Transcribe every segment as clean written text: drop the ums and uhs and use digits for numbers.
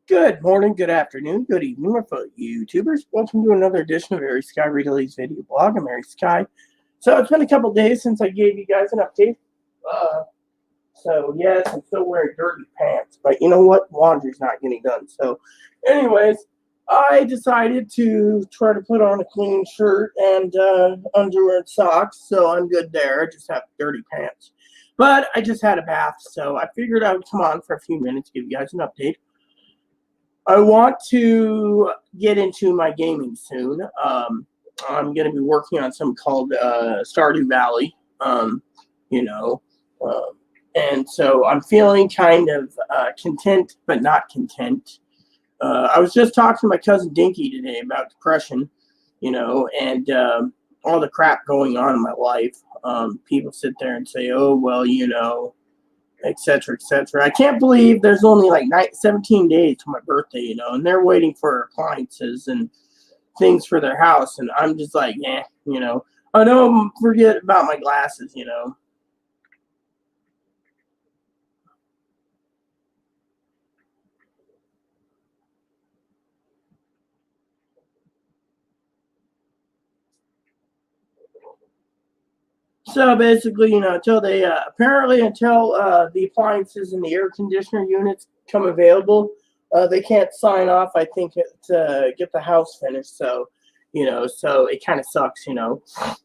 Good morning, good afternoon, good evening, my fellow YouTubers. Welcome to another edition of Ari Sky Readely's video blog. I'm Ari Sky. So it's been a couple days since I gave you guys an update. So yes, I'm still wearing dirty pants, but you know what? Laundry's not getting done. So anyways, I decided to try to put on a clean shirt and underwear and socks, so I'm good there. I just have dirty pants. But I just had a bath, so I figured I would come on for a few minutes, give you guys an update. I want to get into my gaming soon. I'm going to be working on something called Stardew Valley, and so I'm feeling kind of content, but not content. I was just talking to my cousin Dinky today about depression, and all the crap going on in my life. People sit there and say, oh, well, etc., etc. I can't believe there's only like 17 days to my birthday, and they're waiting for appliances and things for their house, and I'm just like, I don't forget about my glasses, So basically, until they until the appliances and the air conditioner units come available, they can't sign off. I think to get the house finished. So, so it kind of sucks,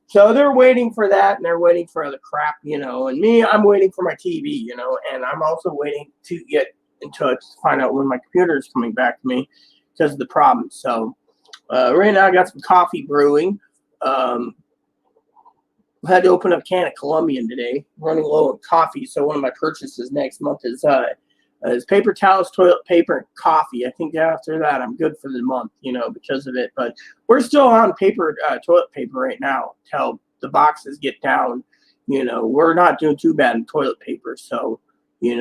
So they're waiting for that, and they're waiting for other crap, And me, I'm waiting for my TV, and I'm also waiting to get in touch to find out when my computer is coming back to me because of the problem. So right now, I got some coffee brewing. I had to open up a can of Colombian today, running low on coffee. So one of my purchases next month is paper towels, toilet paper, and coffee. I think after that I'm good for the month, because of it. But we're still on toilet paper right now till the boxes get down. We're not doing too bad in toilet paper. So, we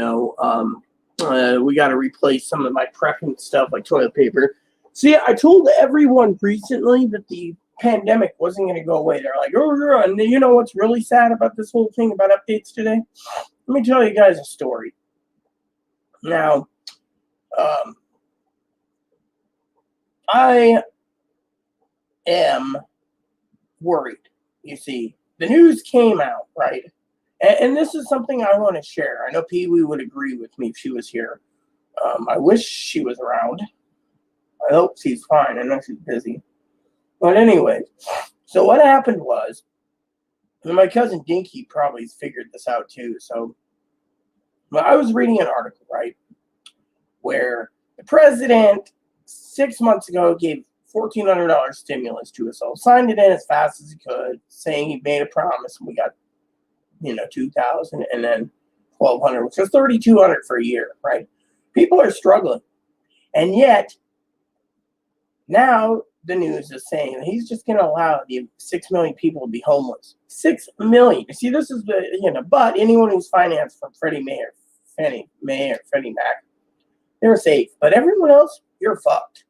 got to replace some of my prepping stuff like toilet paper. See, I told everyone recently that the pandemic wasn't going to go away. They're like, oh, and you know what's really sad about this whole thing about updates today? Let me tell you guys a story. Now, I am worried. You see, the news came out, right? And this is something I want to share. I know Pee Wee would agree with me if she was here. I wish she was around. I hope she's fine. I know she's busy. But anyway, so what happened was, and my cousin Dinky probably figured this out too. So I was reading an article, right, where the president 6 months ago gave $1,400 stimulus to us all, signed it in as fast as he could, saying he made a promise, and we got, $2,000 and then $1,200, which is $3,200 for a year, right? People are struggling, and yet now the news is saying that he's just going to allow the 6 million people to be homeless. 6 million. You see, this is the, but anyone who's financed from Freddie Mae or Freddie Mac, they're safe. But everyone else, you're fucked.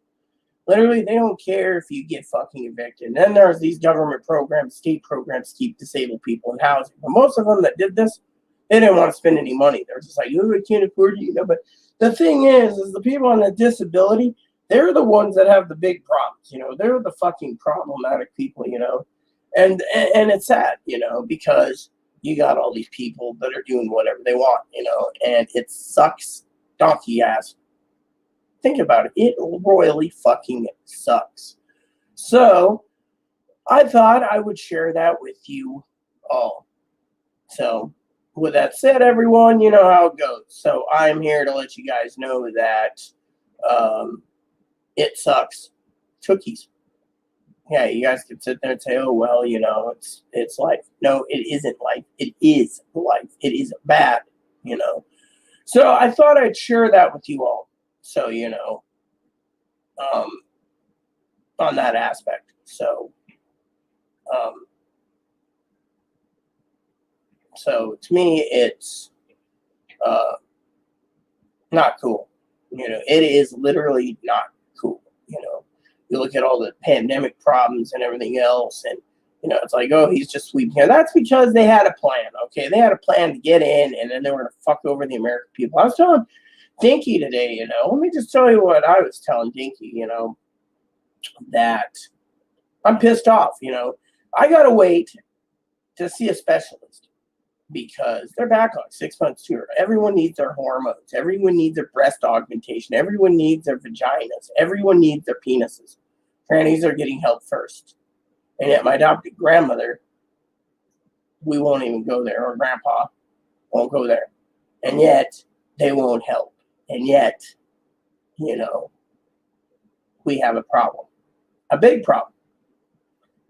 Literally, they don't care if you get fucking evicted. And then there's these government programs, state programs to keep disabled people in housing. But most of them that did this, they didn't want to spend any money. They're just like, oh, I can't afford it, But the thing is the people on the disability, they're the ones that have the big problems, They're the fucking problematic people, And it's sad, because you got all these people that are doing whatever they want, And it sucks donkey ass. Think about it. It royally fucking sucks. So I thought I would share that with you all. So with that said, everyone, you know how it goes. So I'm here to let you guys know that it sucks. Cookies. Yeah, you guys could sit there and say, oh, well, it's life. No, it isn't life. It is life. It is bad, So I thought I'd share that with you all. So, on that aspect. So, so to me, it's not cool. It is literally not cool. You look at all the pandemic problems and everything else, and it's like, oh, he's just sweeping here. That's because they had a plan. Okay, they had a plan to get in, and then they were going to fuck over the American people. I was telling Dinky today, let me just tell you what I was telling Dinky, that I'm pissed off, I gotta wait to see a specialist because they're back on 6 months tour. Everyone needs their hormones. Everyone needs their breast augmentation. Everyone needs their vaginas. Everyone needs their penises. Trannies are getting help first. And yet my adopted grandmother, we won't even go there, or grandpa won't go there. And yet they won't help. And yet, we have a problem. A big problem.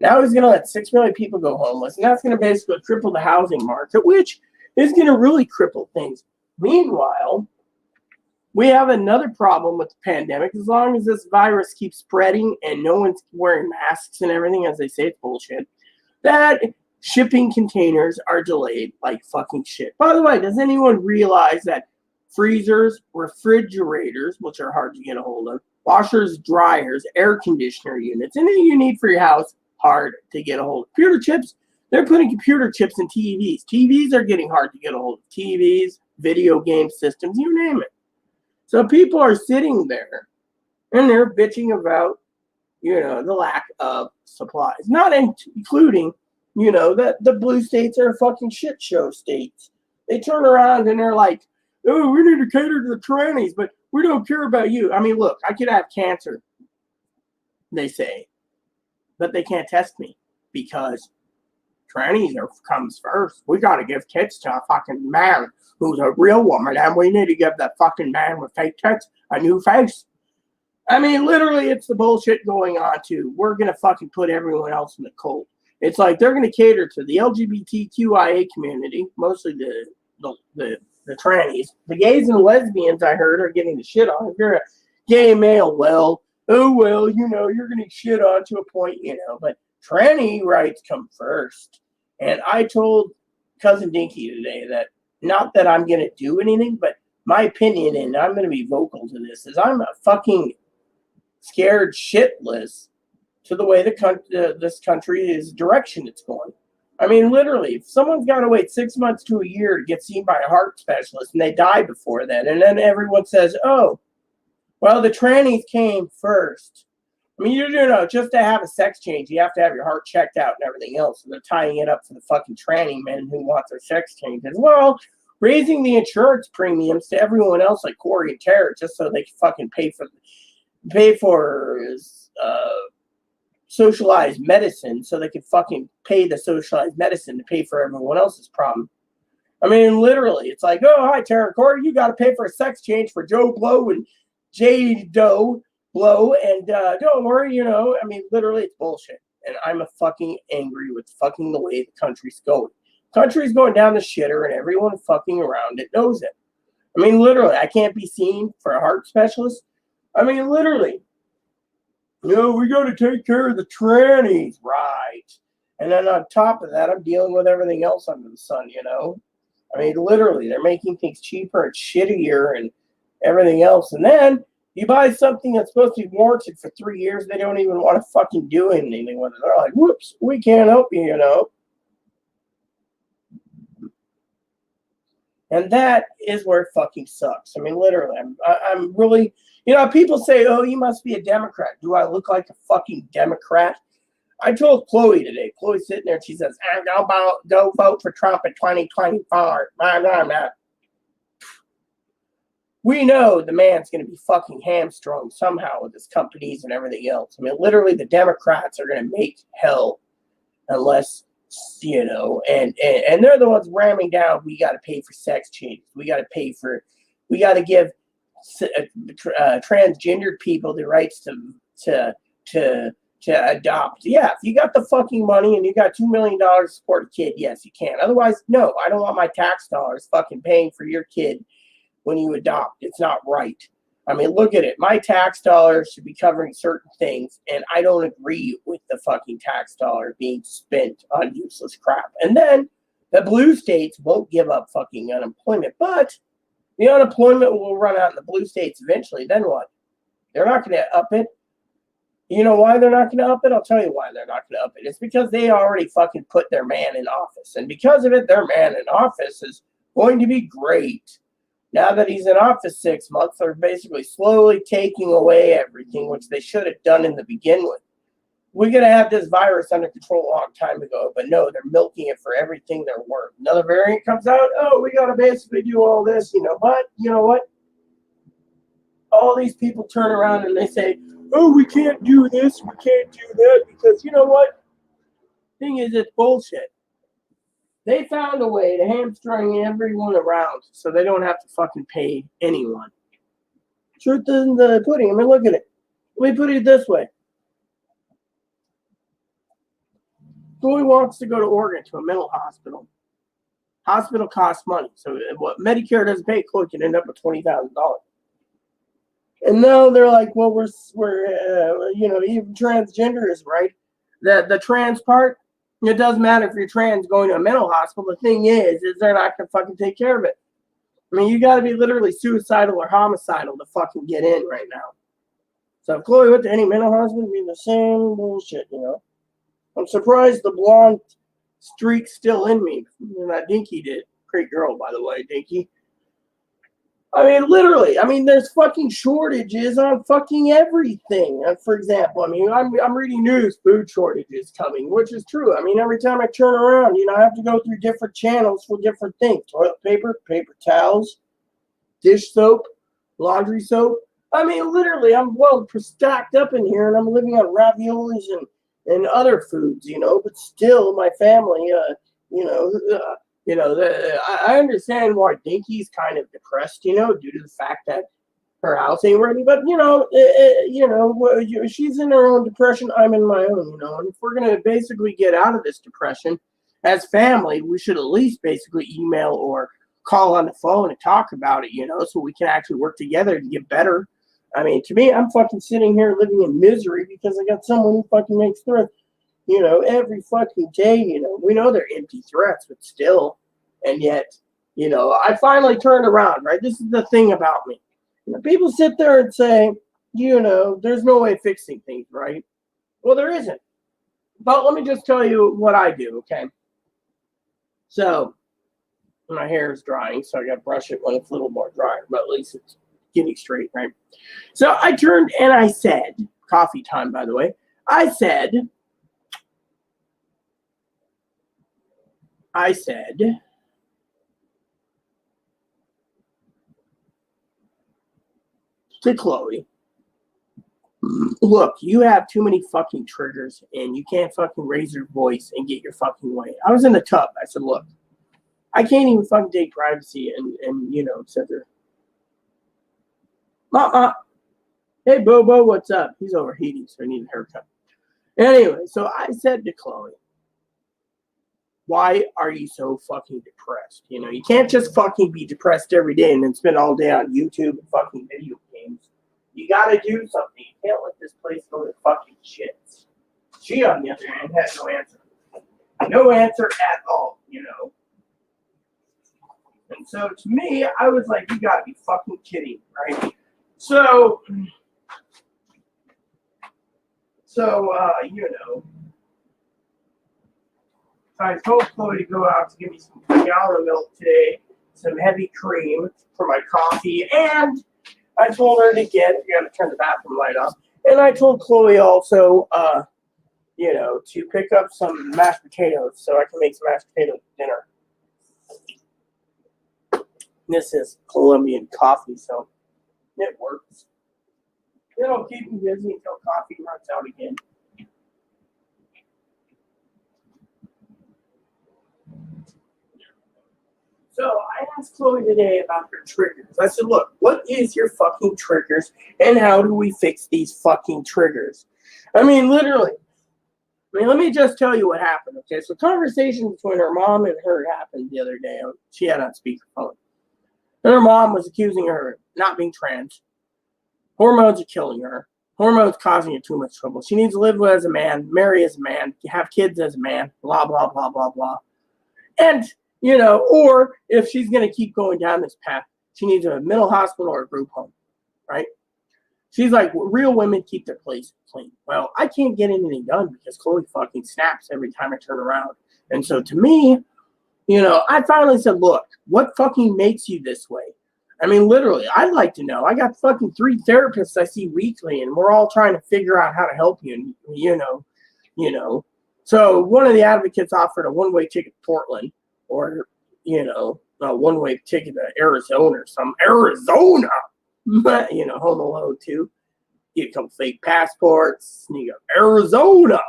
Now he's going to let 6 million people go homeless, and that's going to basically cripple the housing market, which is going to really cripple things. Meanwhile, we have another problem with the pandemic. As long as this virus keeps spreading and no one's wearing masks and everything, as they say, it's bullshit, that shipping containers are delayed like fucking shit. By the way, does anyone realize that freezers, refrigerators, which are hard to get a hold of, washers, dryers, air conditioner units, anything you need for your house, hard to get a hold of. Computer chips, they're putting computer chips in TVs. TVs are getting hard to get a hold of. TVs, video game systems, you name it. So people are sitting there and they're bitching about, the lack of supplies. Not including, that the blue states are fucking shit show states. They turn around and they're like, oh, we need to cater to the trannies, but we don't care about you. I mean, look, I could have cancer, they say, but they can't test me because trannies comes first. We got to give kids to a fucking man who's a real woman, and we need to give that fucking man with fake tits a new face. I mean, literally, it's the bullshit going on, too. We're going to fucking put everyone else in the cold. It's like they're going to cater to the LGBTQIA community, mostly the trannies. The gays and lesbians, I heard, are getting the shit on. If you're a gay male, well, you're going to shit on to a point, but tranny rights come first. And I told Cousin Dinky today that, not that I'm going to do anything, but my opinion, and I'm going to be vocal to this, is I'm fucking scared shitless to the way this country is direction it's going. I mean, literally, if someone's got to wait 6 months to a year to get seen by a heart specialist and they die before then, and then everyone says, oh, well, the trannies came first. I mean, just to have a sex change, you have to have your heart checked out and everything else. So they're tying it up for the fucking tranny men who want their sex change as well, raising the insurance premiums to everyone else like Corey and Tara just so they can fucking pay for socialized medicine, so they could fucking pay the socialized medicine to pay for everyone else's problem. I mean, literally, it's like, oh, hi, Tara and Corey, you got to pay for a sex change for Joe Blow and Jade Doe Blow, and don't worry, I mean, literally, it's bullshit. And I'm fucking angry with fucking the way the country's going. Country's going down the shitter, and everyone fucking around it knows it. I mean, literally, I can't be seen for a heart specialist. I mean, literally, we got to take care of the trannies, right? And then on top of that, I'm dealing with everything else under the sun, I mean, literally, they're making things cheaper and shittier and everything else. And then you buy something that's supposed to be warranted for 3 years, they don't even want to fucking do anything with it. They're like, whoops, we can't help you, And that is where it fucking sucks. I mean, literally, I'm really, people say, oh, you must be a Democrat. Do I look like a fucking Democrat? I told Chloe today. Chloe's sitting there and she says, go vote for Trump in 2024. We know the man's going to be fucking hamstrung somehow with his companies and everything else. I mean, literally, the Democrats are going to make hell unless, and they're the ones ramming down. We got to pay for sex changes. We got to give transgendered people the rights to adopt. Yeah, if you got the fucking money and you got $2 million to support a kid, yes, you can. Otherwise, no, I don't want my tax dollars fucking paying for your kid when you adopt. It's not right. I mean, look at it. My tax dollars should be covering certain things, and I don't agree with the fucking tax dollar being spent on useless crap. And then the blue states won't give up fucking unemployment, but the unemployment will run out in the blue states eventually. Then what? They're not going to up it. You know why they're not going to up it? I'll tell you why they're not going to up it. It's because they already fucking put their man in office. And because of it, their man in office is going to be great. Now that he's in office 6 months, they're basically slowly taking away everything, which they should have done in the beginning. We're going to have this virus under control a long time ago, but no, they're milking it for everything they're worth. Another variant comes out, oh, we got to basically do all this, but you know what? All these people turn around and they say, oh, we can't do this, we can't do that, because you know what? Thing is, it's bullshit. They found a way to hamstring everyone around so they don't have to fucking pay anyone. Truth in the pudding. I mean, look at it. Let me put it this way. Chloe wants to go to Oregon to a mental hospital. Hospital costs money. So what Medicare doesn't pay, Chloe can end up with $20,000. And now they're like, well, we're even transgender is right. The trans part, it doesn't matter if you're trans going to a mental hospital. The thing is they're not going to fucking take care of it. I mean, you got to be literally suicidal or homicidal to fucking get in right now. So if Chloe went to any mental hospital, it'd be the same bullshit, I'm surprised the blonde streak's still in me. That Dinky did. Great girl, by the way, Dinky. I mean, literally. I mean, there's fucking shortages on fucking everything. For example, I mean, I'm reading news, food shortages coming, which is true. I mean, every time I turn around, I have to go through different channels for different things. Toilet paper, paper towels, dish soap, laundry soap. I mean, literally, I'm well stacked up in here, and I'm living on raviolis and other foods, but still my family, I understand why Dinky's kind of depressed, due to the fact that her house ain't ready, but, she's in her own depression, I'm in my own, and if we're going to basically get out of this depression as family, we should at least basically email or call on the phone and talk about it, so we can actually work together to get better. I mean, to me, I'm fucking sitting here living in misery because I got someone who fucking makes threats, every fucking day, we know they're empty threats, but still, and yet, I finally turned around, right? This is the thing about me. People sit there and say, there's no way of fixing things, right? Well, there isn't. But let me just tell you what I do, okay? So, my hair is drying, so I got to brush it when it's a little more dry, but at least it's getting straight, right? So I turned and I said, coffee time, by the way. I said to Chloe, look, you have too many fucking triggers and you can't fucking raise your voice and get your fucking way. I was in the tub. I said, look, I can't even fucking take privacy and sit there. Mama, hey, Bobo, what's up? He's overheating, so I need a haircut. Anyway, so I said to Chloe, why are you so fucking depressed? You can't just fucking be depressed every day and then spend all day on YouTube and fucking video games. You gotta do something. You can't let this place go to fucking shit. She, on the other hand, had no answer. No answer at all, And so to me, I was like, you gotta be fucking kidding, right? So, I told Chloe to go out to give me some Gallo milk today, some heavy cream for my coffee, and I told her to you gotta turn the bathroom light off, and I told Chloe also, to pick up some mashed potatoes so I can make some mashed potato dinner. This is Colombian coffee, so it works. It'll keep me busy until coffee runs out again. So I asked Chloe today about her triggers. I said, look, what is your fucking triggers and how do we fix these fucking triggers? I mean, literally. Let me just tell you what happened, okay? So conversation between her mom and her happened the other day. She had on speakerphone. And her mom was accusing her of not being trans. Hormones are killing her. Hormones causing her too much trouble. She needs to live as a man, marry as a man, have kids as a man, blah, blah, blah, blah, blah. And, or if she's going to keep going down this path, she needs a mental hospital or a group home, right? She's like, real women keep their place clean. Well, I can't get anything done because Chloe fucking snaps every time I turn around. And so to me, I finally said, look, what fucking makes you this way? I mean, literally, I'd like to know. I got fucking 3 therapists I see weekly, and we're all trying to figure out how to help you. And you know. So one of the advocates offered a one-way ticket to Portland, or a one-way ticket to Arizona or some Arizona. Home Alone too. Get a couple fake passports. And you go Arizona,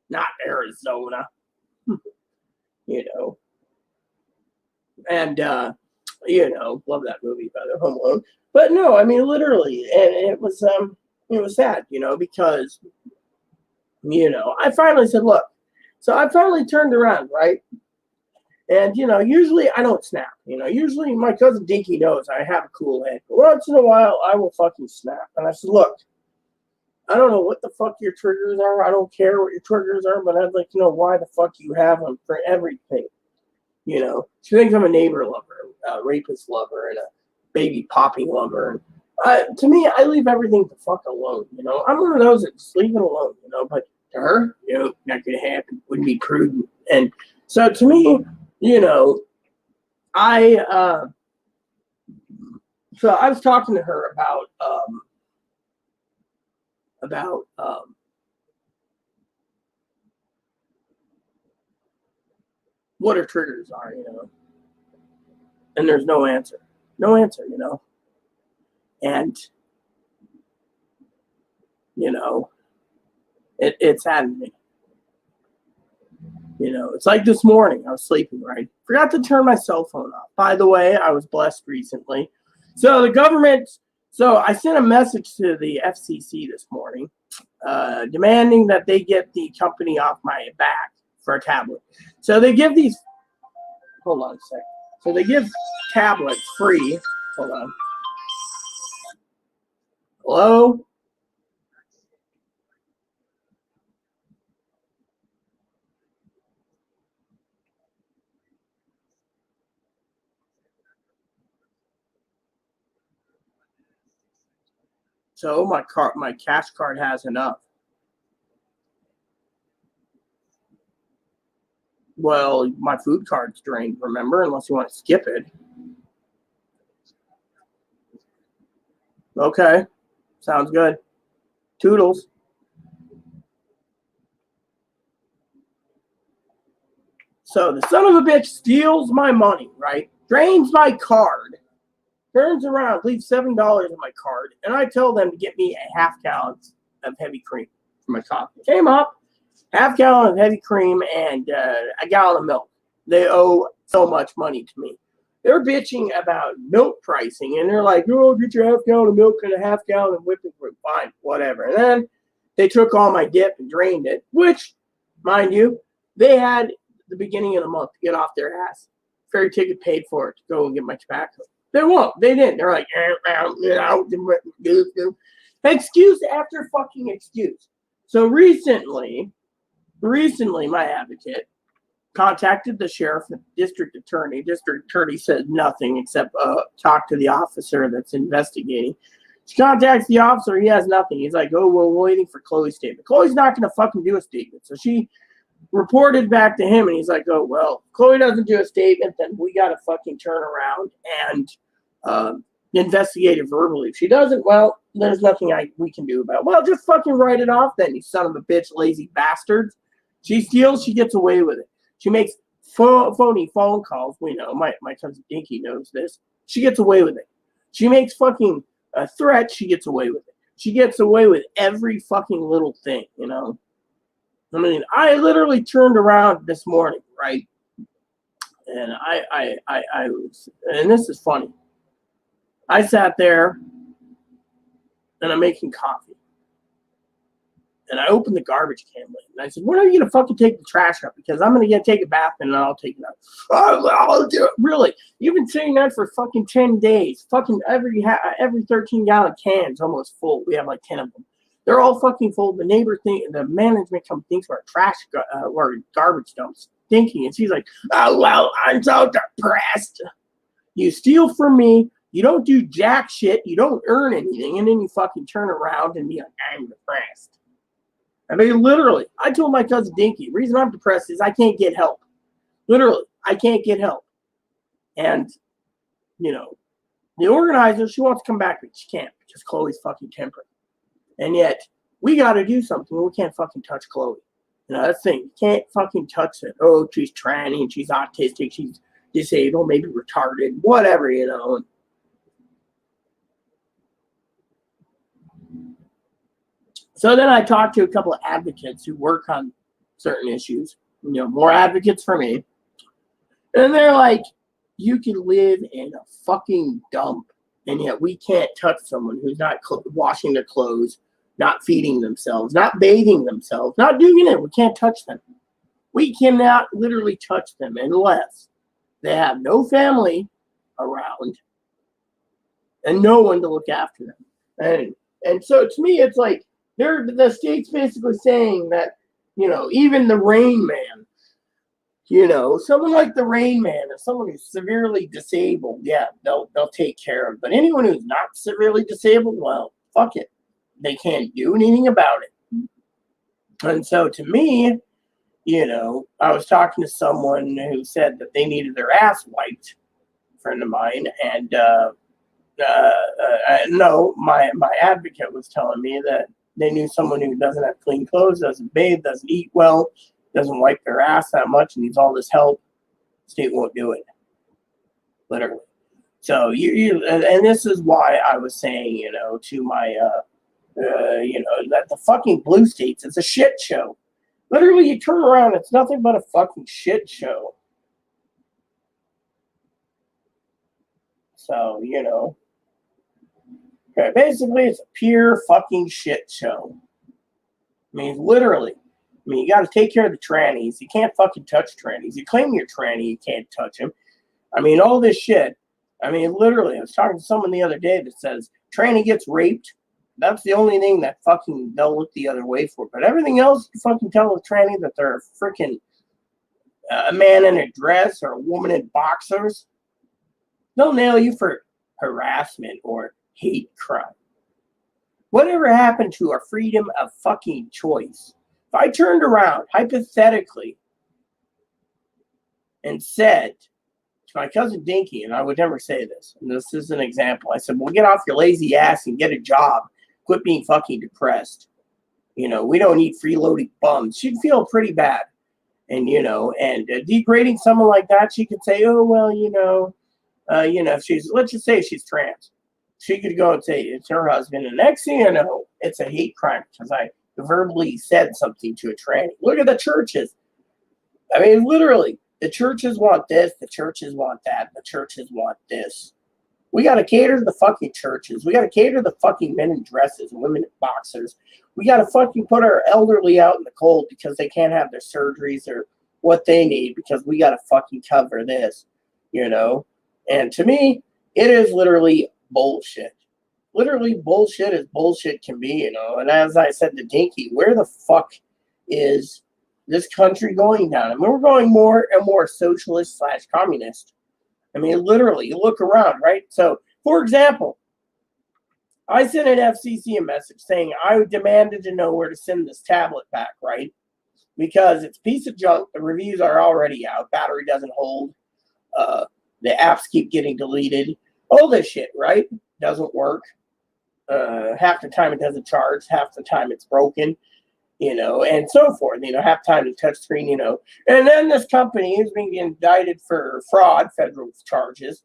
not Arizona. And love that movie by the Home Alone. But no, I mean literally, and it was sad, because I finally said, look. So I finally turned around, right? And usually I don't snap. Usually my cousin Dinky knows I have a cool head. But once in a while I will fucking snap. And I said, look, I don't know what the fuck your triggers are. I don't care what your triggers are, but I'd like to know why the fuck you have them for everything. She thinks I'm a neighbor lover, a rapist lover, and a baby popping lover. To me, I leave everything the fuck alone. I'm one of those that just leave it alone. But to her, not gonna happen. Wouldn't be prudent. And so to me, I was talking to her about what her triggers are, and there's no answer, and it saddened me. It's like this morning, I was sleeping, right? Forgot to turn my cell phone off. By the way, I was blessed recently. So I sent a message to the FCC this morning, demanding that they get the company off my back for a tablet. So they give these, hold on a second. So they give tablets free. Hold on. Hello? So my cash card has enough. Well, my food card's drained, remember? Unless you want to skip it. Okay. Sounds good. Toodles. So the son of a bitch steals my money, right? Drains my card. Turns around, leaves $7 in my card, and I tell them to get me a half gallon of heavy cream for my coffee. Came up, half gallon of heavy cream and a gallon of milk. They owe so much money to me. They're bitching about milk pricing, and they're like, "Oh, get your half gallon of milk and a half gallon of whipping cream." Fine, whatever. And then they took all my dip and drained it, which, mind you, they had the beginning of the month to get off their ass. Ferry ticket paid for it to go and get my tobacco. They won't. They didn't. They're like, excuse after fucking excuse. So recently, my advocate contacted the sheriff and district attorney. District attorney said nothing except talk to the officer that's investigating. She contacts the officer. He has nothing. He's like, oh, well, we're waiting for Chloe's statement. Chloe's not going to fucking do a statement. So she reported back to him, and he's like, oh, well, Chloe doesn't do a statement, then we got to fucking turn around and investigate it verbally. If she doesn't, well, there's nothing we can do about it. Well, just fucking write it off then, you son of a bitch, lazy bastards. She steals, she gets away with it. She makes phony phone calls. We know, my cousin Dinky knows this. She gets away with it. She makes fucking threats, she gets away with it. She gets away with every fucking little thing, I mean, I literally turned around this morning, right? And I was, and this is funny. I sat there and I'm making coffee. And I opened the garbage can lid. And I said, when are you going to fucking take the trash out? Because I'm going to take a bath and then I'll take it out. Oh, really? You've been sitting there for fucking 10 days. Fucking every 13-gallon can is almost full. We have like 10 of them. They're all fucking full. The management company thinks we're trash or garbage dumps. Thinking. And she's like, oh, well, I'm so depressed. You steal from me. You don't do jack shit. You don't earn anything. And then you fucking turn around and be like, I'm depressed. I mean, literally, I told my cousin Dinky, the reason I'm depressed is I can't get help. Literally, I can't get help. And, The organizer, she wants to come back, but she can't because Chloe's fucking temperate. And yet, we got to do something. We can't fucking touch Chloe. That's the thing. You can't fucking touch it. Oh, she's tranny and she's autistic. She's disabled, maybe retarded, whatever, So then I talked to a couple of advocates who work on certain issues, more advocates for me. And they're like, you can live in a fucking dump, and yet we can't touch someone who's not washing their clothes, not feeding themselves, not bathing themselves, not doing it. We can't touch them. We cannot literally touch them unless they have no family around and no one to look after them. And so to me, it's like the state's basically saying that, even the Rain Man, someone like the Rain Man or someone who's severely disabled, yeah, they'll take care of. But anyone who's not severely disabled, well, fuck it. They can't do anything about it. And so to me, I was talking to someone who said that they needed their ass wiped, a friend of mine, and no, my advocate was telling me that they knew someone who doesn't have clean clothes, doesn't bathe, doesn't eat well, doesn't wipe their ass that much, needs all this help. The state won't do it, literally. So and this is why I was saying, to my, that the fucking blue states, it's a shit show. Literally, you turn around, it's nothing but a fucking shit show. So, basically, it's a pure fucking shit show. I mean, literally. You got to take care of the trannies. You can't fucking touch trannies. You claim you're tranny, you can't touch them. All this shit. Literally, I was talking to someone the other day that says tranny gets raped. That's the only thing that fucking they'll look the other way for. But everything else, you fucking tell a tranny that they're a freaking a man in a dress or a woman in boxers. They'll nail you for harassment or hate crime. Whatever happened to our freedom of fucking choice? If I turned around, hypothetically, and said to my cousin Dinky, and I would never say this, and this is an example, I said, well, get off your lazy ass and get a job. Quit being fucking depressed. We don't need freeloading bums. She'd feel pretty bad. And, degrading someone like that, she could say, oh, well, if let's just say she's trans. She could go and say it's her husband. And next thing you know, it's a hate crime because I verbally said something to a tranny. Look at the churches. Literally, the churches want this, the churches want that, the churches want this. We got to cater to the fucking churches. We got to cater to the fucking men in dresses and women in boxers. We got to fucking put our elderly out in the cold because they can't have their surgeries or what they need because we got to fucking cover this, And to me, it is literally bullshit. Literally bullshit as bullshit can be, And as I said to Dinky, where the fuck is this country going down? We're going more and more socialist / communist. Literally, you look around, right? So, for example, I sent an FCC a message saying I demanded to know where to send this tablet back, right? Because it's a piece of junk. The reviews are already out. Battery doesn't hold. The apps keep getting deleted. All this shit, right? Doesn't work. Half the time it doesn't charge. Half the time it's broken. And so forth, half time the touch screen, And then this company is being indicted for fraud, federal charges,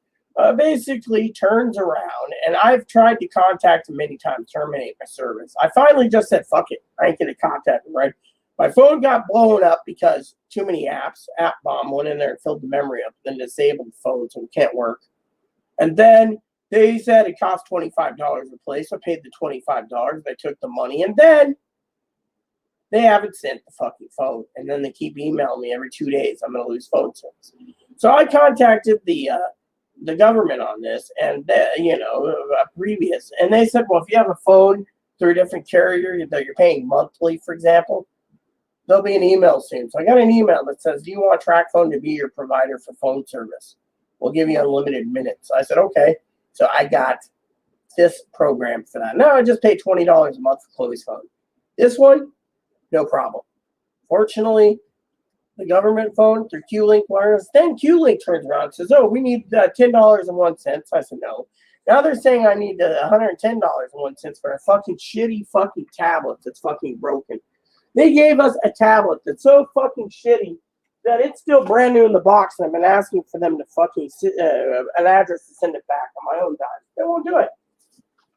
basically turns around, and I've tried to contact them many times, terminate my service. I finally just said, fuck it, I ain't going to contact them, right? My phone got blown up because too many apps, app bomb went in there and filled the memory up, then disabled the phone so it can't work. And then they said it cost $25 to replace. I paid the $25. They took the money, and then they haven't sent the fucking phone, and then they keep emailing me every 2 days. I'm going to lose phone service. So I contacted the government on this, and previous, and they said, well, if you have a phone through a different carrier that you're paying monthly, for example, there'll be an email soon. So I got an email that says, do you want TracFone to be your provider for phone service? We'll give you unlimited minutes. I said, okay. So I got this program for that. Now I just pay $20 a month for Chloe's phone. This one, no problem. Fortunately, the government phone through Q-Link Wireless, then Q-Link turns around and says, oh, we need $10.01. I said, no. Now they're saying I need $110.01 for a fucking shitty fucking tablet that's fucking broken. They gave us a tablet that's so fucking shitty that it's still brand new in the box, and I've been asking for them to fucking an address to send it back on my own dime. They won't do it.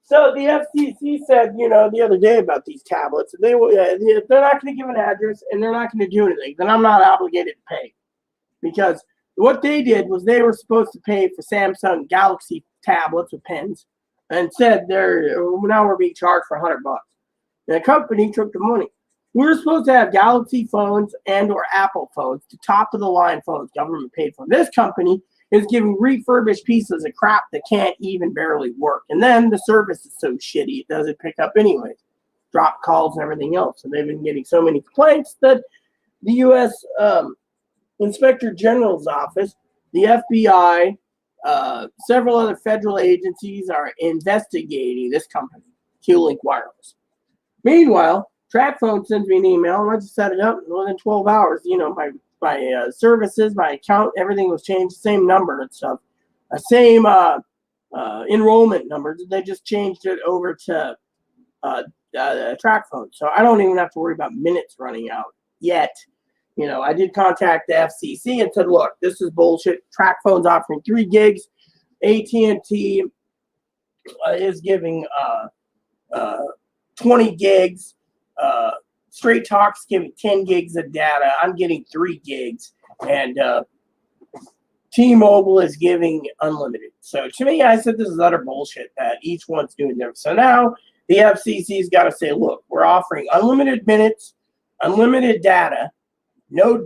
So the FCC said, the other day about these tablets, they're not going to give an address and they're not going to do anything. Then I'm not obligated to pay, because what they did was they were supposed to pay for Samsung Galaxy tablets with pens, and said now we're being charged for $100. And the company took the money. We were supposed to have Galaxy phones and or Apple phones, the top of the line phones government paid for. This company is giving refurbished pieces of crap that can't even barely work. And then the service is so shitty, it doesn't pick up anyways. Drop calls and everything else. And they've been getting so many complaints that the U.S. Inspector General's office, the FBI, several other federal agencies are investigating this company, Q-Link Wireless. Meanwhile, TracFone sends me an email, and I just set it up within 12 hours. My services, my account, everything was changed, same number and stuff, same enrollment numbers. They just changed it over to TracFone, so I don't even have to worry about minutes running out yet. I did contact the FCC and said, look, this is bullshit. TracFone's offering 3 gigs. AT&T is giving 20 gigs. Straight Talk's giving 10 gigs of data. I'm getting 3 gigs. And T-Mobile is giving unlimited. So to me, I said this is utter bullshit that each one's doing their. So now the FCC's got to say, look, we're offering unlimited minutes, unlimited data, no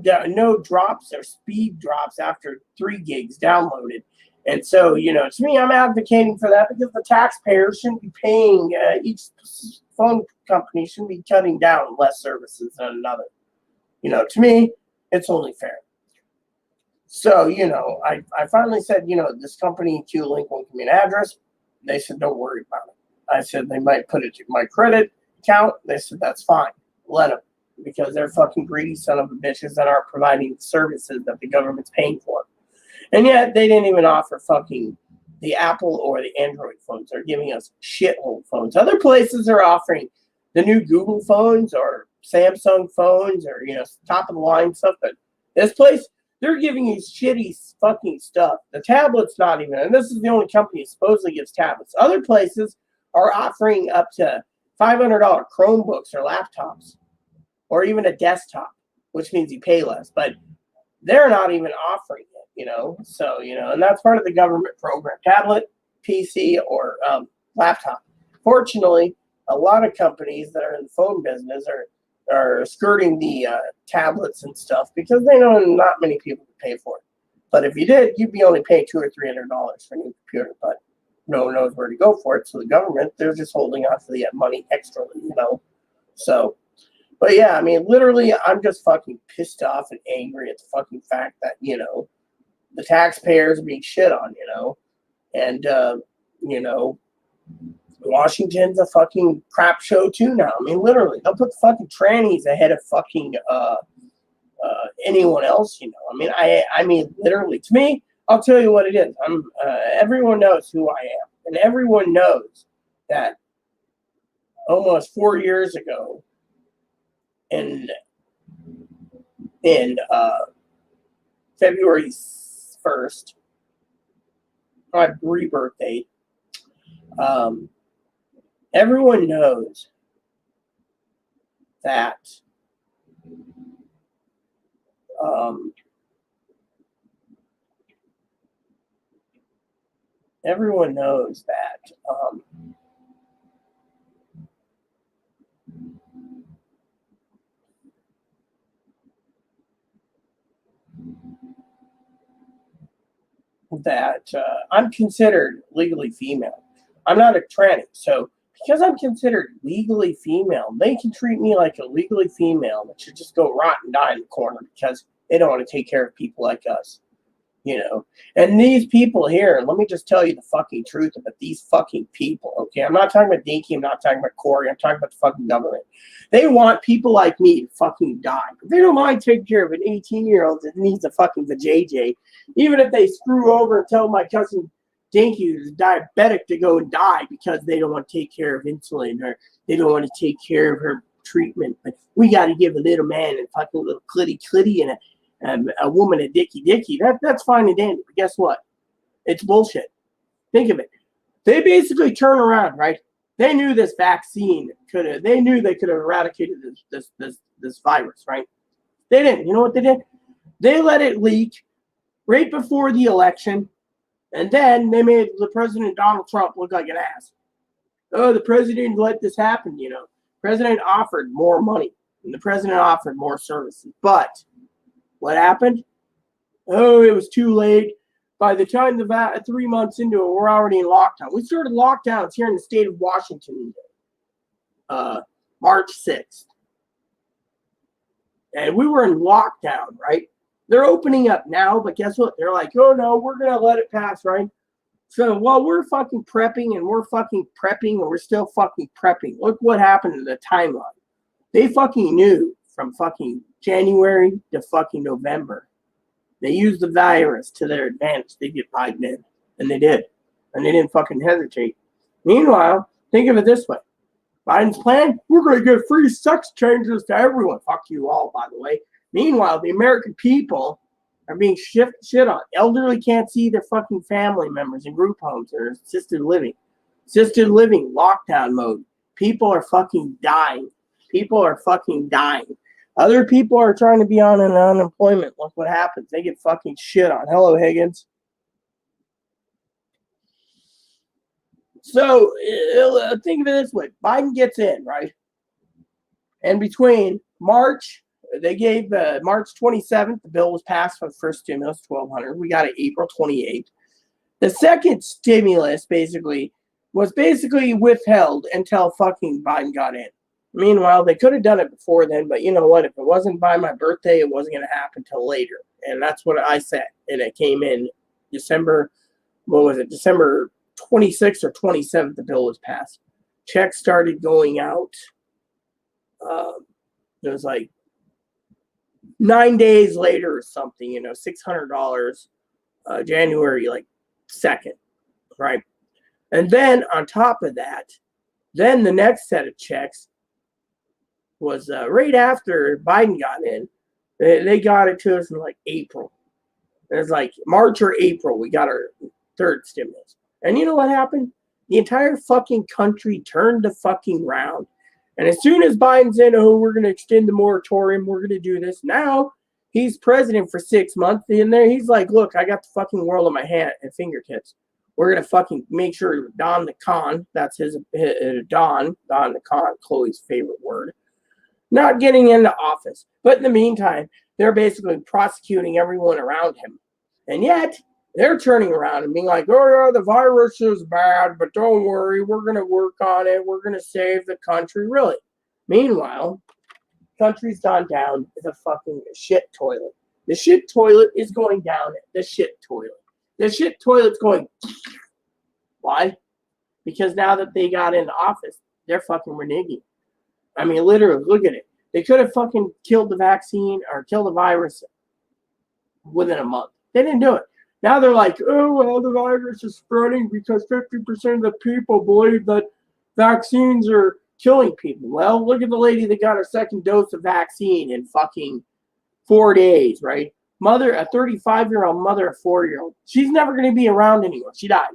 drops or speed drops after 3 gigs downloaded. And so, to me, I'm advocating for that because the taxpayers shouldn't be paying, each phone company shouldn't be cutting down less services than another. To me, it's only fair. So, I finally said, this company, Q-Link, won't give me an address. They said, don't worry about it. I said, they might put it to my credit account. They said, that's fine. Let them. Because they're fucking greedy son of a bitches that aren't providing the services that the government's paying for. And yet, they didn't even offer fucking the Apple or the Android phones. They're giving us shithole phones. Other places are offering the new Google phones or Samsung phones or, top of the line stuff. But this place, they're giving you shitty fucking stuff. The tablet's not even, and this is the only company that supposedly gives tablets. Other places are offering up to $500 Chromebooks or laptops, or even a desktop, which means you pay less. But they're not even offering it, So, and that's part of the government program. Tablet, PC, or laptop. Fortunately, a lot of companies that are in the phone business are skirting the tablets and stuff because they know not many people can pay for it. But if you did, you'd be only paying $200 or $300 for a new computer. But no one knows where to go for it. So the government, they're just holding on to the money extra, So, but yeah, I mean, literally, I'm just fucking pissed off and angry at the fucking fact that, the taxpayers are being shit on, and, Washington's a fucking crap show too now. I mean, literally, they'll put fucking trannies ahead of fucking anyone else, I mean, literally, to me, I'll tell you what it is. Everyone knows who I am, and everyone knows that almost 4 years ago, in February 1st, my rebirth date, everyone knows that everyone knows that I'm considered legally female. I'm not a tranny, so because I'm considered legally female, they can treat me like a legally female that should just go rot and die in the corner because they don't want to take care of people like us. And these people here, let me just tell you the fucking truth about these fucking people, okay? I'm not talking about Dinky, I'm not talking about Corey, I'm talking about the fucking government. They want people like me to fucking die. They don't mind taking care of an 18-year-old that needs a fucking vajayjay, even if they screw over and tell my cousin thank you to the diabetic to go and die because they don't want to take care of insulin or they don't want to take care of her treatment. But we got to give a little man a fucking little clitty and a woman a dicky. That's fine and dandy. But guess what? It's bullshit. Think of it. They basically turn around, right? They knew this vaccine they knew they could have eradicated this virus, right? They didn't. You know what they did? They let it leak right before the election. And then they made the President Donald Trump look like an ass. Oh, the president let this happen, you know. President offered more money. And the president offered more services. But what happened? Oh, it was too late. By the time 3 months into it, we're already in lockdown. We started lockdowns here in the state of Washington March 6th. And we were in lockdown, right? They're opening up now, but guess what? They're like, oh, no, we're going to let it pass, right? So while we're fucking prepping and we're still fucking prepping, look what happened to the timeline. They fucking knew from fucking January to fucking November. They used the virus to their advantage. They get Biden in. And they did. And they didn't fucking hesitate. Meanwhile, think of it this way. Biden's plan, we're going to give free sex changes to everyone. Fuck you all, by the way. Meanwhile, the American people are being shit on. Elderly can't see their fucking family members in group homes or assisted living. Assisted living, lockdown mode. People are fucking dying. Other people are trying to be on an unemployment. Look what happens. They get fucking shit on. Hello, Higgins. So, think of it this way. Biden gets in, right? And between March... They gave March 27th, the bill was passed for the first stimulus, $1,200. We got it April 28th. The second stimulus was withheld until fucking Biden got in. Meanwhile, they could have done it before then, but you know what? If it wasn't by my birthday, it wasn't going to happen till later. And that's what I said. And it came in December 26th or 27th, the bill was passed. Checks started going out. It was like 9 days later or something, $600, January 2nd, right? And then on top of that, then the next set of checks was right after Biden got in. They got it to us in April. It was March or April, we got our third stimulus. And you know what happened? The entire fucking country turned the fucking round. And as soon as Biden's in, we're going to extend the moratorium, we're going to do this. Now, he's president for 6 months. And there he's like, look, I got the fucking world in my hand and fingertips. We're going to fucking make sure Don the Con, that's his Don the Con, Chloe's favorite word, not getting into office. But in the meantime, they're basically prosecuting everyone around him. And yet, they're turning around and being like, oh, yeah, the virus is bad, but don't worry, we're going to work on it. We're going to save the country. Really. Meanwhile, the country's gone down the fucking shit toilet. The shit toilet is going down the shit toilet. The shit toilet's going. Why? Because now that they got into office, they're fucking reneging. I mean, literally, look at it. They could have fucking killed the vaccine or killed the virus within a month. They didn't do it. Now they're like, oh, well, the virus is spreading because 50% of the people believe that vaccines are killing people. Well, look at the lady that got her second dose of vaccine in fucking 4 days, right? A 35-year-old mother, a 4-year-old. She's never going to be around anymore. She died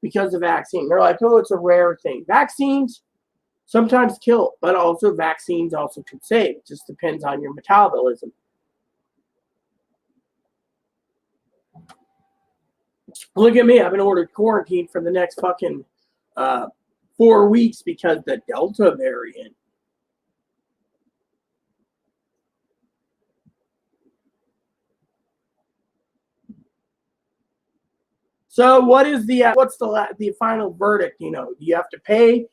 because of vaccine. They're like, oh, it's a rare thing. Vaccines sometimes kill, but also vaccines also can save. It just depends on your metabolism. Look at me. I've been ordered quarantine for the next fucking 4 weeks because the Delta variant. So what's the final verdict? Do you have to pay?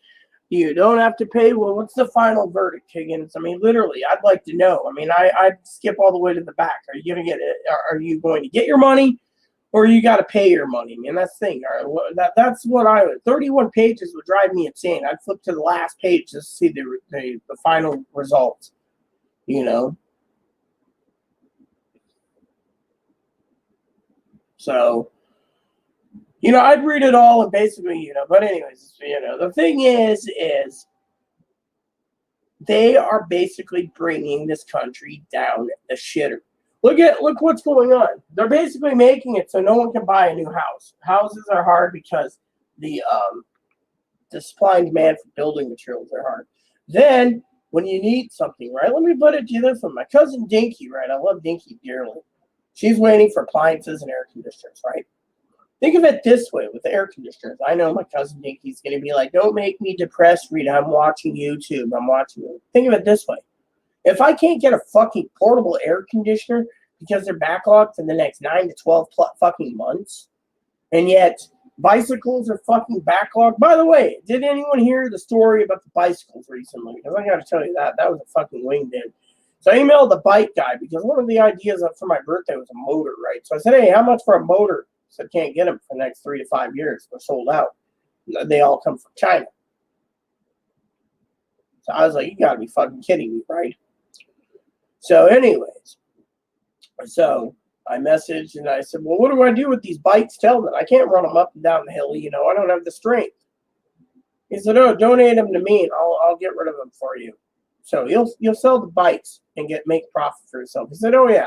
You don't have to pay? Well, what's the final verdict, Higgins? I mean, literally, I'd like to know. I mean, I'd skip all the way to the back. Are you going to get it? Are you going to get your money? Or you got to pay your money, man. That's the thing. That's what 31 pages would drive me insane. I'd flip to the last page just to see the final results, So, I'd read it all and basically, but anyways, the thing is they are basically bringing this country down the shitter. Look what's going on. They're basically making it so no one can buy a new house. Houses are hard because the supply and demand for building materials are hard. Then when you need something, right? Let me put it to you this way. My cousin Dinky, right? I love Dinky dearly. She's waiting for appliances and air conditioners, right? Think of it this way with the air conditioners. I know my cousin Dinky's going to be like, don't make me depressed, Rita. I'm watching YouTube. I'm watching you. Think of it this way. If I can't get a fucking portable air conditioner because they're backlogged for the next 9 to 12 fucking months, and yet bicycles are fucking backlogged. By the way, did anyone hear the story about the bicycles recently? Because I got to tell you that was a fucking wingding. So I emailed the bike guy because one of the ideas for my birthday was a motor, right? So I said, hey, how much for a motor? So I can't get them for the next 3 to 5 years. They're sold out. They all come from China. So I was like, you got to be fucking kidding me, right? So anyways, so I messaged and I said, well, what do I do with these bikes? Tell them I can't run them up and down the hill. I don't have the strength. He said, oh, donate them to me and I'll get rid of them for you. So you'll sell the bikes and make profit for yourself. He said, oh, yeah.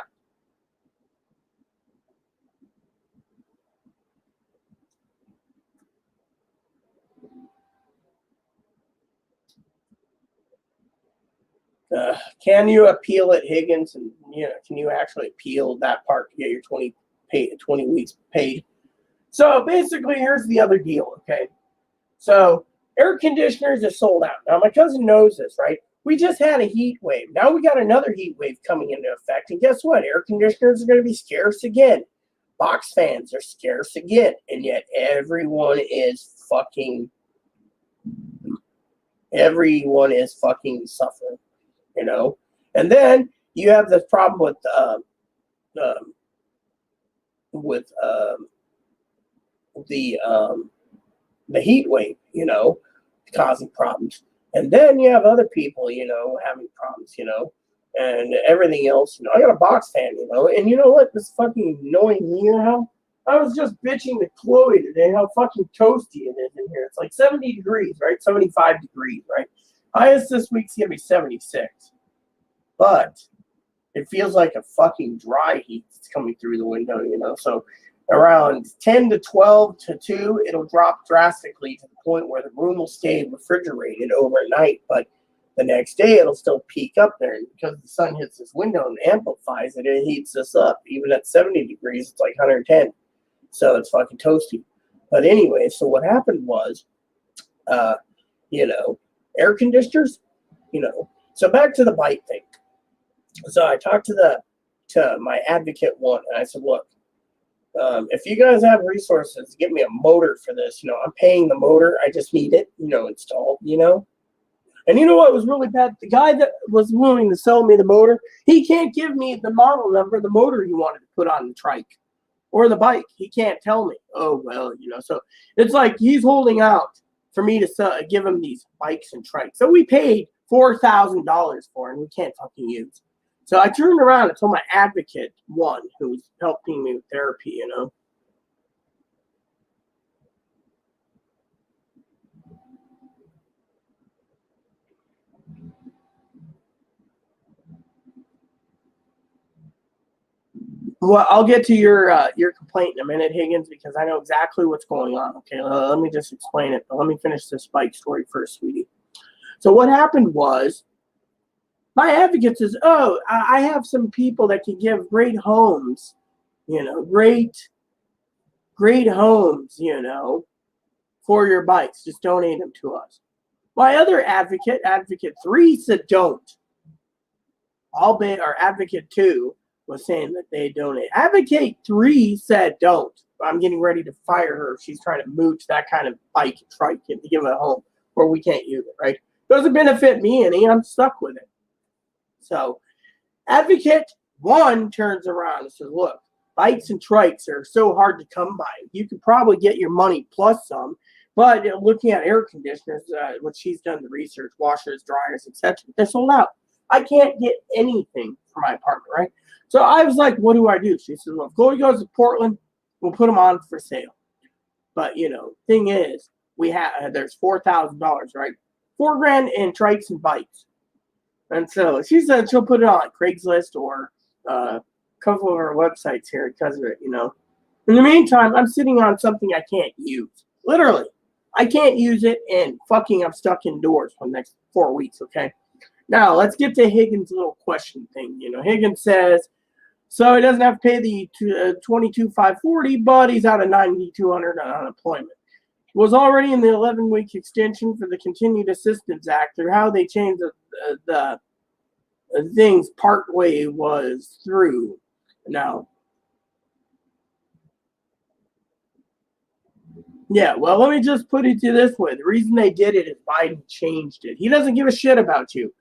Can you appeal it, Higgins? And can you actually appeal that part to get your 20 weeks paid? So basically, here's the other deal. Okay, so air conditioners are sold out. Now my cousin knows this, right? We just had a heat wave. Now we got another heat wave coming into effect, and guess what? Air conditioners are going to be scarce again. Box fans are scarce again, and yet everyone is fucking suffering. And then you have this problem with the heat wave, causing problems. And then you have other people, having problems, and everything else. I got a box fan, and you know what? This fucking annoying me how I was just bitching to Chloe today how fucking toasty it is in here. It's like 70 degrees, right? 75 degrees, right? Highest this week's gonna be 76. But it feels like a fucking dry heat that's coming through the window, So around 10 to 12 to 2, it'll drop drastically to the point where the room will stay refrigerated overnight. But the next day, it'll still peak up there. And because the sun hits this window and amplifies it, it heats us up. Even at 70 degrees, it's like 110. So it's fucking toasty. But anyway, so what happened was, air conditioners, So back to the bike thing. So I talked to my advocate one, and I said, look, if you guys have resources, give me a motor for this. I'm paying the motor. I just need it, installed, And you know what was really bad? The guy that was willing to sell me the motor, he can't give me the model number, the motor he wanted to put on the trike or the bike. He can't tell me. Oh, well, so it's like he's holding out for me to give him these bikes and trikes. So we paid $4,000 for it, and we can't fucking use. So I turned around and told my advocate one, who was helping me with therapy, Well, I'll get to your complaint in a minute, Higgins, because I know exactly what's going on. Okay, let me just explain it. But let me finish this bike story first, sweetie. So what happened was, my advocate says, oh, I have some people that can give great homes, great homes, for your bikes. Just donate them to us. My other advocate 3, said don't. Advocate 2 was saying that they donate. Advocate 3 said don't. I'm getting ready to fire her. She's trying to mooch that kind of bike and trike and to give it a home where we can't use it, right? Doesn't benefit me any. I'm stuck with it. So advocate 1 turns around and says, look, bikes and trikes are so hard to come by. You could probably get your money plus some, but looking at air conditioners, what she's done the research, washers, dryers, etc., they're sold out. I can't get anything for my apartment, right? So I was like, what do I do? She said, well, if Chloe goes to Portland, we'll put them on for sale. But thing is, there's $4,000, right? $4,000 in trikes and bikes. And so she said she'll put it on Craigslist or a couple of our websites here because of it, In the meantime, I'm sitting on something I can't use. Literally. I can't use it, and I'm stuck indoors for the next 4 weeks, okay? Now, let's get to Higgins' little question thing. Higgins says, so he doesn't have to pay the $22,540, but he's out of $9,200 on unemployment. He was already in the 11-week extension for the Continued Assistance Act, or how they changed the things partway was through. Now, yeah, well, let me just put it to this way. The reason they did it is Biden changed it. He doesn't give a shit about you.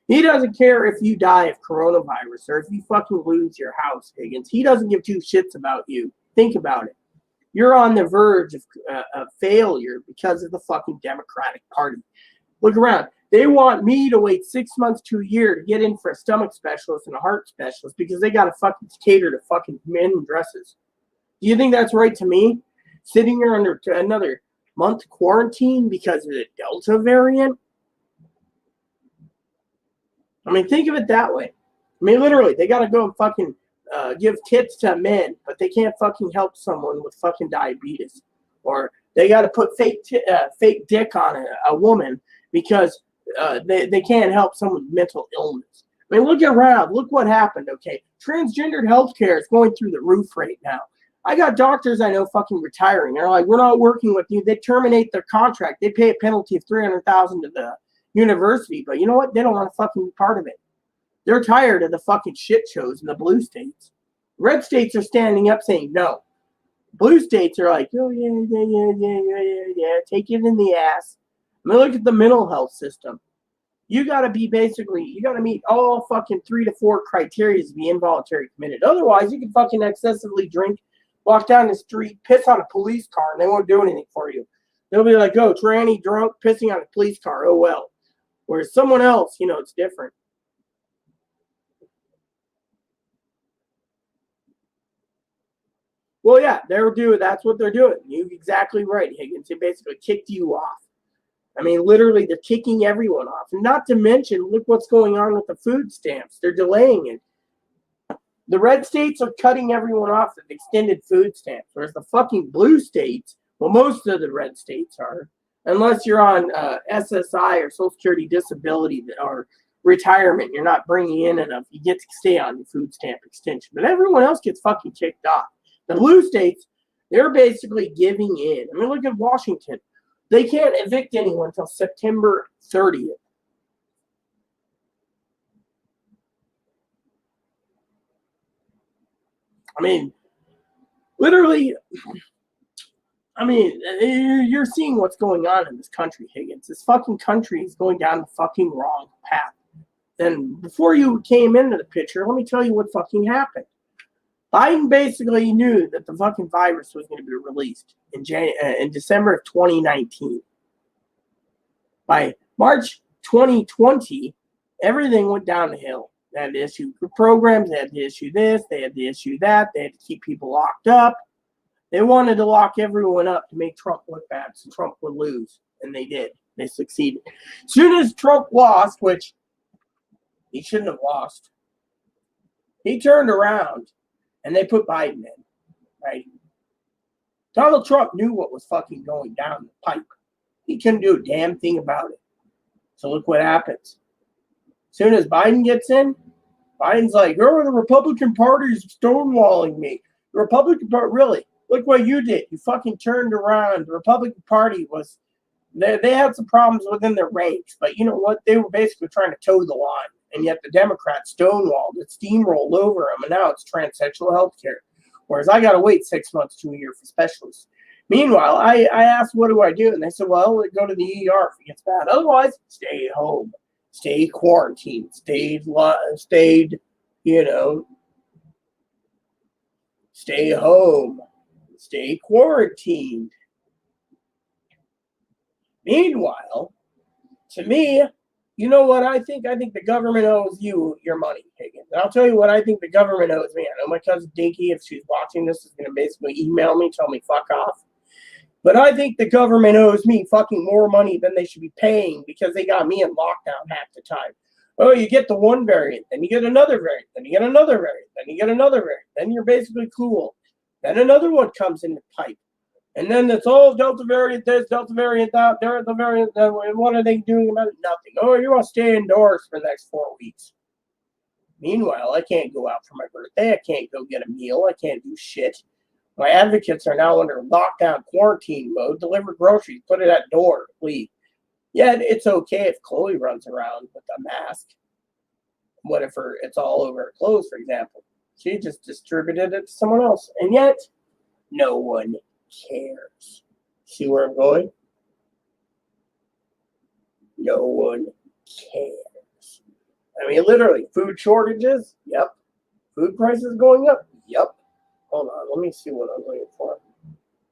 He doesn't care if you die of coronavirus or if you fucking lose your house, Higgins. He doesn't give two shits about you. Think about it. You're on the verge of failure because of the fucking Democratic Party. Look around. They want me to wait 6 months to a year to get in for a stomach specialist and a heart specialist because they got to fucking cater to fucking men dresses. Do you think that's right to me? Sitting here under another month quarantine because of the Delta variant? I mean, think of it that way. I mean, literally, they got to go and fucking give tits to men, but they can't fucking help someone with fucking diabetes. Or they got to put fake dick on a woman because they can't help someone with mental illness. I mean, look around. Look what happened, okay? Transgendered healthcare is going through the roof right now. I got doctors I know fucking retiring. They're like, we're not working with you. They terminate their contract. They pay a penalty of $300,000 to the university, but you know what? They don't want to fucking be part of it. They're tired of the fucking shit shows in the blue states. Red states are standing up saying no. Blue states are like, oh yeah, take it in the ass. I mean, look at the mental health system. You got to meet all fucking 3 to 4 criteria to be involuntary committed. Otherwise, you can fucking excessively drink, walk down the street, piss on a police car, and they won't do anything for you. They'll be like, oh, tranny drunk, pissing on a police car, oh well. Whereas someone else, it's different. Well, yeah, that's what they're doing. You're exactly right, Higgins. They basically kicked you off. I mean, literally, they're kicking everyone off. And not to mention, look what's going on with the food stamps. They're delaying it. The red states are cutting everyone off with extended food stamps, whereas the fucking blue states, well, most of the red states are, unless you're on SSI or Social Security Disability or retirement, you're not bringing in enough, you get to stay on the food stamp extension. But everyone else gets fucking kicked off. The blue states, they're basically giving in. I mean, look at Washington. They can't evict anyone until September 30th. I mean, literally, you're seeing what's going on in this country, Higgins. This fucking country is going down the fucking wrong path. And before you came into the picture, let me tell you what fucking happened. Biden basically knew that the fucking virus was going to be released in December of 2019. By March 2020, everything went down the hill. They had to issue programs, they had to issue this, they had to issue that, they had to keep people locked up. They wanted to lock everyone up to make Trump look bad so Trump would lose, and they did. They succeeded. As soon as Trump lost, which he shouldn't have lost, he turned around and they put Biden in, right? Donald Trump knew what was fucking going down the pipe. He couldn't do a damn thing about it. So look what happens. As soon as Biden gets in, Biden's like, oh, the Republican Party is stonewalling me. The Republican Party, really? Look what you did. You fucking turned around. The Republican Party was, they had some problems within their ranks. But you know what? They were basically trying to toe the line. And yet the Democrats stonewalled it, steamrolled over them, and now it's transsexual health care. Whereas I got to wait 6 months to a year for specialists. Meanwhile, I asked, what do I do? And they said, well, go to the ER if it gets bad. Otherwise, stay home. Stay quarantined. Stay home. Stay quarantined. Meanwhile, to me, you know what I think? I think the government owes you your money, Higgins. And I'll tell you what I think the government owes me. I know my cousin Dinky, if she's watching this, is going to basically email me, tell me fuck off. But I think the government owes me fucking more money than they should be paying because they got me in lockdown half the time. Oh, you get the one variant, then you get another variant, then you get another variant, then you get another variant, then you're basically cool. Then another one comes in the pipe. And then it's all Delta variant this, Delta variant that, Delta variant that. What are they doing about it? Nothing. Oh, you want to stay indoors for the next 4 weeks. Meanwhile, I can't go out for my birthday. I can't go get a meal. I can't do shit. My advocates are now under lockdown quarantine mode. Deliver groceries, put it at door, leave. Yeah, it's okay if Chloe runs around with a mask. What if it's all over her clothes, for example? She just distributed it to someone else. And yet, no one cares. See where I'm going? No one cares. I mean, literally, food shortages? Yep. Food prices going up? Yep. Hold on, let me see what I'm looking for.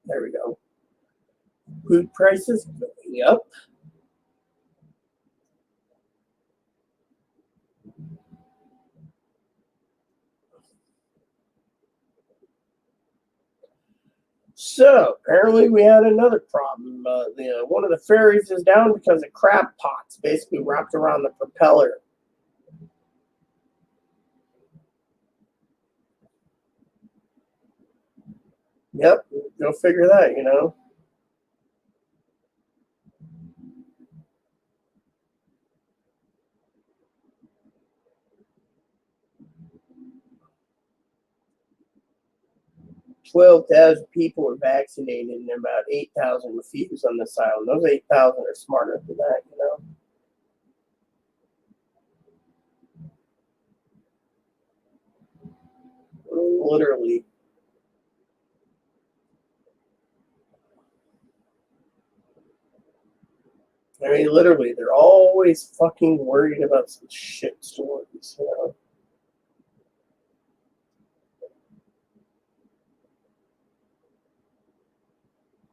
There we go. Food prices going up. So apparently we had another problem. One of the ferries is down because of crab pots basically wrapped around the propeller. Yep, go figure that, 12,000 people were vaccinated and about 8,000 refused on this island. Those 8,000 are smarter than that. Literally. I mean, literally, they're always fucking worried about some shit stories.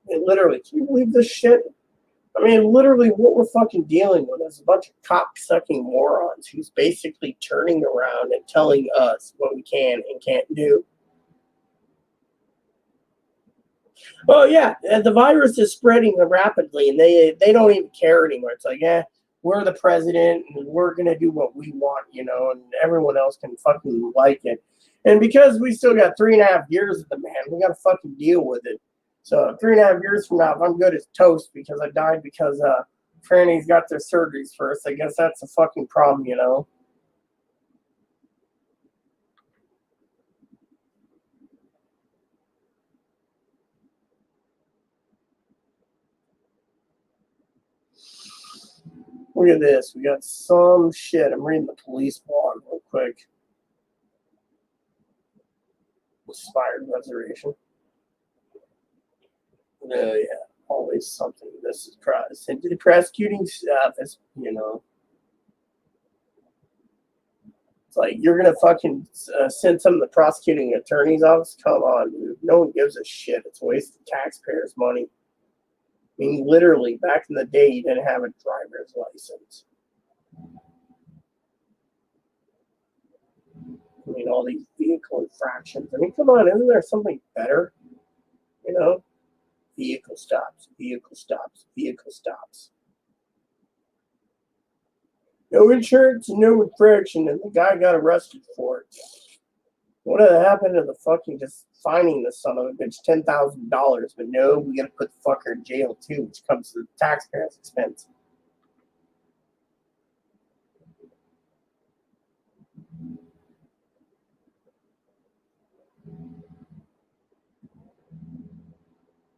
And literally, can you believe this shit? I mean, literally, what we're fucking dealing with is a bunch of cock-sucking morons who's basically turning around and telling us what we can and can't do. Oh yeah, the virus is spreading rapidly, and they don't even care anymore. It's like, we're the president, and we're gonna do what we want, and everyone else can fucking like it. And because we still got 3.5 years of the man, we gotta fucking deal with it. So 3.5 years from now, if I'm good as toast because I died because trannies got their surgeries first, I guess that's a fucking problem. Look at this. We got some shit. I'm reading the police blog real quick. Inspired reservation. Yeah, always something. This is the prosecuting staff is. It's like you're gonna fucking send some of the prosecuting attorney's office. Come on, dude. No one gives a shit. It's a waste of taxpayers' money. I mean, literally, back in the day, you didn't have a driver's license. I mean, all these vehicle infractions. I mean, come on, isn't there something better? Vehicle stops, vehicle stops, vehicle stops. No insurance, no infraction, and the guy got arrested for it. What happened to the fucking just fining the son of a bitch $10,000? But no, we gotta put the fucker in jail too, which comes to the taxpayers' expense.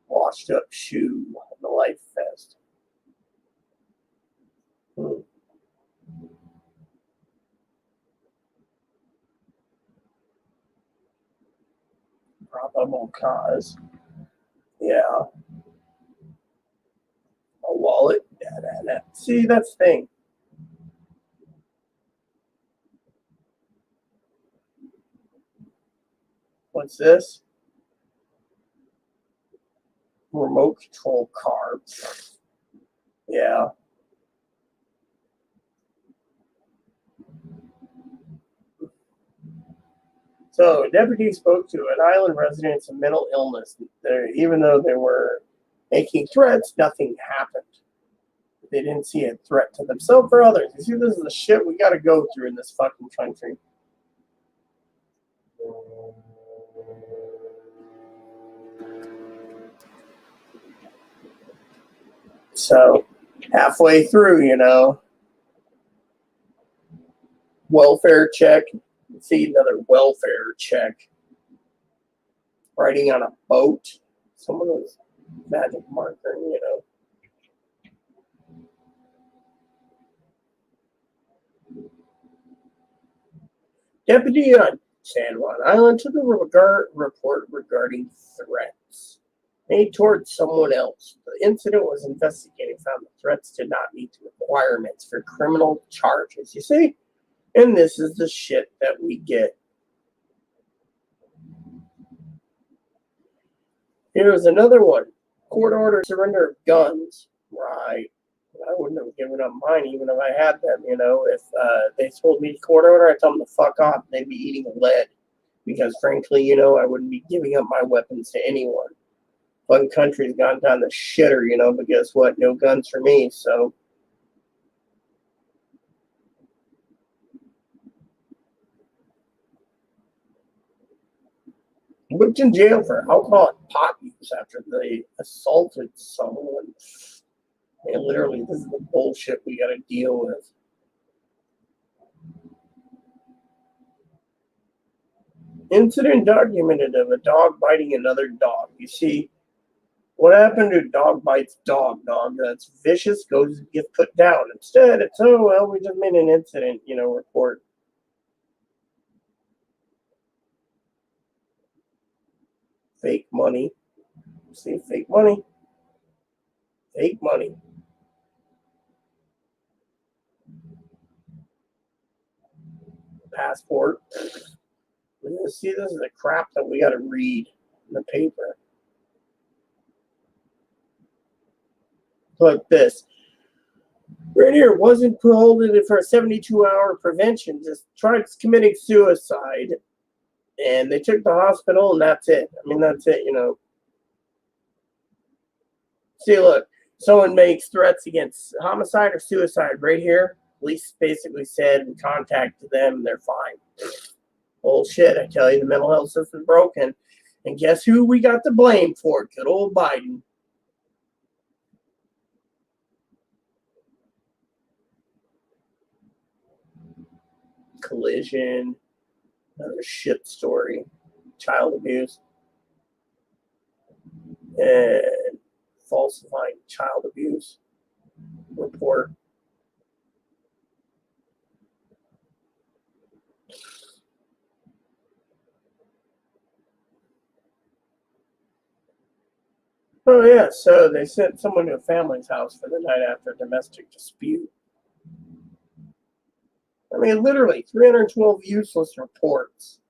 Washed up shoe on the Life Fest. Probable cause. Yeah. A wallet. See, that's the thing. What's this? Remote control car. Yeah. So, deputies spoke to an island residents of mental illness, even though they were making threats, nothing happened. They didn't see a threat to themselves or others. You see, this is the shit we got to go through in this fucking country. So, halfway through, welfare check. See another welfare check. Riding on a boat. Someone was magic marker, Deputy on San Juan Island took a report regarding threats made towards someone else. The incident was investigated, found the threats did not meet the requirements for criminal charges. You see? And this is the shit that we get. Here's another one. Court order surrender of guns. Right. I wouldn't have given up mine even if I had them, If they told me court order, I'd tell them to fuck off. They'd be eating lead. Because frankly, I wouldn't be giving up my weapons to anyone. One country's gone down the shitter, but guess what? No guns for me, so. Whipped in jail for alcohol and pot use after they assaulted someone. And literally, this is the bullshit we got to deal with. Incident documented of a dog biting another dog. You see, what happened to dog bites dog that's vicious gets put down. Instead, it's, oh, well, we just made an incident, report. Fake money. See, fake money. Fake money. Passport. See, this is the crap that we got to read in the paper. Look, this. Right here, wasn't holding it for a 72-hour prevention. Just tried committing suicide. And they took the hospital, and that's it. I mean, that's it, See, look. Someone makes threats against homicide or suicide right here. Police basically said we contacted them, and they're fine. Bullshit, I tell you, the mental health system's broken. And guess who we got to blame for it? Good old Biden. Collision. Another shit story. Child abuse. And falsifying child abuse report. Oh, yeah, so they sent someone to a family's house for the night after a domestic dispute. I mean, literally, 312 useless reports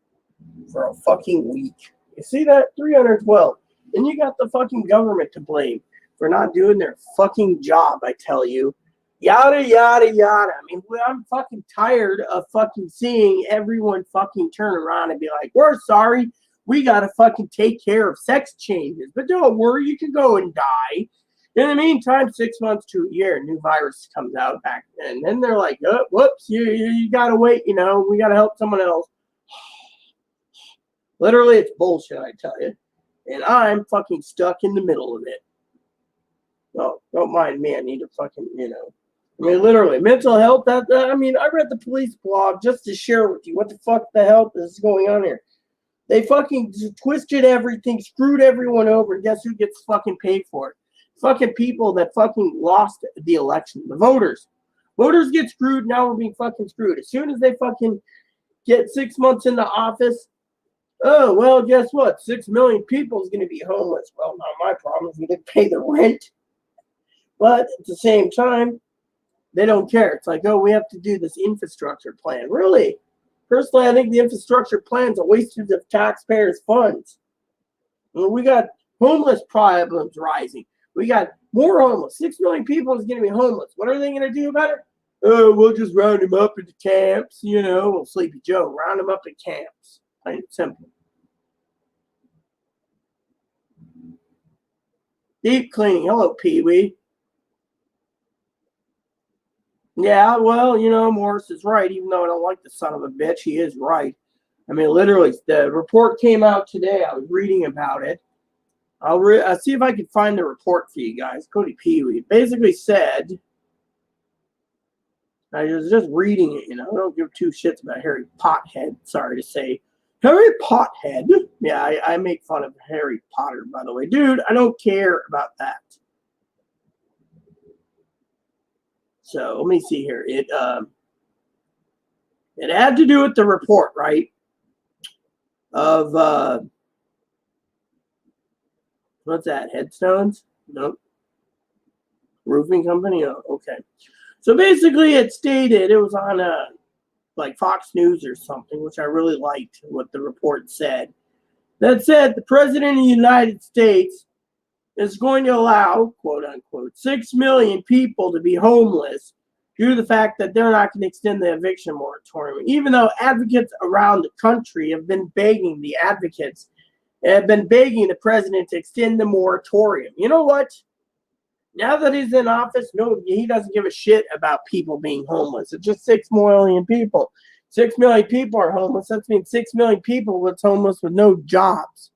for a fucking week. You see that? 312. And you got the fucking government to blame for not doing their fucking job, I tell you. Yada, yada, yada. I mean, I'm fucking tired of fucking seeing everyone fucking turn around and be like, we're sorry. We got to fucking take care of sex changes. But don't worry, you can go and die. In the meantime, 6 months to a year, a new virus comes out back then. And then they're like, oh, whoops, you got to wait, we got to help someone else. Literally, it's bullshit, I tell you. And I'm fucking stuck in the middle of it. No, don't mind me. I need to fucking, I mean, literally, mental health. I read the police blog just to share with you what the fuck the hell is going on here. They fucking twisted everything, screwed everyone over, and guess who gets fucking paid for it? Fucking people that fucking lost the election. The voters. Voters get screwed, now we're being fucking screwed. As soon as they fucking get 6 months in the office, oh, well, guess what? 6 million people is going to be homeless. Well, not my problem if we didn't pay the rent. But at the same time, they don't care. It's like, oh, we have to do this infrastructure plan. Really? Personally, I think the infrastructure plan is a waste of taxpayers' funds. I mean, we got homeless problems rising. We got more homeless. 6 million people is going to be homeless. What are they going to do about it? Oh, we'll just round them up into camps, Well, Sleepy Joe, round them up in camps. Plain and simple. Deep cleaning. Hello, Pee-wee. Yeah, well, Morris is right. Even though I don't like the son of a bitch, he is right. I mean, literally, the report came out today. I was reading about it. I'll see if I can find the report for you guys. Cody Pee-wee basically said, I was just reading it, I don't give two shits about Harry Pothead, sorry to say. Harry Pothead? Yeah, I make fun of Harry Potter, by the way. Dude, I don't care about that. So, let me see here. It had to do with the report, right? Of, what's that, Headstones? Nope. Roofing company? Oh, okay. So basically it stated, it was on like Fox News or something, which I really liked what the report said. That said, the President of the United States is going to allow, quote unquote, 6 million people to be homeless due to the fact that they're not going to extend the eviction moratorium. Even though advocates around the country have been begging the president to extend the moratorium. You know what? Now that he's in office, no, he doesn't give a shit about people being homeless. It's just 6 million people. 6 million people are homeless. That means 6 million people that's homeless with no jobs.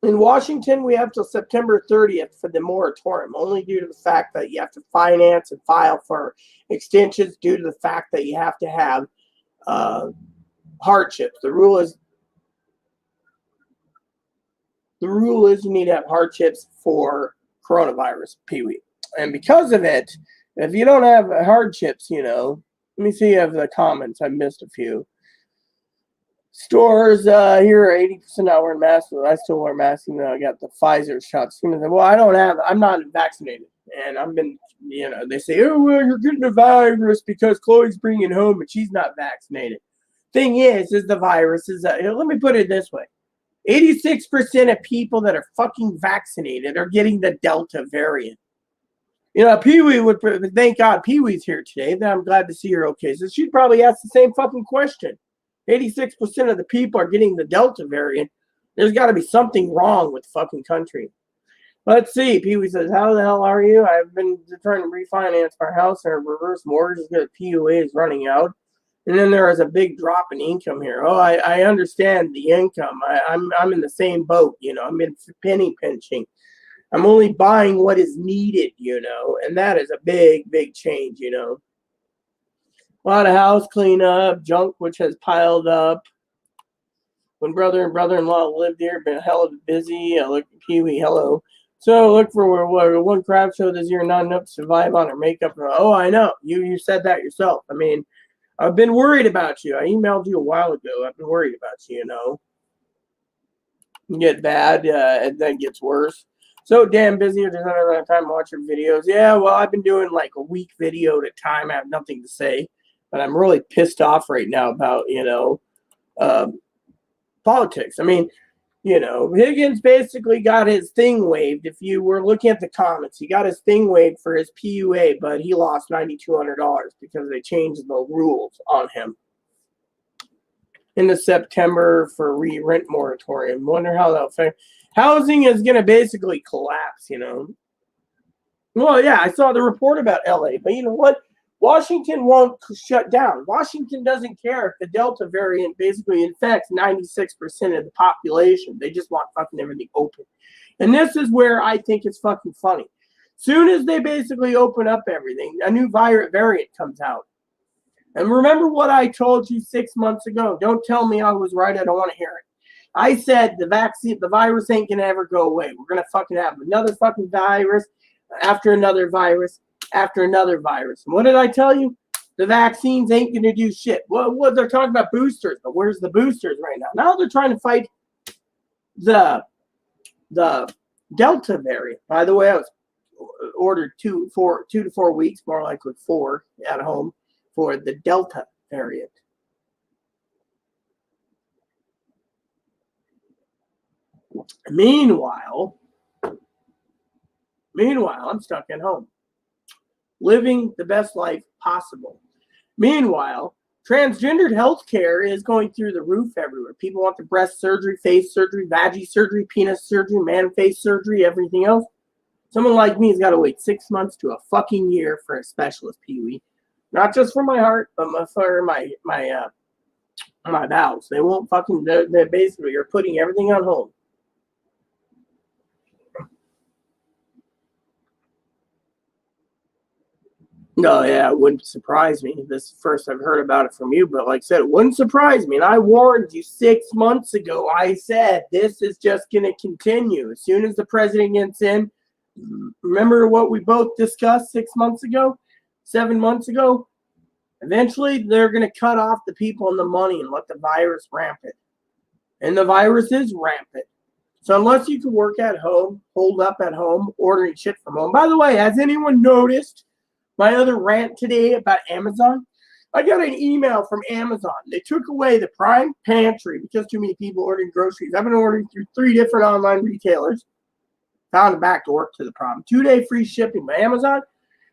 In Washington, we have till September 30th for the moratorium, only due to the fact that you have to finance and file for extensions due to the fact that you have to have hardships. The rule is you need to have hardships for coronavirus, Pee-wee. And because of it, if you don't have hardships, let me see if the comments, I missed a few. Stores here are 80% now wearing masks. I still wear masks, I got the Pfizer shots. Well, I'm not vaccinated. And I've been, they say, oh, well, you're getting a virus because Chloe's bringing it home and she's not vaccinated. Thing is the virus is, let me put it this way. 86% of people that are fucking vaccinated are getting the Delta variant. Pee-wee would, thank God Pee-wee's here today. I'm glad to see her okay. So she'd probably ask the same fucking question. 86% of the people are getting the Delta variant. There's got to be something wrong with the fucking country. Let's see. Pee-wee says, how the hell are you? I've been trying to refinance our house and our reverse mortgage because PUA is running out. And then there is a big drop in income here. Oh, I understand the income. I'm in the same boat, I'm in penny pinching. I'm only buying what is needed, and that is a big, big change, A lot of house cleanup, junk which has piled up. When brother and brother-in-law lived here, been hella busy. Look at Pee-wee, hello. So look for one crap show this year, not enough to survive on her makeup. Oh, I know. You said that yourself. I mean, I've been worried about you. I emailed you a while ago. I've been worried about you, You get bad, and then gets worse. So damn busy. There's not enough time to watch your videos. Yeah, well, I've been doing like a week video at a time. I have nothing to say. But I'm really pissed off right now about, politics. I mean, Higgins basically got his thing waived. If you were looking at the comments, he got his thing waived for his PUA, but he lost $9,200 because they changed the rules on him in the September for rent moratorium. Wonder how that'll affect. Housing is going to basically collapse, Well, yeah, I saw the report about LA, but you know what? Washington won't shut down. Washington doesn't care if the Delta variant basically infects 96% of the population. They just want fucking everything open. And this is where I think it's fucking funny. Soon as they basically open up everything, a new variant comes out. And remember what I told you 6 months ago. Don't tell me I was right. I don't want to hear it. I said the virus ain't going to ever go away. We're going to fucking have another fucking virus after another virus after another virus. And what did I tell you? The vaccines ain't going to do shit. Well, they're talking about boosters, but where's the boosters right now? Now they're trying to fight the Delta variant. By the way, I was ordered 2 to 4 weeks, more like with 4 at home for the Delta variant. Meanwhile, I'm stuck at home, living the best life possible. Meanwhile, Transgendered healthcare is going through the roof everywhere. People want the breast surgery, face surgery, vaggie surgery, penis surgery, man face surgery, everything else. Someone like me has got to wait 6 months to a fucking year for a specialist, Pee-wee. Not just for my heart, but for my bowels. They won't fucking. They're basically you're putting everything on hold. No, yeah, it wouldn't surprise me. This is the first I've heard about it from you, but like I said, it wouldn't surprise me. And I warned you 6 months ago. I said this is just going to continue. As soon as the president gets in, remember what we both discussed 6 months ago, 7 months ago? Eventually, they're going to cut off the people and the money and let the virus rampant. And the virus is rampant. So unless you can work at home, hold up at home, ordering shit from home. By the way, has anyone noticed my other rant today about Amazon? I got an email from Amazon. They took away the Prime Pantry because too many people ordering groceries. I've been ordering through 3 different online retailers. Found a back door to the problem. 2-day free shipping by Amazon.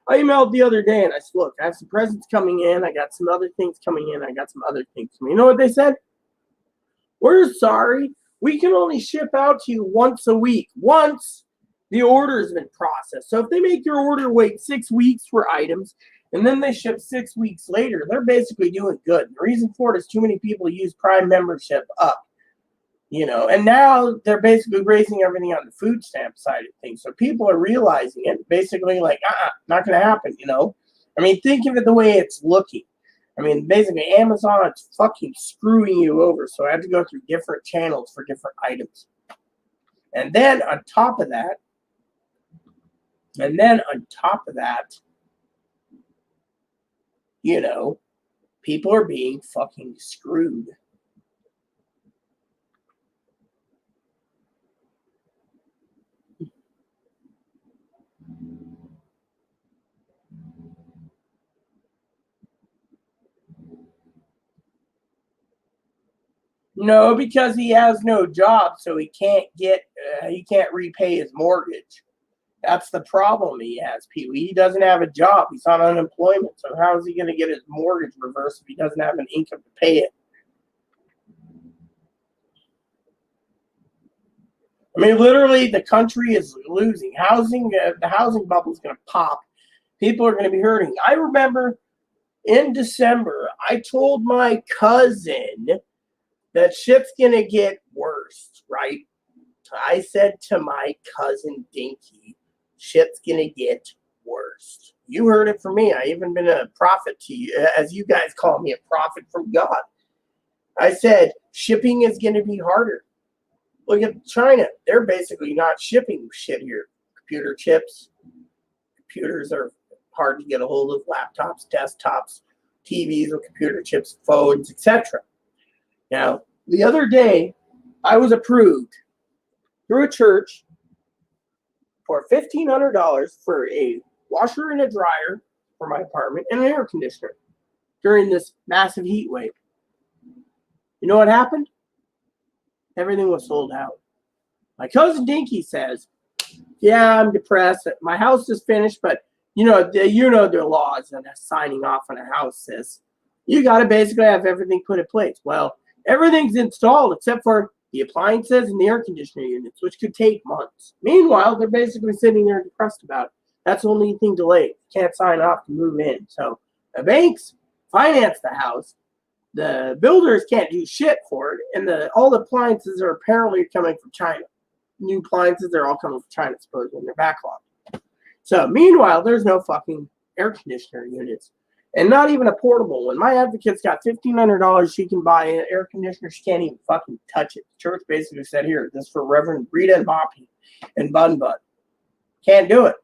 I emailed the other day and I said, look, I have some presents coming in. I got some other things coming in. I got some other things coming in. You know what they said? We're sorry. We can only ship out to you once a week. Once the order has been processed. So if they make your order wait 6 weeks for items and then they ship 6 weeks later, they're basically doing good. The reason for it is too many people use Prime membership up. And now they're basically raising everything on the food stamp side of things. So people are realizing it, basically like, not going to happen, I mean, think of it the way it's looking. I mean, basically Amazon is fucking screwing you over. So I have to go through different channels for different items. And then on top of that, people are being fucking screwed. No, because he has no job, so he can't repay his mortgage. That's the problem he has, Pee-wee. He doesn't have a job. He's on unemployment. So how is he going to get his mortgage reversed if he doesn't have an income to pay it? I mean, literally, the country is losing. The housing bubble is going to pop. People are going to be hurting. I remember in December, I told my cousin that shit's going to get worse, right? I said to my cousin Dinky, shit's going to get worse. You heard it from me. I even been a prophet to you, as you guys call me, a prophet from God. I said, shipping is going to be harder. Look at China. They're basically not shipping shit here. Computer chips. Computers are hard to get a hold of. Laptops, desktops, TVs with computer chips, phones, etc. Now, the other day, I was approved through a church for $1,500 for a washer and a dryer for my apartment and an air conditioner during this massive heat wave. You know what happened? Everything was sold out. My cousin Dinky says, yeah, I'm depressed. My house is finished, but their laws and signing off on a house says you got to basically have everything put in place. Well, everything's installed except for the appliances and the air conditioner units, which could take months. Meanwhile, they're basically sitting there depressed about it. That's the only thing delayed. Can't sign off to move in. So the banks finance the house. The builders can't do shit for it. And all the appliances are apparently coming from China. New appliances, they're all coming from China, supposedly, in their backlog. So meanwhile, there's no fucking air conditioner units. And not even a portable one. My advocate's got $1,500 she can buy an air conditioner. She can't even fucking touch it. The church basically said, here, this is for Reverend Rita and Moppy and Bun Bun. Can't do it.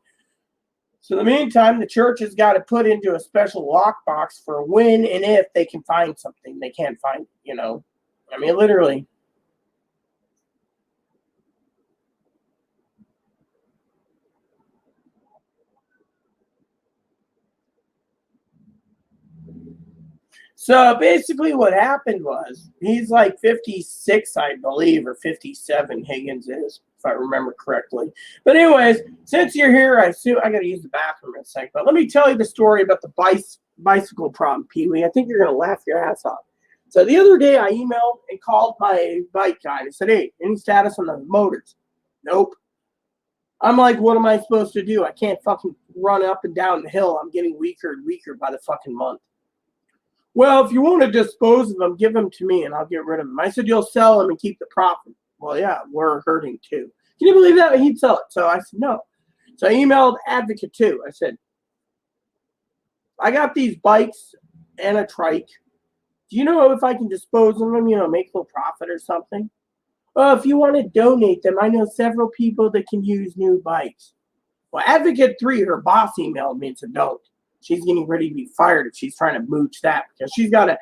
So in the meantime, the church has got to put into a special lockbox for when and if they can find something. They can't find, I mean, literally. So basically what happened was, he's like 56, I believe, or 57, Higgins is, if I remember correctly. But anyways, since you're here, I assume I got to use the bathroom in a second. But let me tell you the story about the bicycle problem, Pee-wee. I think you're going to laugh your ass off. So the other day I emailed and called my bike guy and I said, hey, any status on the motors? Nope. I'm like, what am I supposed to do? I can't fucking run up and down the hill. I'm getting weaker and weaker by the fucking month. Well, if you want to dispose of them, give them to me and I'll get rid of them. I said, you'll sell them and keep the profit. Well, yeah, we're hurting too. Can you believe that? He'd sell it. So I said, no. So I emailed Advocate 2. I said, I got these bikes and a trike. Do you know if I can dispose of them, make a little profit or something? Well, if you want to donate them, I know several people that can use new bikes. Well, Advocate 3, her boss emailed me and said, don't. She's getting ready to be fired if she's trying to mooch that because she's got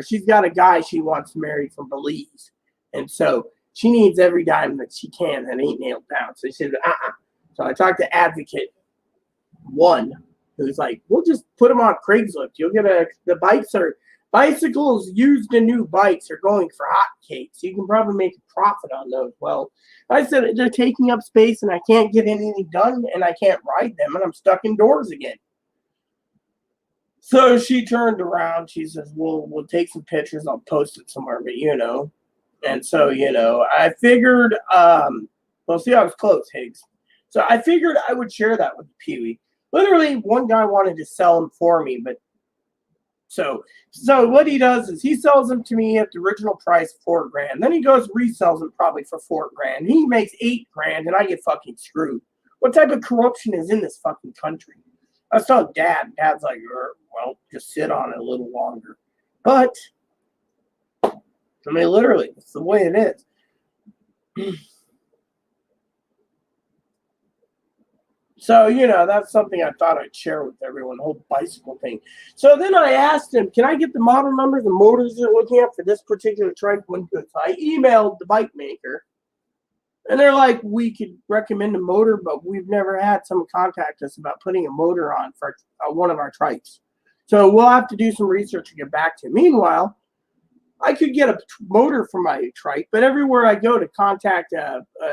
she's got a guy she wants to marry from Belize. And so she needs every dime that she can that ain't nailed down. So she said, So I talked to Advocate 1, who's like, we'll just put them on Craigslist. You'll get bicycles used in new bikes are going for hotcakes. You can probably make a profit on those. Well, I said they're taking up space and I can't get anything done and I can't ride them and I'm stuck indoors again. So she turned around. She says, well, we'll take some pictures. I'll post it somewhere, but And so, I figured, see, I was close, Higgs. So I figured I would share that with Pee-wee. Literally, one guy wanted to sell them for me, but so what he does is he sells them to me at the original price, $4,000. Then he goes resells them probably for $4,000. He makes $8,000, and I get fucking screwed. What type of corruption is in this fucking country? I was telling Dad. Dad's like, well, just sit on it a little longer. But I mean, literally, it's the way it is. So, that's something I thought I'd share with everyone, the whole bicycle thing. So then I asked him, can I get the model numbers, the motors they're looking at for this particular trike? So I emailed the bike maker, and they're like, we could recommend a motor, but we've never had someone contact us about putting a motor on for one of our trikes. So we'll have to do some research to get back to you. Meanwhile, I could get a motor for my trike, but everywhere I go to contact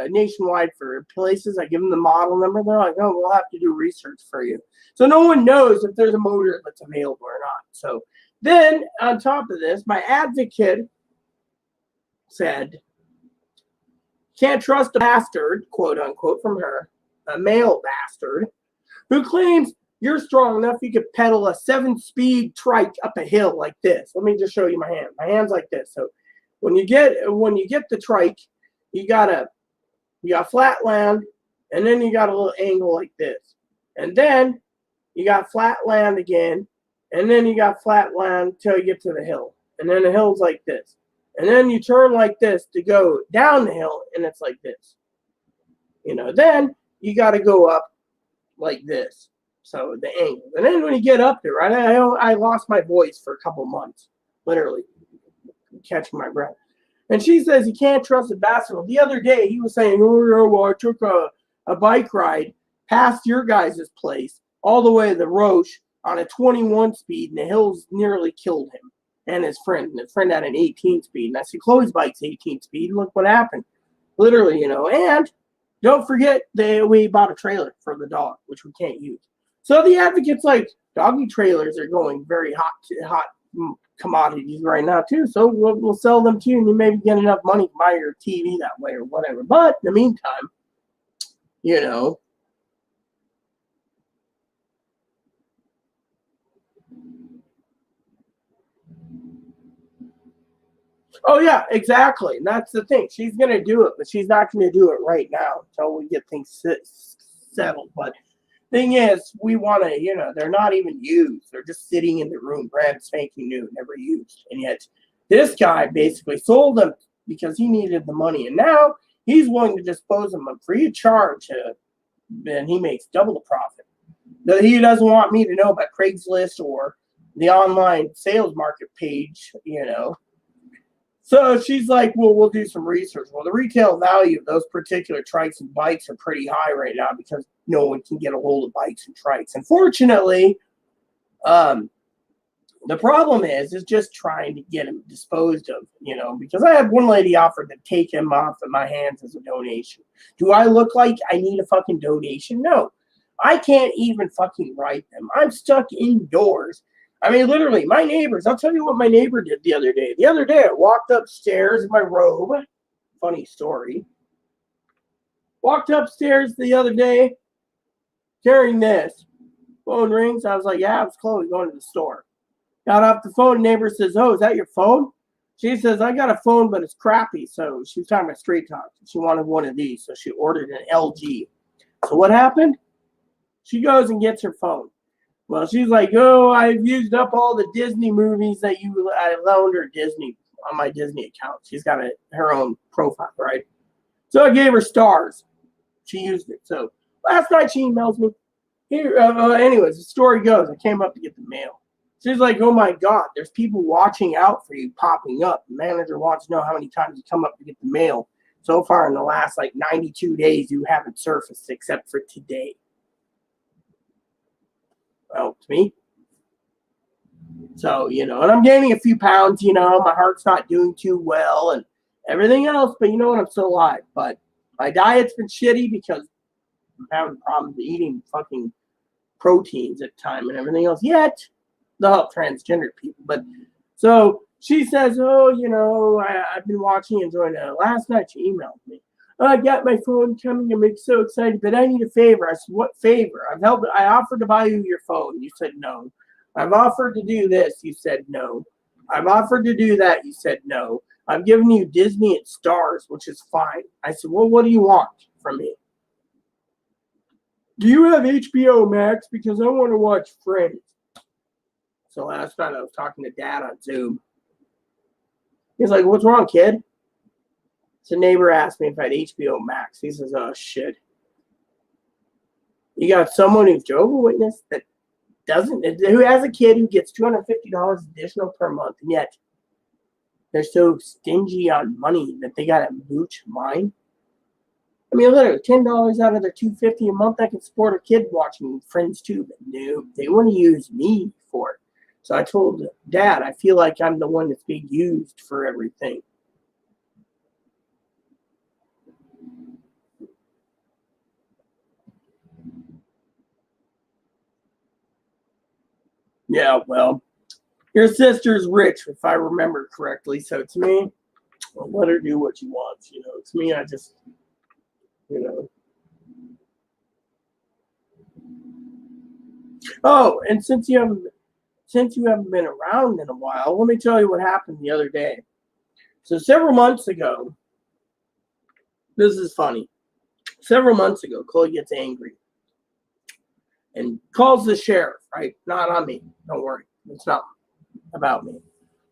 nationwide for places, I give them the model number. They're like, oh, we'll have to do research for you. So no one knows if there's a motor that's available or not. So then on top of this, my advocate said, can't trust a bastard, quote unquote, from her, a male bastard, who claims you're strong enough you could pedal a 7-speed trike up a hill like this. Let me just show you my hand. My hand's like this. So when you get the trike, you got flat land, and then you got a little angle like this. And then you got flat land again, and then you got flat land till you get to the hill. And then the hill's like this. And then you turn like this to go down the hill, and it's like this. Then you got to go up like this. So the angle. And then when you get up there, right, I lost my voice for a couple months, literally catching my breath. And she says you can't trust a bastard. The other day he was saying, oh, well, I took a bike ride past your guys' place all the way to the Roche on a 21 speed, and the hills nearly killed him and his friend. And his friend had an 18 speed. And I said, Chloe's bike's 18 speed. Look what happened. Literally, and don't forget we bought a trailer for the dog, which we can't use. So the advocate's like, doggy trailers are going very hot commodities right now too. So we'll sell them to you, and you maybe get enough money to buy your TV that way or whatever. But in the meantime, Oh yeah, exactly. And that's the thing. She's gonna do it, but she's not gonna do it right now until we get things settled. But thing is, we want to, they're not even used. They're just sitting in the room, brand spanking new, never used. And yet this guy basically sold them because he needed the money. And now he's willing to dispose of them free of charge. And he makes double the profit. He doesn't want me to know about Craigslist or the online sales market page, So she's like, well, we'll do some research. Well, the retail value of those particular trikes and bikes are pretty high right now because no one can get a hold of bikes and trikes. Unfortunately, the problem is just trying to get him disposed of, because I had one lady offered to take him off of my hands as a donation. Do I look like I need a fucking donation? No. I can't even fucking write them. I'm stuck indoors. I mean, literally, my neighbors, I'll tell you what my neighbor did the other day. The other day, I walked upstairs in my robe. Funny story. Walked upstairs the other day carrying this. Phone rings. I was like, yeah, it's Chloe going to the store. Got off the phone. Neighbor says, oh, is that your phone? She says, I got a phone, but it's crappy. So she was talking about Straight Talk. She wanted one of these. So she ordered an LG. So what happened? She goes and gets her phone. Well, she's like, oh, I've used up all the Disney movies that I loaned her Disney on my Disney account. She's got her own profile, right? So I gave her stars. She used it. So last night she emails me. Here, anyways, the story goes, I came up to get the mail. She's like, oh my God, there's people watching out for you popping up. The manager wants to know how many times you come up to get the mail. So far in the last 92 days, you haven't surfaced except for today. Well, to me. So, and I'm gaining a few pounds, my heart's not doing too well and everything else, but you know what, I'm still alive. But my diet's been shitty because I'm having problems eating fucking proteins at the time and everything else. Yet, they'll help transgender people. But so she says, oh, I've been watching and enjoying it. Last night she emailed me. Oh, I got my phone coming. I'm so excited, but I need a favor. I said, what favor? I offered to buy you your phone. You said no. I've offered to do this. You said no. I've offered to do that. You said no. I've given you Disney and Stars, which is fine. I said, well, what do you want from me? Do you have HBO Max? Because I want to watch Friends. So last night I was talking to Dad on Zoom. He's like, what's wrong, kid? So neighbor asked me if I had HBO Max. He says, oh, shit. You got someone who's Jehovah's Witness that who has a kid who gets $250 additional per month, and yet they're so stingy on money that they got to mooch mine. I mean, literally, $10 out of their $250 a month, I can support a kid watching Friends too. But no, they want to use me for it. So I told Dad, I feel like I'm the one that's being used for everything. Yeah, well, your sister's rich, if I remember correctly. So to me, well, let her do what she wants. To me, I just, Oh, and since you haven't been around in a while, let me tell you what happened the other day. So several months ago, this is funny. Several months ago, Chloe gets angry and calls the sheriff, right? Not on me. Don't worry. It's not about me.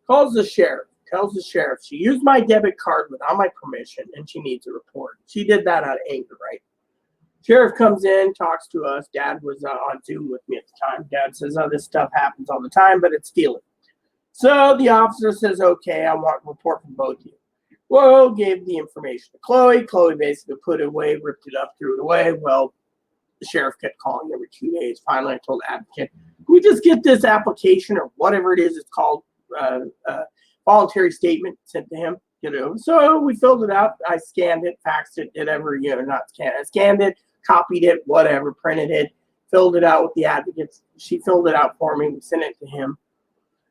Calls the sheriff. Tells the sheriff she used my debit card without my permission and she needs a report. She did that out of anger, right? Sheriff comes in, talks to us. Dad was on Zoom with me at the time. Dad says, oh, this stuff happens all the time, but it's stealing. So the officer says, okay, I want a report from both of you. Well, gave the information to Chloe. Chloe basically put it away, ripped it up, threw it away. Well, the sheriff kept calling every 2 days. Finally, I told the advocate, can we just get this application or whatever it is it's called, voluntary statement sent to him? So we filled it out. I scanned it, faxed it, not scanned it. I scanned it, copied it, whatever, printed it, filled it out with the advocates. She filled it out for me. We sent it to him.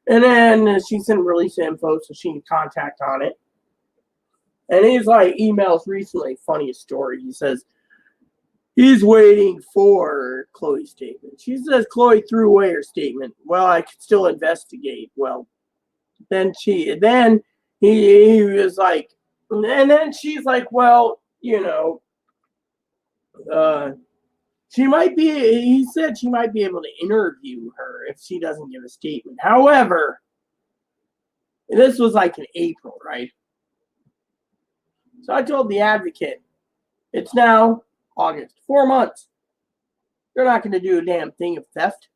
And then she sent release info so she can contact on it. And he's like, emails recently, funniest story. He says, he's waiting for Chloe's statement. She says Chloe threw away her statement. Well, I could still investigate. Well, then he was like, and then she's like, well, he said she might be able to interview her if she doesn't give a statement. However, this was like in April, right? So I told the advocate, it's now August, 4 months. They're not going to do a damn thing of theft.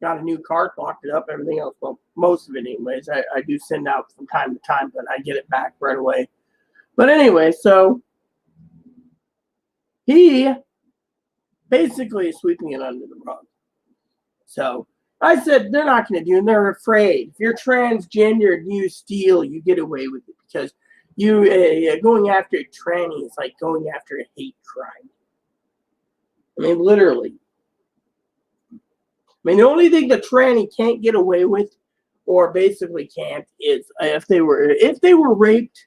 Got a new card, locked it up, everything else. Well, most of it anyways. I do send out from time to time, but I get it back right away. But anyway, so he basically is sweeping it under the rug. So I said, they're not going to do it. They're afraid. If you're transgender and you steal, you get away with it because going after a tranny is like going after a hate crime. I mean, literally. I mean, the only thing the tranny can't get away with, or basically can't, is if they were raped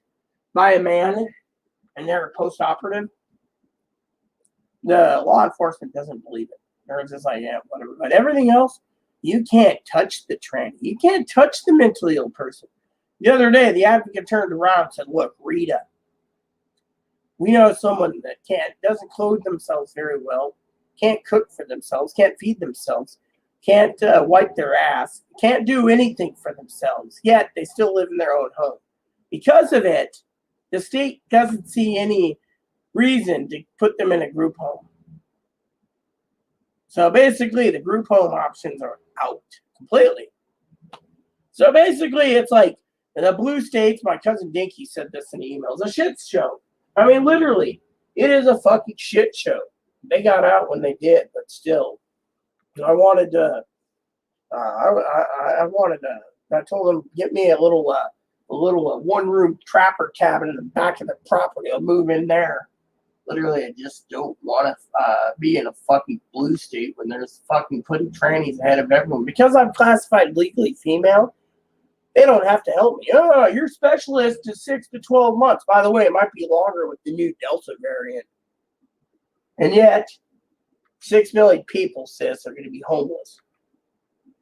by a man and they're post-operative, the law enforcement doesn't believe it. They're just like, yeah, whatever. But everything else, you can't touch the tranny. You can't touch the mentally ill person. The other day, the advocate turned around and said, look, Rita, we know someone that doesn't clothe themselves very well, can't cook for themselves, can't feed themselves, can't wipe their ass, can't do anything for themselves, yet they still live in their own home. Because of it, the state doesn't see any reason to put them in a group home. So basically, the group home options are out completely. So basically, it's like the blue states, my cousin Dinky said this in the email, it's a shit show. I mean, literally, it is a fucking shit show. They got out when they did, but still. I wanted to, I told them, get me a little one-room trapper cabin in the back of the property. I'll move in there. Literally, I just don't want to be in a fucking blue state when there's fucking putting trannies ahead of everyone. Because I'm classified legally female, they don't have to help me. Oh, your specialist is 6 to 12 months. By the way, it might be longer with the new Delta variant. And yet, 6 million people, sis, are going to be homeless.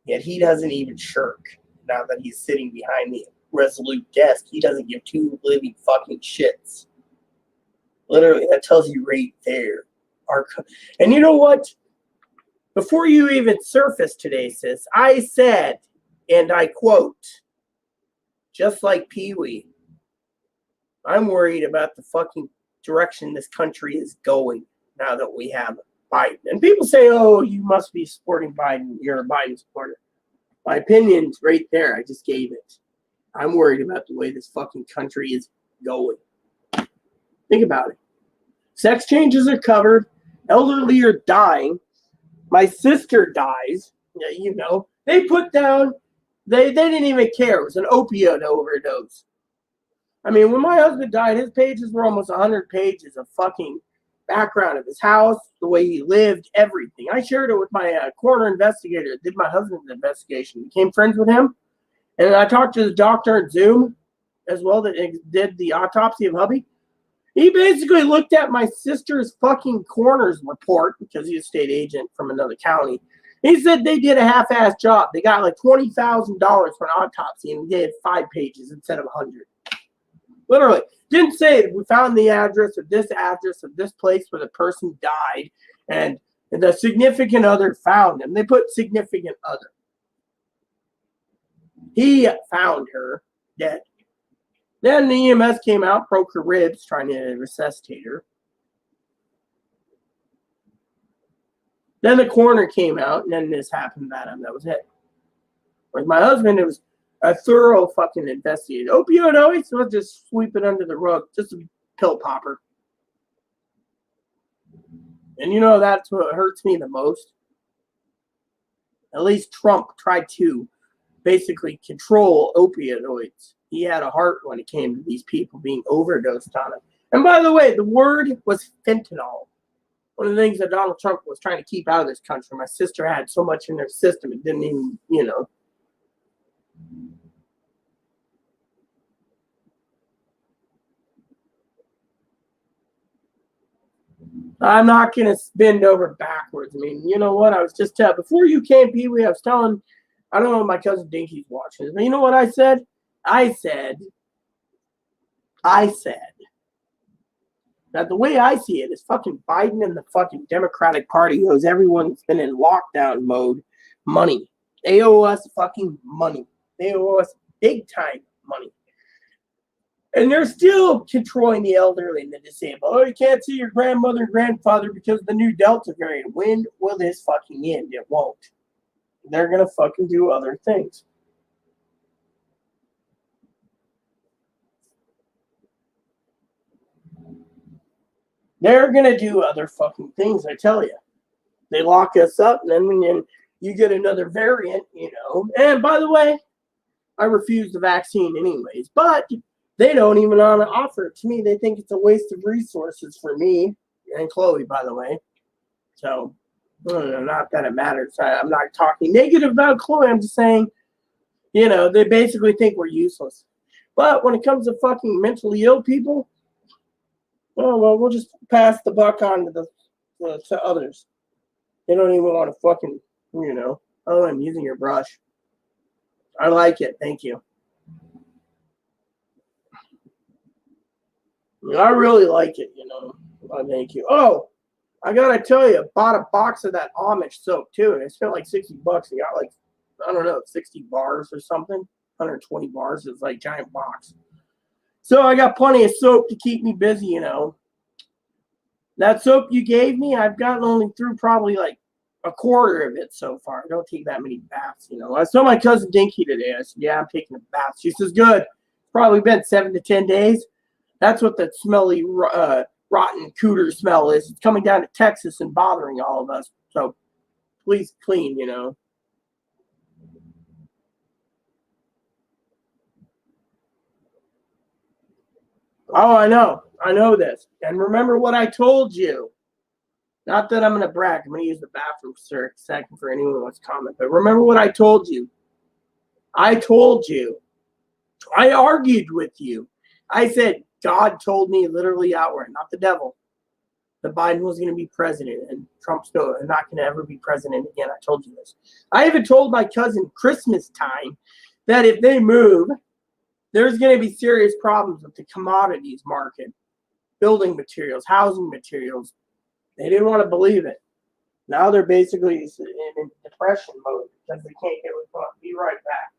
Yet he doesn't even shirk. Now that he's sitting behind the resolute desk, he doesn't give two living fucking shits. Literally, that tells you right there. And you know what? Before you even surfaced today, sis, I said, and I quote, just like Pee-wee, I'm worried about the fucking direction this country is going now that we have Biden. And people say, oh, you must be supporting Biden. You're a Biden supporter. My opinion's right there. I just gave it. I'm worried about the way this fucking country is going. Think about it. Sex changes are covered. Elderly are dying. My sister dies. You know, they put down, they didn't even care. It was an opioid overdose. I mean, when my husband died, his pages were almost 100 pages of fucking background of his house, the way he lived, everything. I shared it with my coroner investigator that did my husband's investigation. Became friends with him. And I talked to the doctor at Zoom as well that did the autopsy of hubby. He basically looked at my sister's fucking coroner's report because he's a state agent from another county. He said they did a half-ass job. They got like $20,000 for an autopsy and they had 5 pages instead of 100. Literally. Didn't say we found the address of this place where the person died and the significant other found them. They put significant other. He found her dead. Then the EMS came out, broke her ribs, trying to resuscitate her. Then the coroner came out, and then this happened. That was it. With my husband, it was a thorough fucking investigation. Opioids was just sweep it under the rug, just a pill popper. And you know that's what hurts me the most. At least Trump tried to basically control opioids. He had a heart when it came to these people being overdosed on it. And by the way, the word was fentanyl. One of the things that Donald Trump was trying to keep out of this country. My sister had so much in their system, it didn't even, you know. I'm not going to bend over backwards. I mean, you know what? I was just before you came, Pee-wee, I was telling, I don't know if my cousin Dinky's watching this, but you know what I said? I said that the way I see it is fucking Biden and the fucking Democratic Party owes everyone's been in lockdown mode money. They owe us fucking money. They owe us big time money. And they're still controlling the elderly and the disabled. Oh, you can't see your grandmother and grandfather because of the new Delta variant. When will this fucking end? It won't. They're going to fucking do other things. They're going to do other fucking things, I tell you. They lock us up, and then when you get another variant, you know. And by the way, I refuse the vaccine anyways. But they don't even want to offer it to me. They think it's a waste of resources for me and Chloe, by the way. So, not that it matters. I'm not talking negative about Chloe. I'm just saying, they basically think we're useless. But when it comes to fucking mentally ill people, well, we'll just pass the buck on to others. They don't even want to fucking, oh, I'm using your brush. I like it. Thank you. I really like it, Thank you. Oh, I gotta tell you, I bought a box of that Amish soap too, and it spent like $60. I got like, I don't know, 60 bars or something. 120 bars. It's like a giant box. So I got plenty of soap to keep me busy, That soap you gave me, I've gotten only through probably like a quarter of it so far. I don't take that many baths, I saw my cousin Dinky today. I said, yeah, I'm taking a bath. She says, good. Probably been 7 to 10 days. That's what that smelly, rotten cooter smell is. It's coming down to Texas and bothering all of us. So please clean, Oh, I know. I know this. And remember what I told you. Not that I'm going to brag. I'm going to use the bathroom for a second for anyone who wants to comment. But remember what I told you. I told you. I argued with you. I said, God told me literally outright, not the devil, that Biden was going to be president and Trump's not going to ever be president again. I told you this. I even told my cousin Christmas time that if they move, there's going to be serious problems with the commodities market, building materials, housing materials. They didn't want to believe it. Now they're basically in depression mode because they can't get what's going on. Be right back.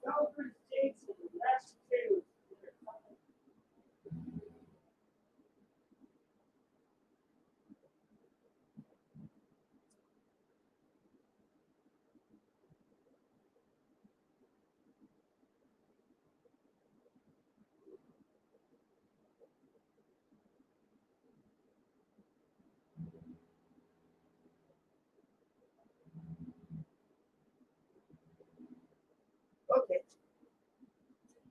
Calgary State's in Massachusetts. Okay.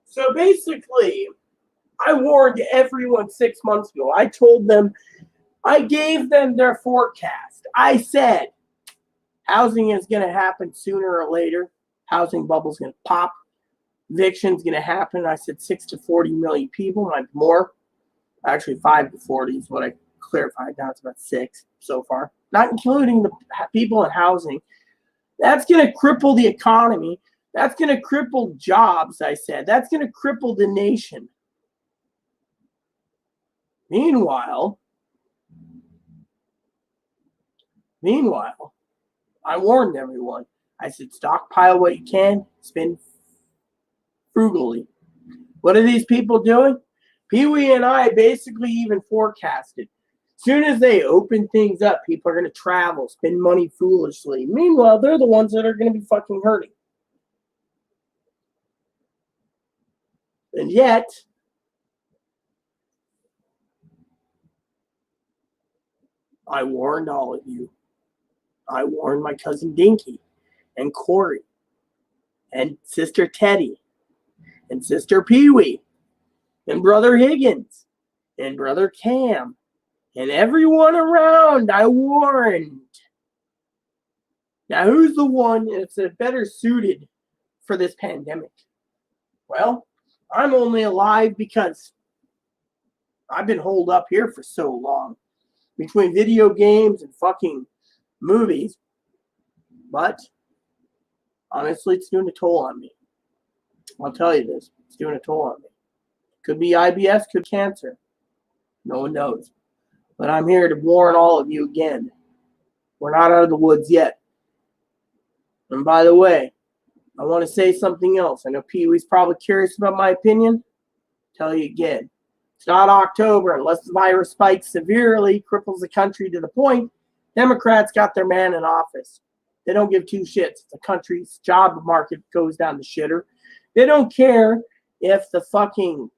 So basically, I warned everyone 6 months ago. I told them, I gave them their forecast. I said, housing is going to happen sooner or later. Housing bubble's going to pop. Eviction's going to happen. I said 6 to 40 million people, might be more. Actually, 5 to 40 is what I clarified. Now it's about 6 so far, not including the people in housing. That's going to cripple the economy. That's going to cripple jobs, I said. That's going to cripple the nation. Meanwhile, I warned everyone. I said, stockpile what you can, spend frugally. What are these people doing? Pee Wee and I basically even forecasted. Soon as they open things up, people are going to travel, spend money foolishly. Meanwhile, they're the ones that are going to be fucking hurting. And yet, I warned all of you. I warned my cousin Dinky and Corey and Sister Teddy and Sister Pee Wee and Brother Higgins and Brother Cam and everyone around. I warned. Now, who's the one that's better suited for this pandemic? Well, I'm only alive because I've been holed up here for so long between video games and fucking movies. But honestly, it's doing a toll on me. I'll tell you this. It's doing a toll on me. Could be IBS, could be cancer. No one knows. But I'm here to warn all of you again. We're not out of the woods yet. And by the way, I want to say something else. I know Pee Wee's probably curious about my opinion. Tell you again. It's not October unless the virus spikes severely, cripples the country to the point Democrats got their man in office. They don't give two shits. The country's job market goes down the shitter. They don't care if the fucking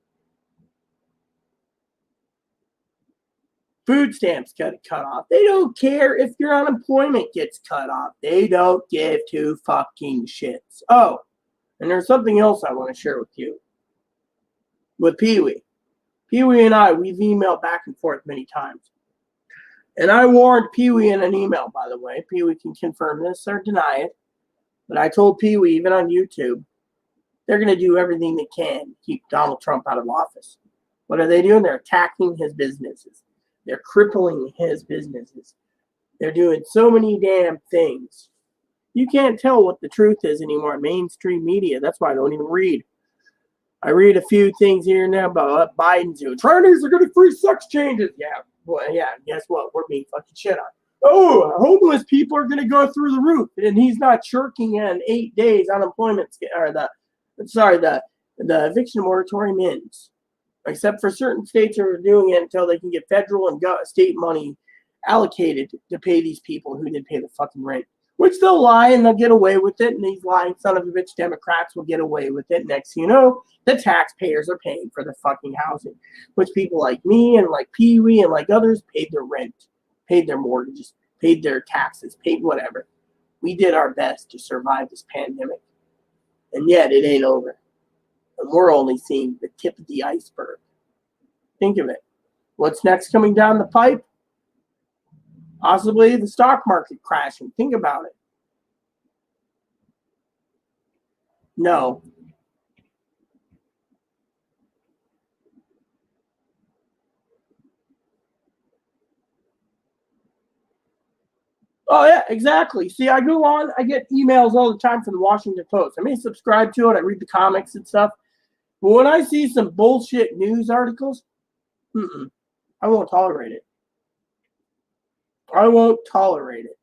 food stamps get cut off. They don't care if your unemployment gets cut off. They don't give two fucking shits. Oh, and there's something else I want to share with you. With Pee Wee. Pee Wee and we've emailed back and forth many times. And I warned Pee Wee in an email, by the way. Pee Wee can confirm this or deny it. But I told Pee Wee, even on YouTube, they're going to do everything they can to keep Donald Trump out of office. What are they doing? They're attacking his businesses. They're crippling his businesses. They're doing so many damn things. You can't tell what the truth is anymore in mainstream media. That's why I don't even read. I read a few things here and there about what Biden's doing. Chinese are going to free sex changes. Yeah, well, yeah. Guess what? We're being fucking shit on. Oh, homeless people are going to go through the roof, and he's not shirking in 8 days unemployment or the eviction moratorium ends. Except for certain states are doing it until they can get federal and state money allocated to pay these people who didn't pay the fucking rent. Which they'll lie and they'll get away with it, and these lying son of a bitch Democrats will get away with it. Next thing you know, the taxpayers are paying for the fucking housing, which people like me and like Pee Wee and like others paid their rent, paid their mortgages, paid their taxes, paid whatever. We did our best to survive this pandemic, and yet it ain't over. And we're only seeing the tip of the iceberg. Think of it. What's next coming down the pipe? Possibly the stock market crashing. Think about it. No. Oh, yeah, exactly. See, I go on, I get emails all the time from the Washington Post. I may subscribe to it. I read the comics and stuff. But when I see some bullshit news articles, I won't tolerate it. I won't tolerate it.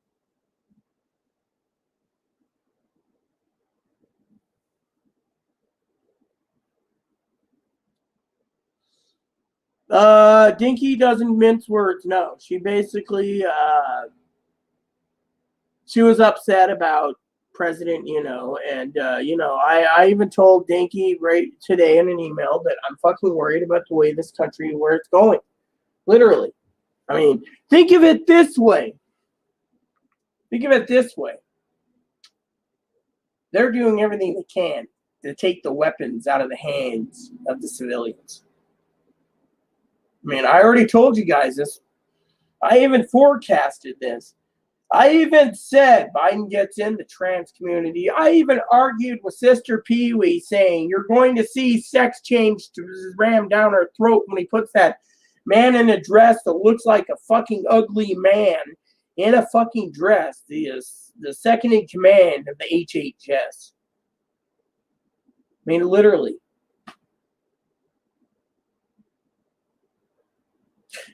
Dinky doesn't mince words. No, she basically, she was upset about President, and I even told Dinky right today in an email that I'm fucking worried about the way this country, where it's going. Literally. I mean, think of it this way. They're doing everything they can to take the weapons out of the hands of the civilians. I mean, I already told you guys this. I even forecasted this. I even said Biden gets in the trans community. I even argued with Sister Pee Wee saying you're going to see sex change to ram down her throat when he puts that man in a dress that looks like a fucking ugly man in a fucking dress. The second in command of the HHS. I mean, literally.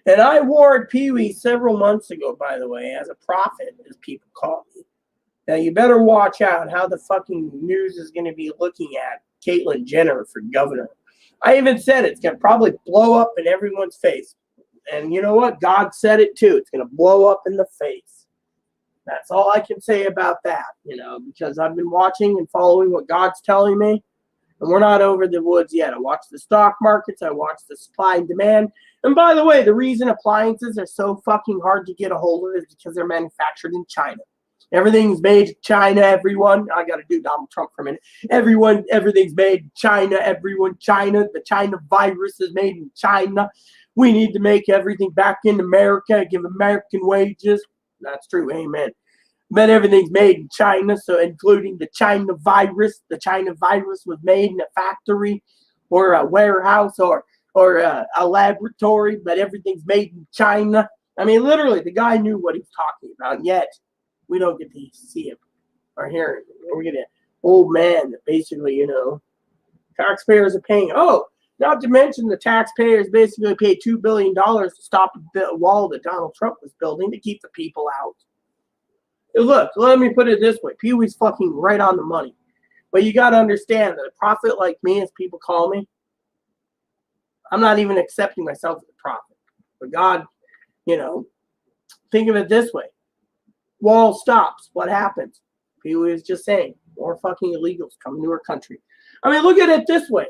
And I warned Pee Wee several months ago, by the way, as a prophet, as people call me. Now, you better watch out how the fucking news is going to be looking at Caitlyn Jenner for governor. I even said it's going to probably blow up in everyone's face. And you know what? God said it too. It's going to blow up in the face. That's all I can say about that, because I've been watching and following what God's telling me. And we're not over the woods yet. I watch the stock markets. I watch the supply and demand. And by the way, the reason appliances are so fucking hard to get a hold of is because they're manufactured in China. Everything's made in China, everyone. I got to do Donald Trump for a minute. Everything's made in China, everyone. China. The China virus is made in China. We need to make everything back in America, give American wages. That's true. Amen. But everything's made in China, so including the China virus. The China virus was made in a factory or a warehouse or a laboratory, but everything's made in China. I mean, literally, the guy knew what he was talking about, yet we don't get to see him or hear him. We get an old man that basically, taxpayers are paying. Oh, not to mention the taxpayers basically paid $2 billion to stop the wall that Donald Trump was building to keep the people out. Look, let me put it this way. Pee Wee's fucking right on the money. But you got to understand that a prophet like me, as people call me, I'm not even accepting myself as a prophet. But God, think of it this way. Wall stops. What happens? Pee Wee is just saying, more fucking illegals coming to our country. I mean, look at it this way.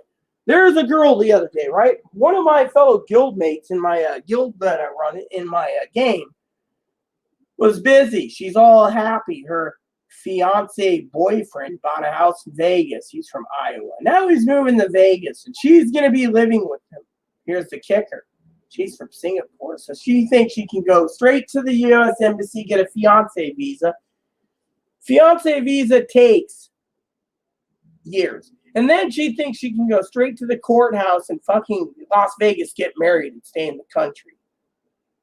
There's a girl the other day, right? One of my fellow guild mates in my guild that I run in my game was busy. She's all happy. Her fiance boyfriend bought a house in Vegas. He's from Iowa. Now he's moving to Vegas, and she's going to be living with him. here's the kicker. She's from Singapore, so she thinks she can go straight to the U.S. Embassy, get a fiancé visa. Fiancé visa takes years. And then she thinks she can go straight to the courthouse in fucking Las Vegas, get married, and stay in the country.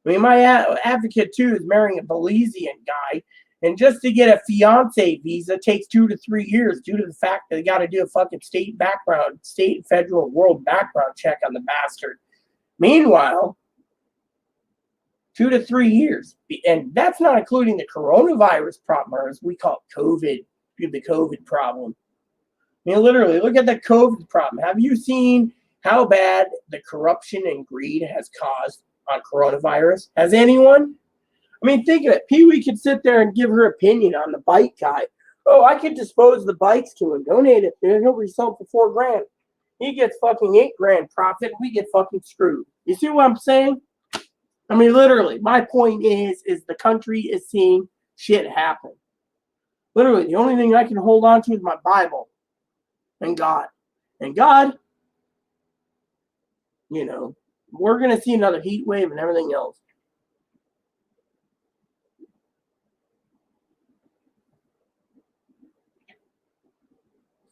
I mean, my advocate, too, is marrying a Belizean guy. And just to get a fiancé visa takes 2 to 3 years due to the fact that they got to do a fucking state, federal, world background check on the bastard. Meanwhile, 2 to 3 years. And that's not including the coronavirus problem, or as we call it, COVID, the COVID problem. I mean, literally, look at the COVID problem. Have you seen how bad the corruption and greed has caused on coronavirus? Has anyone? I mean, think of it. Pee-wee could sit there and give her opinion on the bike guy. Oh, I could dispose the bikes to him, donate it. He'll resell for $4,000. He gets fucking $8,000 profit, and we get fucking screwed. You see what I'm saying? I mean, literally, my point is the country is seeing shit happen. Literally, the only thing I can hold on to is my Bible and God. And God, you know, we're going to see another heat wave and everything else.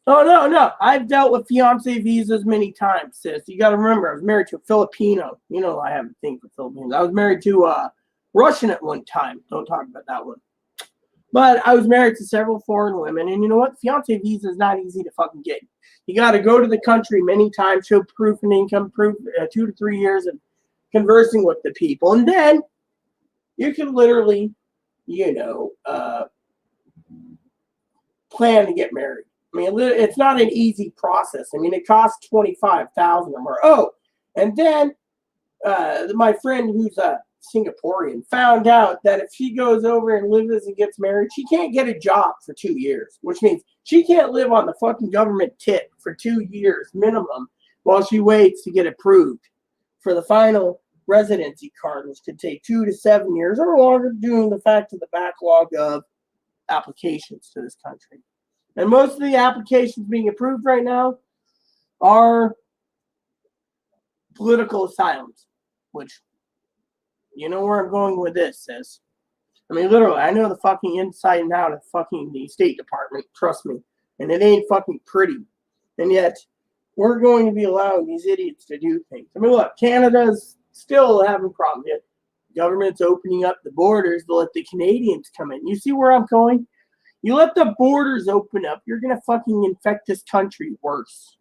Oh, no. I've dealt with fiancé visas many times, sis. You got to remember, I was married to a Filipino. You know, I have a thing for Filipinos. I was married to a Russian at one time. Don't talk about that one. But I was married to several foreign women. And you know what? Fiancé visa is not easy to fucking get. You got to go to the country many times, show proof and income, proof 2 to 3 years of conversing with the people. And then you can literally, you know, plan to get married. I mean, it's not an easy process. I mean, it costs $25,000 or more. Oh, and then my friend who's a Singaporean found out that if she goes over and lives and gets married, she can't get a job for 2 years, which means she can't live on the fucking government tip for 2 years minimum while she waits to get approved for the final residency card, which could take 2 to 7 years or longer due to the fact of the backlog of applications to this country. And most of the applications being approved right now are political asylums, which, you know where I'm going with this, sis. I mean, literally, I know the fucking inside and out of fucking the State Department, trust me. And it ain't fucking pretty. And yet, we're going to be allowing these idiots to do things. I mean, look, Canada's still having problems. Yet government's opening up the borders to let the Canadians come in. You see where I'm going? You let the borders open up, you're going to fucking infect this country worse.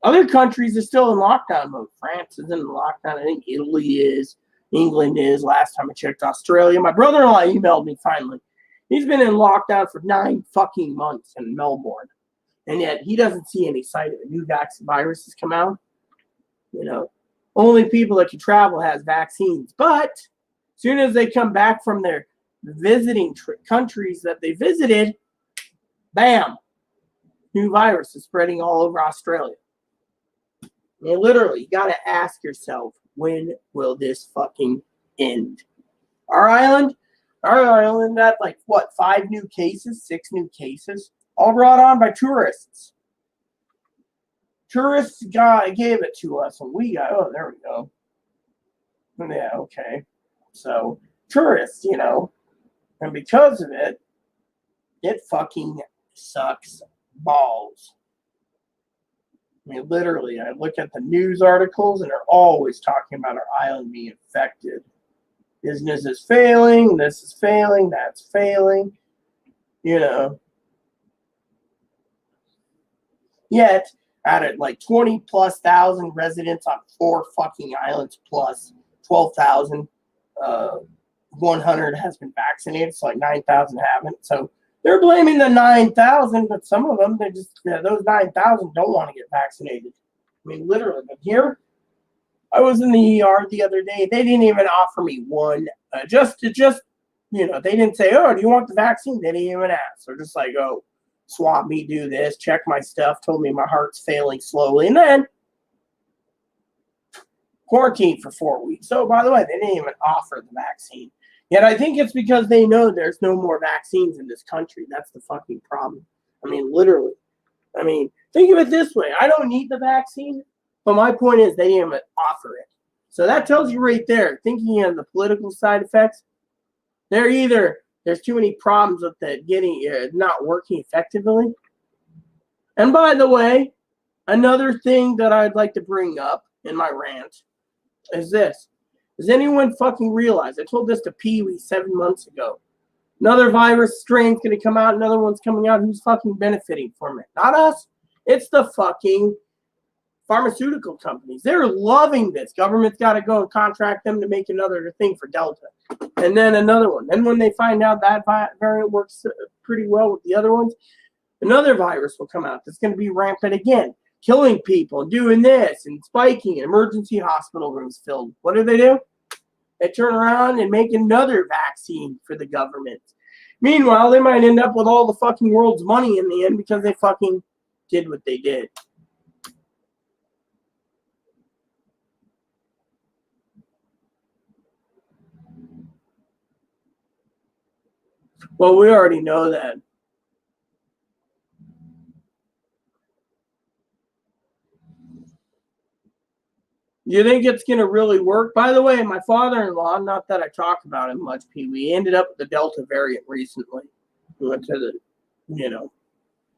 Other countries are still in lockdown mode. France is in lockdown. I think Italy is. England is. Last time I checked, Australia. My brother-in-law emailed me finally. He's been in lockdown for 9 fucking months in Melbourne. And yet he doesn't see any sign of a new virus has come out. You know, only people that can travel has vaccines. But as soon as they come back from their visiting countries that they visited, bam, new virus is spreading all over Australia. I mean, literally, you got to ask yourself, when will this fucking end? Our island had like, what, 5 new cases, 6 new cases, all brought on by tourists. Tourists gave it to us, and we got, oh, there we go. Yeah, okay. So, tourists, you know, and because of it, it fucking sucks balls. I mean, literally, I look at the news articles and they're always talking about our island being affected. Business is failing, this is failing, that's failing, you know. Yet, out of like 20,000+ residents on 4 fucking islands plus 12,100 has been vaccinated, so like 9,000 haven't. So they're blaming the 9,000, but some of them, they just, those 9,000 don't want to get vaccinated. I mean, literally. But here, I was in the ER the other day. They didn't even offer me one. Just you know, they didn't say, oh, do you want the vaccine? They didn't even ask. They're just like, oh, swab me, do this, check my stuff, told me my heart's failing slowly, and then quarantined for 4 weeks. So, by the way, they didn't even offer the vaccine. Yet I think it's because they know there's no more vaccines in this country. That's the fucking problem. I mean, literally. I mean, Think of it this way. I don't need the vaccine, but my point is they didn't even offer it. So that tells you right there, thinking of the political side effects, they're either there's too many problems with it getting not working effectively. And by the way, another thing that I'd like to bring up in my rant is this. Does anyone fucking realize? I told this to Pee Wee 7 months ago. Another virus strain's going to come out. Another one's coming out. Who's fucking benefiting from it? Not us. It's the fucking pharmaceutical companies. They're loving this. Government's got to go and contract them to make another thing for Delta. And then another one. Then when they find out that variant works pretty well with the other ones, another virus will come out that's going to be rampant again. Killing people, doing this, and spiking, emergency hospital rooms filled. What do? They turn around and make another vaccine for the government. Meanwhile, they might end up with all the fucking world's money in the end because they fucking did what they did. Well, we already know that. You think it's going to really work? By the way, my father-in-law, not that I talk about him much, Pee-wee, ended up with the Delta variant recently. He went to the,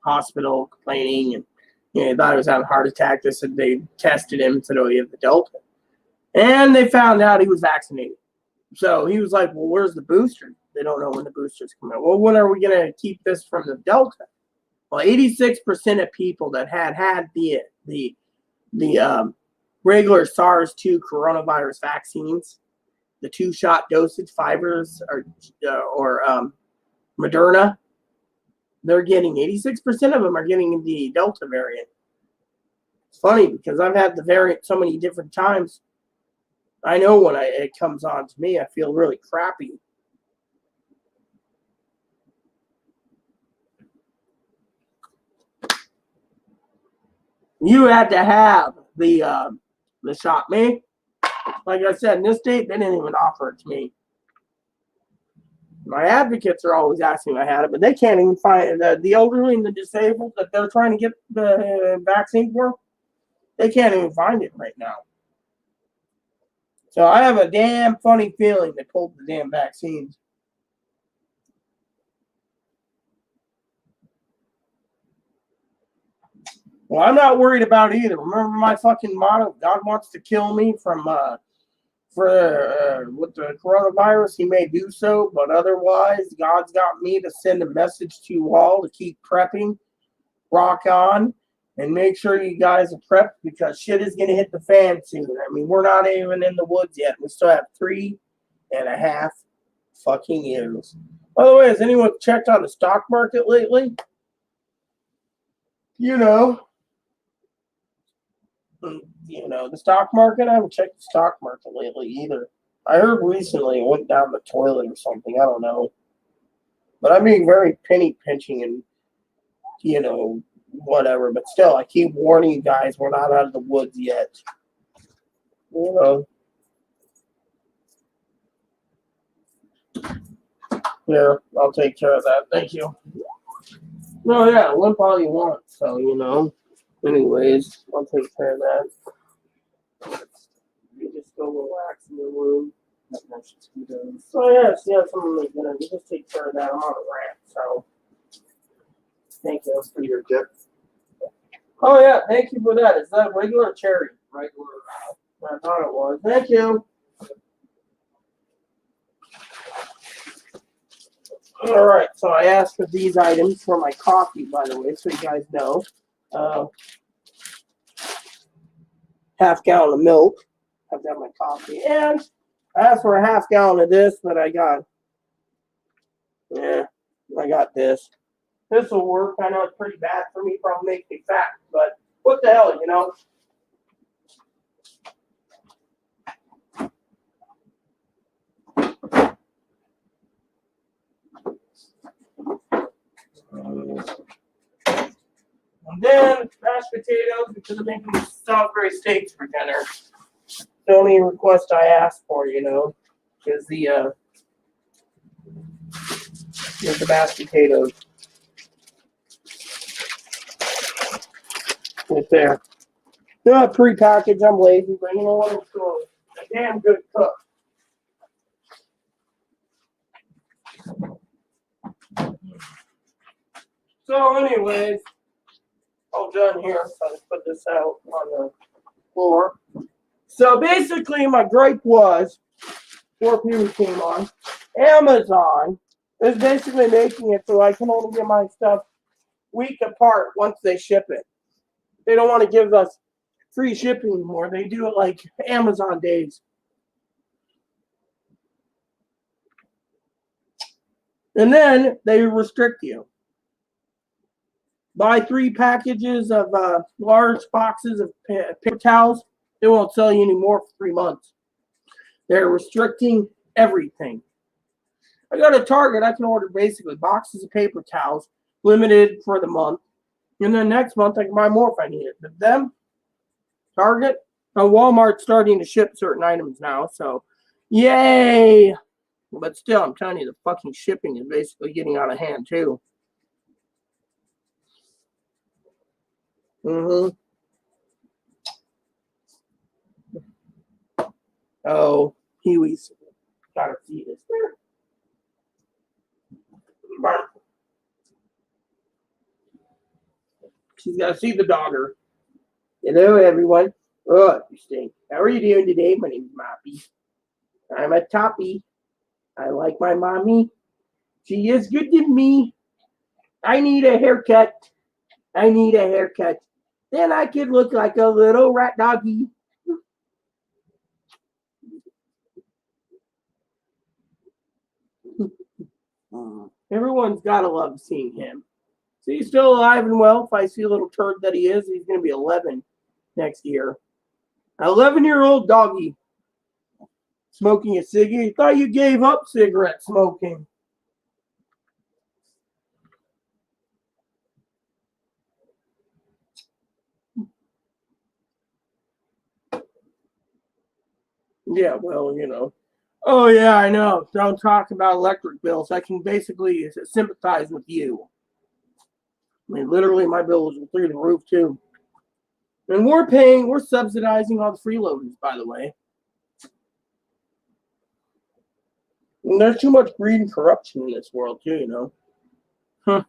hospital complaining, and he thought he was having a heart attack. They said they tested him and said, oh, you have the Delta. And they found out he was vaccinated. So he was like, well, where's the booster? They don't know when the boosters come out. Well, when are we going to keep this from the Delta? Well, 86% of people that had the regular SARS-2 coronavirus vaccines, the 2-shot dosage, Pfizer's or Moderna, they're getting 86% of them are getting the Delta variant. It's funny because I've had the variant so many different times. I know when it comes on to me, I feel really crappy. You had to have the shot. Me, like I said, in this state, they didn't even offer it to me. My advocates are always asking if I had it, but they can't even find the elderly and the disabled that they're trying to get the vaccine for. They can't even find it right now. So I have a damn funny feeling they pulled the damn vaccines. Well, I'm not worried about either. Remember my fucking motto: God wants to kill me from with the coronavirus. He may do so, but otherwise, God's got me to send a message to you all to keep prepping, rock on, and make sure you guys are prepped because shit is gonna hit the fan soon. I mean, we're not even in the woods yet. We still have 3.5 fucking years. By the way, has anyone checked on the stock market lately? The stock market. I haven't checked the stock market lately either. I heard recently it went down the toilet or something. I don't know. But I'm being very penny pinching and, whatever. But still, I keep warning you guys, we're not out of the woods yet. Yeah, I'll take care of that. Thank you. No, yeah, limp all you want. So, anyways, I'll take care of that. You just go relax in your room. So yes, something like that. You just take care of that. I'm on a rant, so thank you. For your gift. Oh yeah, thank you for that. Is that regular or cherry? Regular. I thought it was. Thank you. All right, so I asked for these items for my coffee, by the way, so you guys know. Half gallon of milk. I've got my coffee, and I asked for a half gallon of this, but I got this. This will work. I know it's pretty bad for me, probably make me fat, but what the hell, And then mashed potatoes because I'm making Salisbury steaks for dinner. The only request I asked for, is the mashed potatoes. Right there. Do not pre-packaged. I'm lazy, but you know what? I'm still a damn good cook. So, anyways, all done here. So I put this out on the floor. So basically, my gripe was, before people came on, Amazon is basically making it so I can only get my stuff week apart once they ship it. They don't want to give us free shipping anymore. They do it like Amazon days. And then they restrict you. Buy 3 packages of large boxes of paper towels. They won't sell you anymore for 3 months. They're restricting everything. I go to Target, I can order basically boxes of paper towels, limited for the month. And then next month I can buy more if I need it. But them, Target, Walmart's starting to ship certain items now. So, yay! But still, I'm telling you, the fucking shipping is basically getting out of hand too. Oh, Huey's got to see this there. She's got to see the dogger. Hello, everyone. Oh, interesting. How are you doing today? My name's Moppy. I'm a toppy. I like my mommy. She is good to me. I need a haircut. Then I could look like a little rat doggy. Everyone's got to love seeing him. So he's still alive and well. If I see a little turd that he is, he's going to be 11 next year. An 11-year-old doggy smoking a ciggy. You thought you gave up cigarette smoking. Yeah, well, you know. Oh, yeah, I know. Don't talk about electric bills. I can basically sympathize with you. I mean, literally, my bills are through the roof, too. And we're subsidizing all the freeloaders, by the way. And there's too much greed and corruption in this world, too, you know. Huh.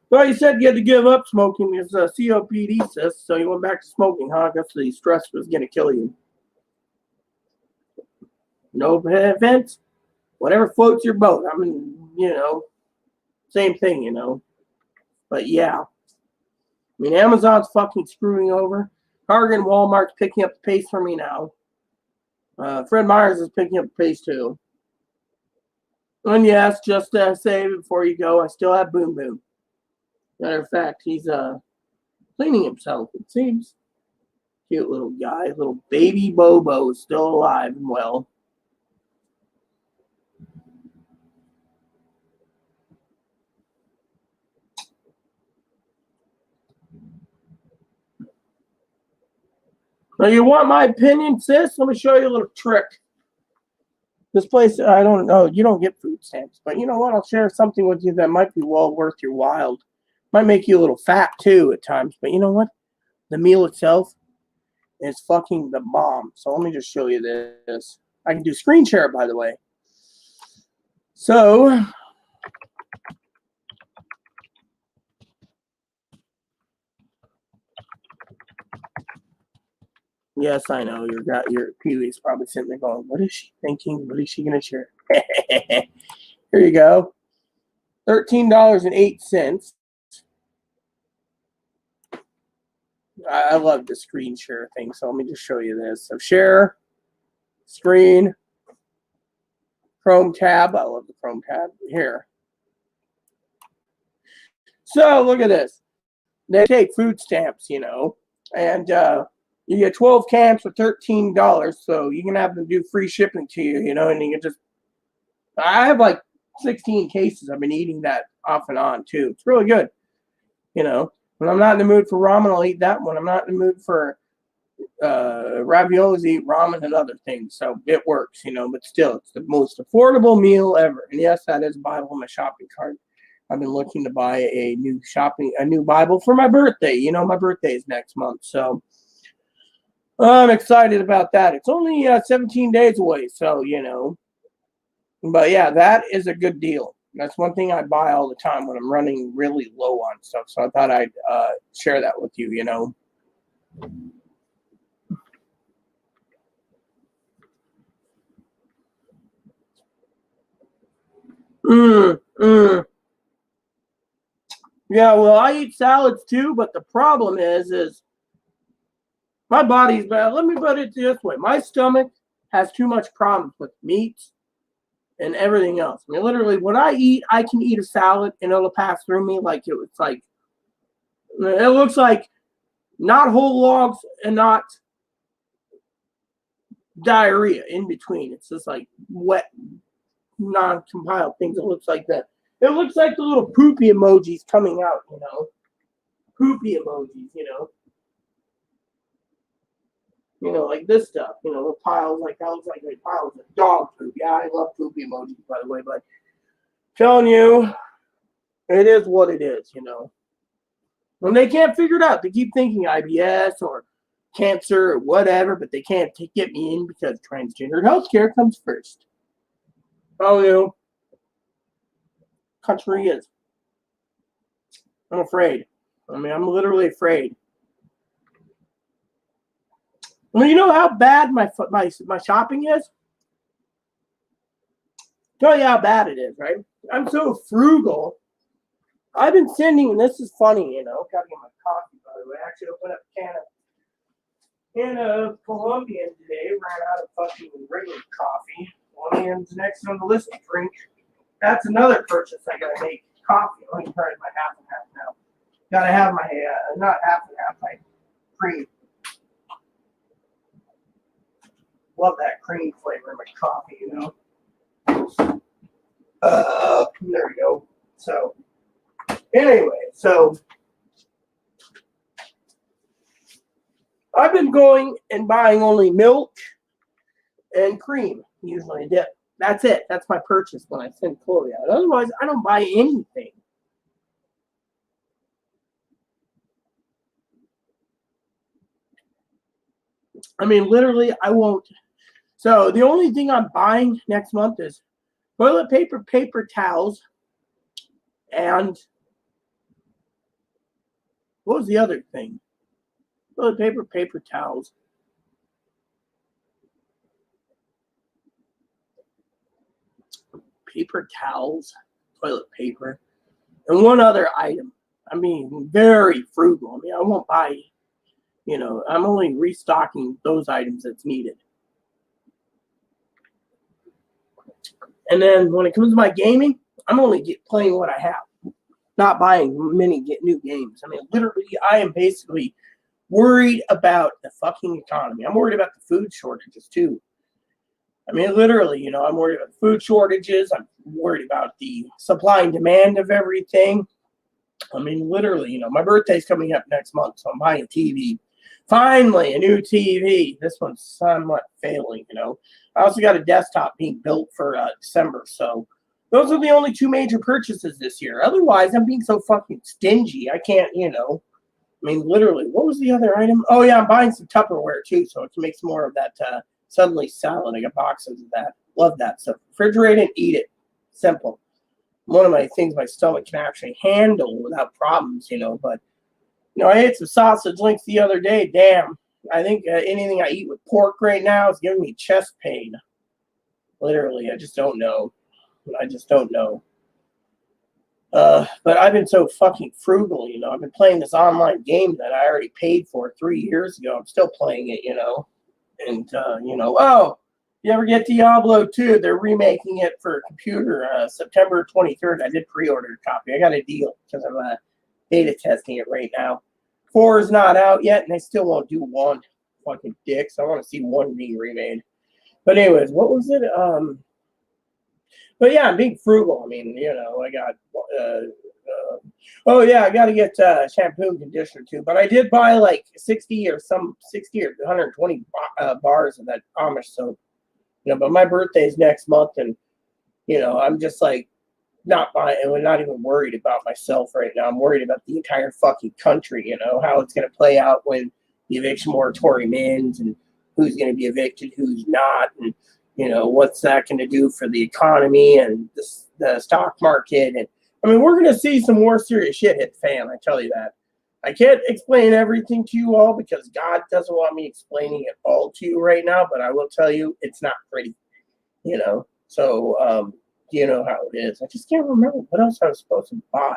Well, you said you had to give up smoking because COPD says, so you went back to smoking, huh? I guess the stress was going to kill you. No offense. Whatever floats your boat. I mean, you know, same thing, you know. But yeah. I mean, Amazon's fucking screwing over. Target and Walmart's picking up the pace for me now. Fred Meyers is picking up the pace too. And yes, just to say before you go, I still have Boom Boom. Matter of fact, he's cleaning himself, it seems. Cute little guy. Little baby Bobo is still alive and well. Now, you want my opinion, sis? Let me show you a little trick. This place, I don't know, you don't get food stamps, but you know what? I'll share something with you that might be well worth your while. Might make you a little fat too at times, but you know what? The meal itself is fucking the bomb. So let me just show you this. I can do screen share, by the way. So yes, I know your Pee-wee's probably sitting there going, "What is she thinking? What is she gonna share?" Here you go, $13.08. I love the screen share thing, so let me just show you this. So share, screen, Chrome tab. I love the Chrome tab here. So look at this. They take food stamps, you know, and you get 12 cans for $13, so you can have them do free shipping to you, you know, and you can just. I have like 16 cases. I've been eating that off and on too. It's really good, you know. When I'm not in the mood for ramen, I'll eat that. When I'm not in the mood for raviolis, eat ramen and other things. So it works, you know. But still, it's the most affordable meal ever. And yes, that is a Bible in my shopping cart. I've been looking to buy a new Bible for my birthday. You know, my birthday is next month, so I'm excited about that. It's only 17 days away, so you know. But yeah, that is a good deal. That's one thing I buy all the time when I'm running really low on stuff. So I thought I'd share that with you. You know. Mm, mm. Yeah, well, I eat salads too, but the problem is my body's bad. Let me put it this way: my stomach has too much problems with meats and everything else. I mean, literally, when I eat, I can eat a salad and it'll pass through me like it looks like not whole logs and not diarrhea in between. It's just like wet, non-compiled things. It looks like that. It looks like the little poopy emojis coming out, you know. Poopy emojis, you know. You know, like this stuff, you know, the piles like that looks like piles of dog poop. Yeah, I love poopy emojis, by the way, but telling you, it is what it is, you know. When they can't figure it out, they keep thinking IBS or cancer or whatever, but they can't get me in because transgender healthcare comes first. Oh, you know, country is. I'm afraid. I mean, I'm literally afraid. Well, you know how bad my shopping is? Tell you how bad it is, right? I'm so frugal. I've been sending, and this is funny, you know. Gotta get my coffee, by the way. I actually opened up a can of Colombian today. Ran out of fucking regular coffee. Colombian's next on the list to drink. That's another purchase I gotta make. Coffee. Let me try my half and half now. Gotta have my not half and half, my cream. Love that cream flavor in my coffee, you know. There we go. So, anyway, so I've been going and buying only milk and cream, usually dip. That's it. That's my purchase when I send Chloe out. Otherwise, I don't buy anything. I mean, literally, I won't. So the only thing I'm buying next month is toilet paper, paper towels, and what was the other thing? Toilet paper, paper towels. Paper towels, toilet paper, and one other item. I mean, very frugal. I mean, I won't buy, you know, I'm only restocking those items that's needed. And then when it comes to my gaming, I'm only playing what I have, not buying many new games. I mean, literally, I am basically worried about the fucking economy. I'm worried about the food shortages too. I mean, literally, you know, I'm worried about food shortages. I'm worried about the supply and demand of everything. I mean, literally, you know, my birthday's coming up next month, so I'm buying a TV. Finally, a new TV. This one's somewhat failing, you know. I also got a desktop being built for December, so those are the only two major purchases this year. Otherwise, I'm being so fucking stingy. I can't, you know. I mean, literally, what was the other item? Oh, yeah, I'm buying some Tupperware, too, so I can make some more of that Suddenly salad. I got boxes of that. Love that stuff. Refrigerate it, eat it. Simple. One of my things my stomach can actually handle without problems, you know. But, you know, I ate some sausage links the other day. Damn. I think anything I eat with pork right now is giving me chest pain. Literally, I just don't know. I just don't know. But I've been so fucking frugal, you know. I've been playing this online game that I already paid for 3 years ago. I'm still playing it, you know. And, you know, oh, you ever get Diablo 2? They're remaking it for computer September 23rd. I did pre-order a copy. I got a deal because I'm beta testing it right now. 4 is not out yet, and they still won't do 1. Fucking dicks. I want to see 1 being remade. But anyways, what was it? But yeah, I'm being frugal. I mean, you know, I got, oh yeah, I got to get shampoo and conditioner too. But I did buy like 60 or 120 bars of that Amish soap. You know, but my birthday is next month, and you know, I'm just like, not even worried about myself right now. I'm worried about the entire fucking country, how it's going to play out when the eviction moratorium ends and who's going to be evicted, who's not, and, what's that going to do for the economy and the stock market. And, I mean, we're going to see some more serious shit hit the fan, I tell you that. I can't explain everything to you all because God doesn't want me explaining it all to you right now, but I will tell you it's not pretty, So, you know how it is. I just can't remember what else I was supposed to buy.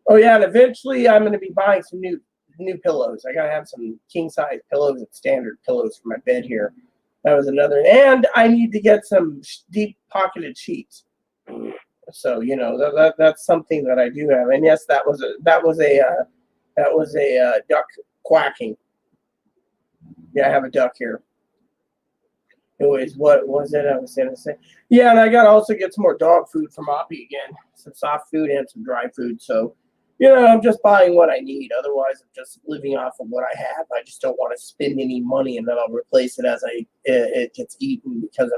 Oh yeah, and eventually I'm going to be buying some new pillows. I got to have some king size pillows and standard pillows for my bed here. That was another, and I need to get some deep pocketed sheets. So that's something that I do have. And yes, that was a duck quacking. Yeah, I have a duck here. Anyways, what was it I was going to say? Yeah, and I got to also get some more dog food from Oppie again. Some soft food and some dry food. So, I'm just buying what I need. Otherwise, I'm just living off of what I have. I just don't want to spend any money, and then I'll replace it as it gets eaten because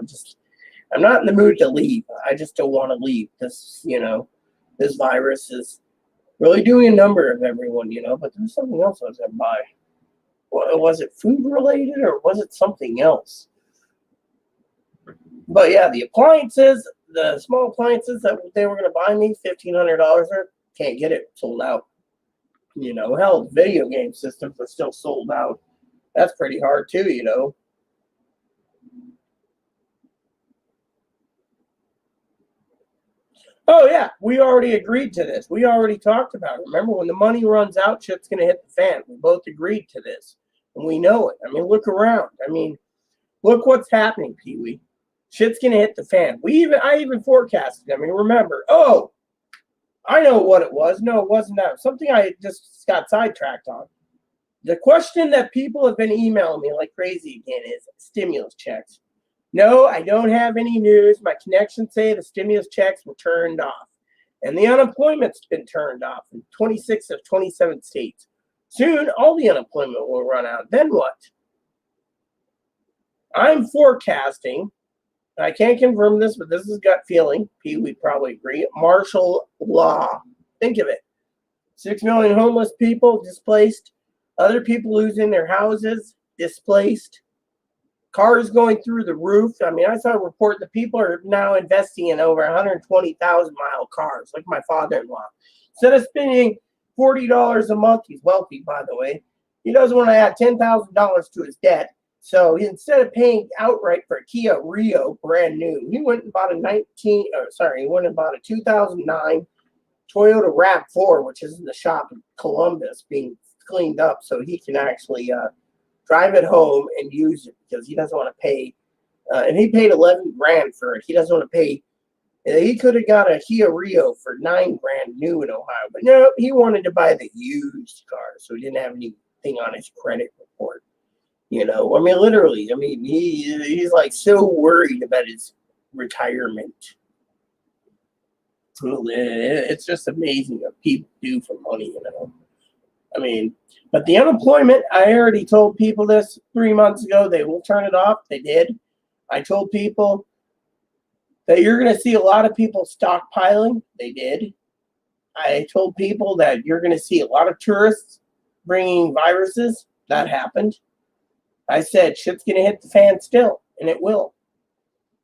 I'm not in the mood to leave. I just don't want to leave. This virus is really doing a number of everyone, But there's something else I was going to buy. Was it food related or was it something else? But yeah, the appliances, the small appliances that they were going to buy me, $1,500, can't get it sold out. Hell, video game systems are still sold out. That's pretty hard too, Oh yeah, we already agreed to this. We already talked about it. Remember, when the money runs out, shit's going to hit the fan. We both agreed to this, and we know it. I mean, look around. I mean, look what's happening, Pee-wee. Shit's going to hit the fan. I even forecasted. I mean, remember. Oh, I know what it was. No, it wasn't that. Something I just got sidetracked on. The question that people have been emailing me like crazy again is stimulus checks. No, I don't have any news. My connections say the stimulus checks were turned off. And the unemployment's been turned off in 26 of 27 states. Soon, all the unemployment will run out. Then what? I'm forecasting, and I can't confirm this, but this is gut feeling. Pete would probably agree. Martial law. Think of it. 6 million homeless people displaced. Other people losing their houses, displaced. Cars going through the roof. I mean, I saw a report that people are now investing in over 120,000-mile cars, like my father-in-law. Instead of spending $40 a month, he's wealthy, by the way. He doesn't want to add $10,000 to his debt. So instead of paying outright for a Kia Rio brand new, he went and bought a 2009 Toyota RAV4, which is in the shop in Columbus, being cleaned up so he can actually drive it home and use it because he doesn't want to pay. And he paid $11,000 for it. He doesn't want to pay. He could have got a Kia Rio for $9,000 new in Ohio, but no, he wanted to buy the used car, so he didn't have anything on his credit report. I mean, literally. I mean, he's like so worried about his retirement. It's just amazing what people do for money, I mean, but the unemployment, I already told people this 3 months ago. They will turn it off. They did. I told people that you're going to see a lot of people stockpiling. They did. I told people that you're going to see a lot of tourists bringing viruses. That happened. I said shit's going to hit the fan still, and it will.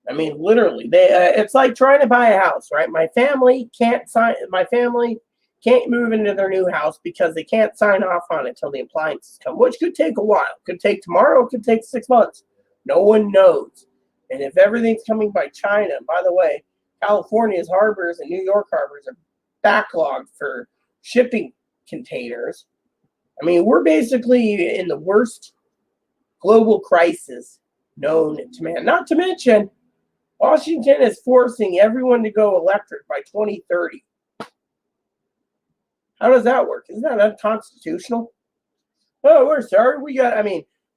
I mean, literally, it's like trying to buy a house, right? My family can't move into their new house because they can't sign off on it until the appliances come, which could take a while. Could take tomorrow, could take 6 months. No one knows. And if everything's coming by China, by the way, California's harbors and New York harbors are backlogged for shipping containers. I mean, we're basically in the worst global crisis known to man. Not to mention, Washington is forcing everyone to go electric by 2030. How does that work? Isn't that unconstitutional? Oh, we're sorry.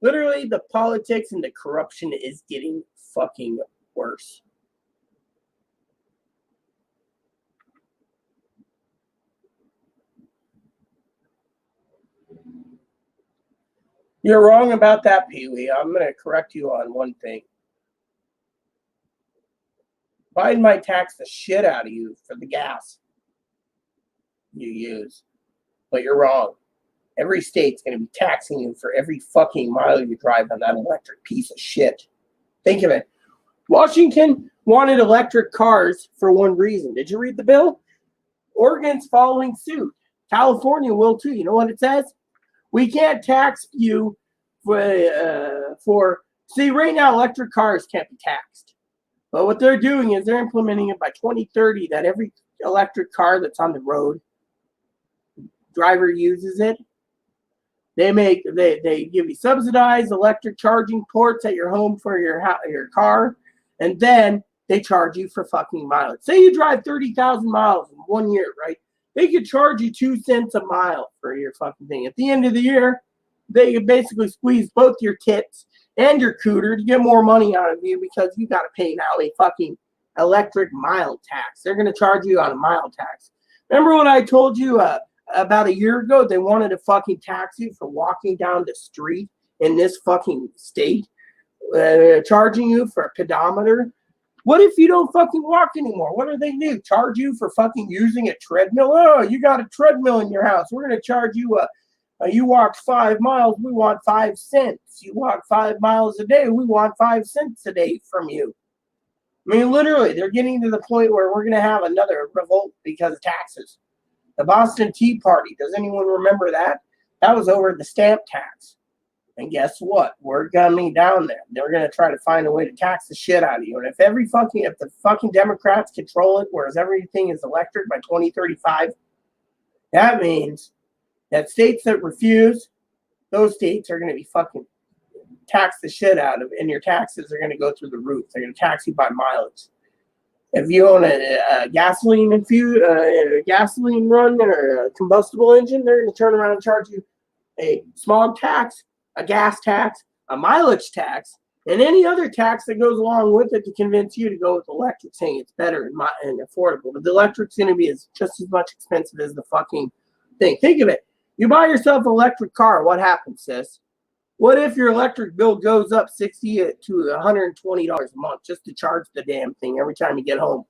Literally the politics and the corruption is getting fucking worse. You're wrong about that, Pee-wee. I'm going to correct you on one thing. Biden might tax the shit out of you for the gas you use. But you're wrong. Every state's going to be taxing you for every fucking mile you drive on that electric piece of shit. Think of it. Washington wanted electric cars for one reason. Did you read the bill? Oregon's following suit. California will too. You know what it says? We can't tax you see, right now electric cars can't be taxed. But what they're doing is they're implementing it by 2030 that every electric car that's on the road, driver uses it. They give you subsidized electric charging ports at your home for your car, and then they charge you for fucking mileage. Say you drive 30,000 miles in 1 year, right? They could charge you 2 cents a mile for your fucking thing. At the end of the year, they could basically squeeze both your tits and your cooter to get more money out of you because you got to pay now a fucking electric mile tax. They're going to charge you on a mile tax. Remember when I told you about a year ago they wanted to fucking tax you for walking down the street in this fucking state, charging you for a pedometer? What if you don't fucking walk anymore? What do they do? Charge you for fucking using a treadmill? Oh, you got a treadmill in your house. We're going to charge you you walked 5 miles, we want 5 cents. You walk 5 miles a day, we want 5 cents a day from you. I mean, literally, they're getting to the point where we're going to have another revolt because of taxes. The Boston Tea Party, does anyone remember that? That was over the stamp tax. And guess what? We're coming down there. They're going to try to find a way to tax the shit out of you. And if the fucking Democrats control it, whereas everything is electric by 2035, that means that states that refuse, those states are going to be fucking taxed the shit out of, and your taxes are going to go through the roof. They're going to tax you by mileage. If you own a gasoline run or a combustible engine, they're going to turn around and charge you a smog tax, a gas tax, a mileage tax, and any other tax that goes along with it to convince you to go with electric, saying it's better and affordable. But the electric's going to be just as much expensive as the fucking thing. Think of it. You buy yourself an electric car, what happens, sis? What if your electric bill goes up $60 to $120 a month just to charge the damn thing every time you get home?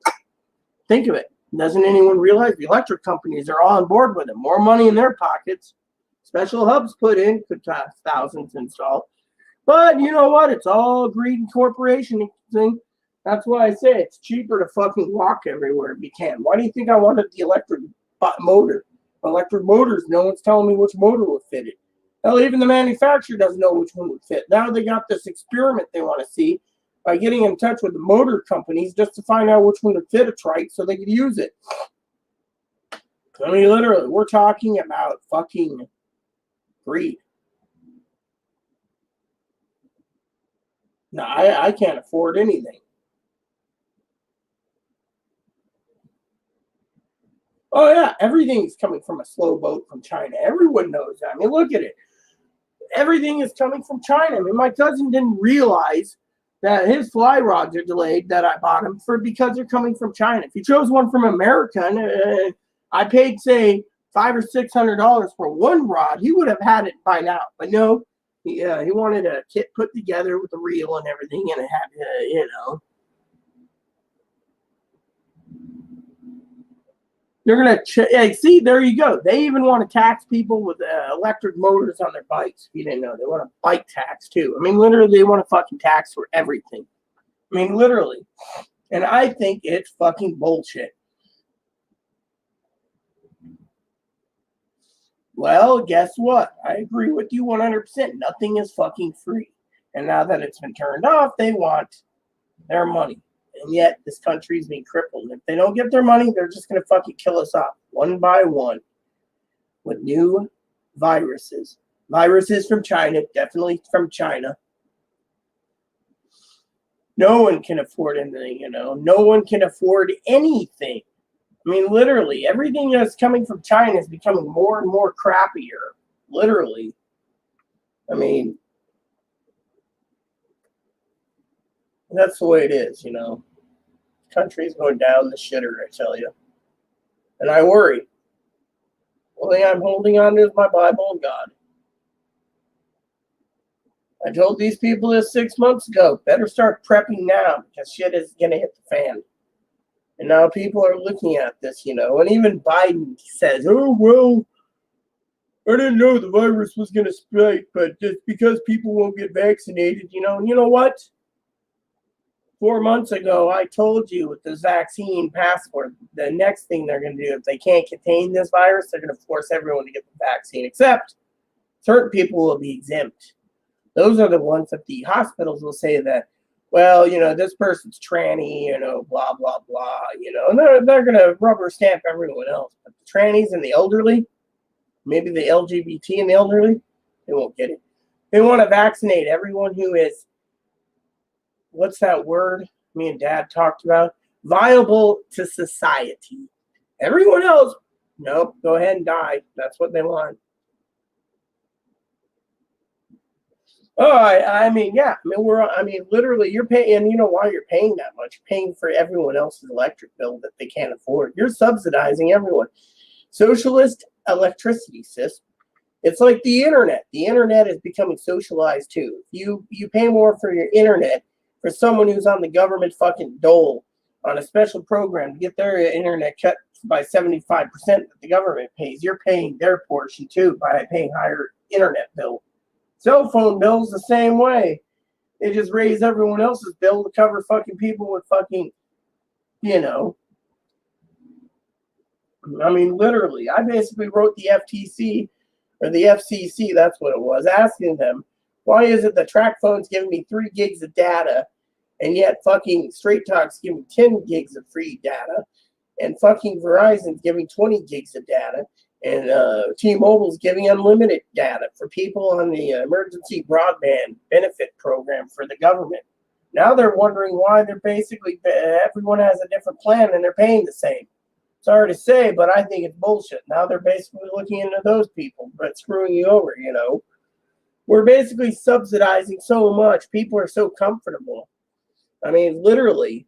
Think of it. Doesn't anyone realize the electric companies are all on board with it? More money in their pockets. Special hubs put in, could cost thousands to install. But you know what? It's all greed and corporation thing. That's why I say it's cheaper to fucking walk everywhere if you can. Why do you think I wanted the electric motor? Electric motors, no one's telling me which motor would fit it. Hell, even the manufacturer doesn't know which one would fit. Now they got this experiment they want to see by getting in touch with the motor companies just to find out which one would fit a trike so they could use it. I mean, literally, we're talking about fucking greed. No, I can't afford anything. Oh, yeah, everything's coming from a slow boat from China. Everyone knows that. I mean, look at it. Everything is coming from China. I mean, my cousin didn't realize that his fly rods are delayed that I bought him for because they're coming from China. If he chose one from America and I paid, say, $500 or $600 for one rod, he would have had it by now. But no, he wanted a kit put together with a reel and everything, and it had, They're going to see, there you go. They even want to tax people with electric motors on their bikes. If you didn't know, they want a bike tax too. I mean, literally, they want to fucking tax for everything. I mean, literally. And I think it's fucking bullshit. Well, guess what? I agree with you 100%. Nothing is fucking free. And now that it's been turned off, they want their money. And yet, this country is being crippled. If they don't get their money, they're just going to fucking kill us off one by one with new viruses. Viruses from China, definitely from China. No one can afford anything, No one can afford anything. I mean, literally, everything that's coming from China is becoming more and more crappier. Literally. I mean, that's the way it is, Country's going down the shitter, I tell you. And I worry. The only thing I'm holding on to is my Bible and God. I told these people this 6 months ago, better start prepping now because shit is going to hit the fan. And now people are looking at this, and even Biden says, oh, well, I didn't know the virus was going to spread, but just because people won't get vaccinated, and you know what? 4 months ago, I told you with this vaccine passport, the next thing they're going to do, if they can't contain this virus, they're going to force everyone to get the vaccine, except certain people will be exempt. Those are the ones that the hospitals will say that, well, this person's tranny, blah, blah, blah, and they're going to rubber stamp everyone else. But the trannies and the elderly, maybe the LGBT and the elderly, they won't get it. They want to vaccinate everyone who is, what's that word me and Dad talked about? Viable to society. Everyone else, nope, go ahead and die. That's what they want. Oh, literally, you're paying, and you know why you're paying that much? You're paying for everyone else's electric bill that they can't afford. You're subsidizing everyone. Socialist electricity system. It's like the internet. The internet is becoming socialized too. You pay more for your internet for someone who's on the government fucking dole on a special program to get their internet cut by 75% that the government pays. You're paying their portion too by paying higher internet bill. Cell phone bills the same way. They just raise everyone else's bill to cover fucking people with fucking, literally. I basically wrote the FTC or the FCC, that's what it was, asking them, why is it that TracFone's giving me 3 gigs of data and yet fucking Straight Talk's giving 10 gigs of free data and fucking Verizon's giving 20 gigs of data and T-Mobile's giving unlimited data for people on the emergency broadband benefit program for the government. Now they're wondering why they're basically, everyone has a different plan and they're paying the same. Sorry to say, but I think it's bullshit. Now they're basically looking into those people, but screwing you over, We're basically subsidizing so much. People are so comfortable. Literally.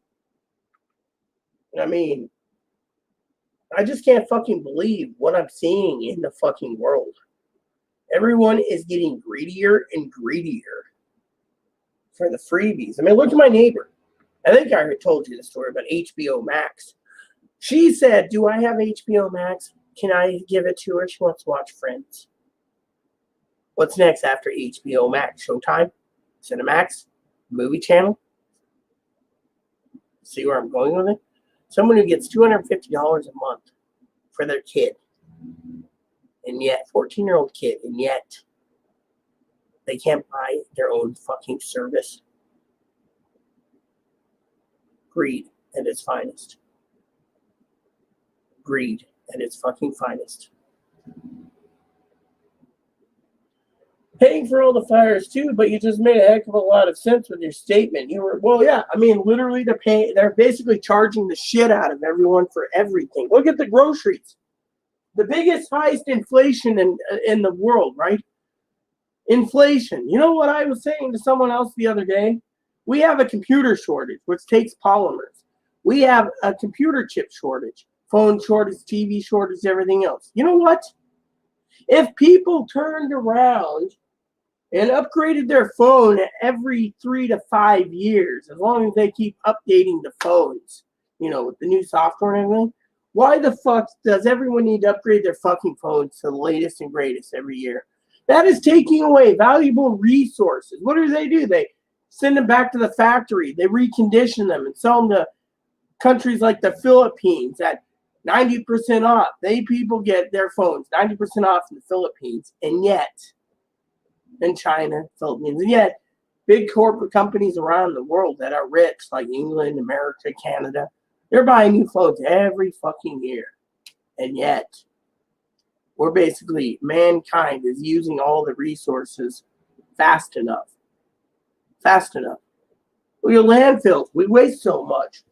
I just can't fucking believe what I'm seeing in the fucking world. Everyone is getting greedier and greedier for the freebies. Look at my neighbor. I think I already told you the story about HBO Max. She said, do I have HBO Max? Can I give it to her? She wants to watch Friends. What's next after HBO Max? Showtime? Cinemax? Movie Channel? See where I'm going with it? Someone who gets $250 a month for their kid. And yet, 14-year-old kid, and yet they can't buy their own fucking service. Greed at its finest. Greed at its fucking finest. Paying for all the fires too, but you just made a heck of a lot of sense with your statement. You were, literally they're basically charging the shit out of everyone for everything. Look at the groceries. The biggest, highest inflation in the world, right? Inflation. You know what I was saying to someone else the other day? We have a computer shortage, which takes polymers. We have a computer chip shortage, phone shortage, TV shortage, everything else. You know what? If people turned around and upgraded their phone every 3 to 5 years, as long as they keep updating the phones, with the new software and everything, why the fuck does everyone need to upgrade their fucking phones to the latest and greatest every year? That is taking away valuable resources. What do? They send them back to the factory. They recondition them and sell them to countries like the Philippines at 90% off. People get their phones 90% off in the Philippines, and yet in China, Philippines, and yet big corporate companies around the world that are rich, like England, America, Canada, they're buying new phones every fucking year. And yet, mankind is using all the resources fast enough. Fast enough. We have landfills. We waste so much.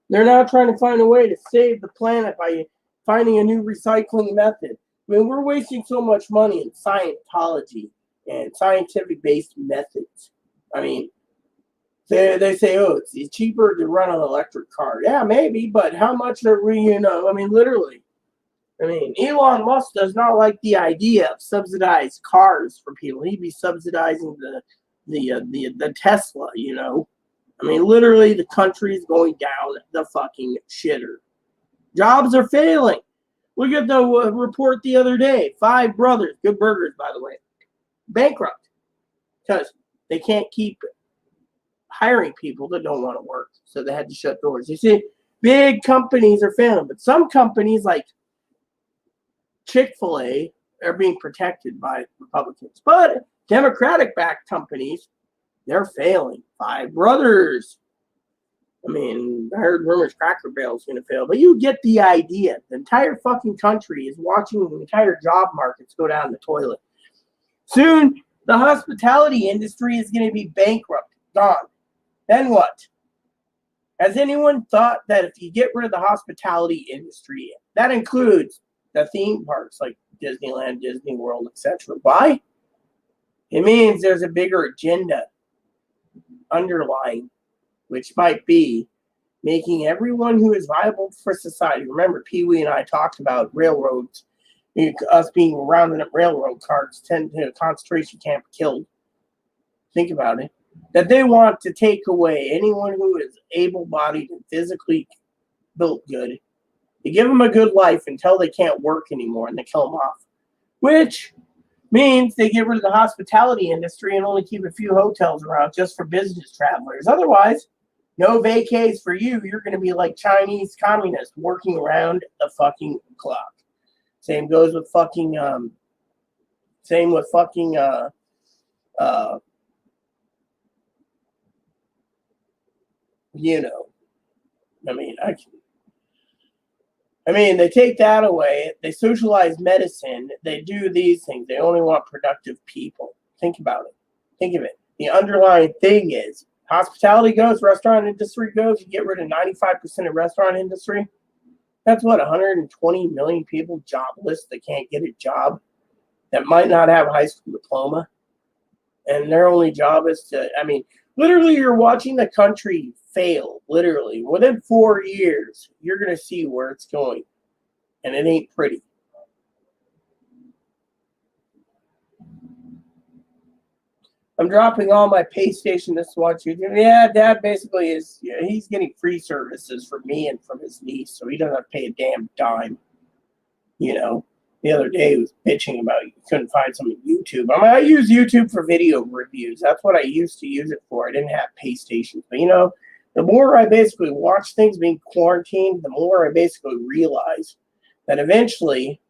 They're now trying to find a way to save the planet by finding a new recycling method. We're wasting so much money in Scientology and scientific-based methods. They say, it's cheaper to run an electric car. Yeah, maybe, but how much are we, literally. Elon Musk does not like the idea of subsidized cars for people. He'd be subsidizing the Tesla, I mean, literally, the country is going down the fucking shitter. Jobs are failing. Look at the report the other day. 5 brothers, good burgers, by the way, bankrupt because they can't keep hiring people that don't want to work. So they had to shut doors. You see, big companies are failing, but some companies like Chick-fil-A are being protected by Republicans. But Democratic-backed companies, they're failing. 5 brothers. I mean, I heard rumors Cracker Barrel's going to fail, but you get the idea. The entire fucking country is watching the entire job markets go down the toilet. Soon, the hospitality industry is going to be bankrupt, gone. Then what? Has anyone thought that if you get rid of the hospitality industry, that includes the theme parks like Disneyland, Disney World, etc. Why? It means there's a bigger agenda underlying, which might be making everyone who is viable for society. Remember, Pee Wee and I talked about railroads, us being rounding up railroad cars, sent to a concentration camp, killed. Think about it. That they want to take away anyone who is able-bodied and physically built good. They give them a good life until they can't work anymore and they kill them off. Which means they get rid of the hospitality industry and only keep a few hotels around just for business travelers. Otherwise, no vacays for you. You're going to be like Chinese communists working around the fucking clock. Same goes with fucking, you know, I mean, they take that away. They socialize medicine. They do these things. They only want productive people. Think about it. Think of it. The underlying thing is hospitality goes, restaurant industry goes. You get rid of 95% of restaurant industry. That's what, 120 million people jobless that can't get a job, that might not have a high school diploma. And their only job is to, I mean, literally, you're watching the country fail. Literally, within 4 years, you're going to see where it's going. And it ain't pretty. I'm dropping all my pay station to watch YouTube. Yeah, Dad basically is, he's getting free services from me and from his niece, so he doesn't have to pay a damn dime. You know, the other day he was bitching about you couldn't find some on YouTube. I mean, I use YouTube for video reviews. That's what I used to use it for. I didn't have pay stations. But, you know, the more I basically watch things being quarantined, the more I basically realize that eventually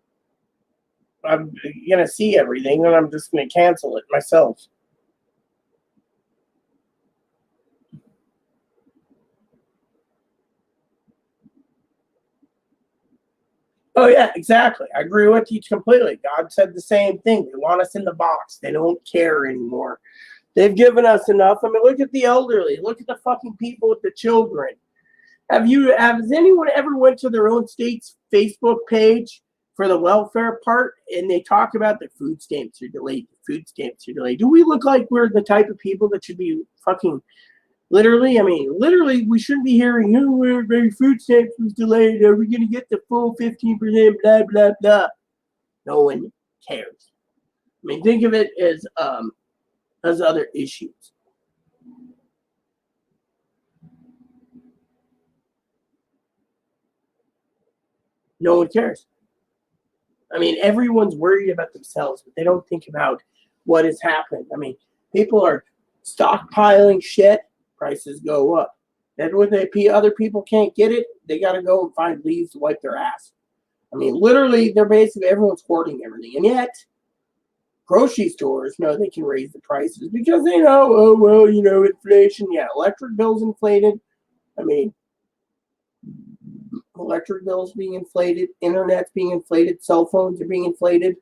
I'm going to see everything and I'm just going to cancel it myself. Oh, yeah, exactly. I agree with you completely. God said the same thing. They want us in the box. They don't care anymore. They've given us enough. I mean, look at the elderly. Look at the fucking people with the children. Has anyone ever went to their own state's Facebook page for the welfare part and they talk about the food stamps are delayed, the food stamps are delayed? Do we look like we're the type of people that should be fucking literally? I mean, literally, we shouldn't be hearing, oh, our food stamps was delayed. Are we going to get the full 15%, blah, blah, blah. No one cares. I mean, think of it as other issues. No one cares. I mean, everyone's worried about themselves, but they don't think about what has happened. I mean, people are stockpiling shit, prices go up. Then when other people can't get it, they got to go and find leaves to wipe their ass. I mean, literally, everyone's hoarding everything. And yet, grocery stores know they can raise the prices because they know, oh, well, you know, inflation. Yeah, electric bills inflated. I mean, electric bills being inflated, internet's being inflated, cell phones are being inflated.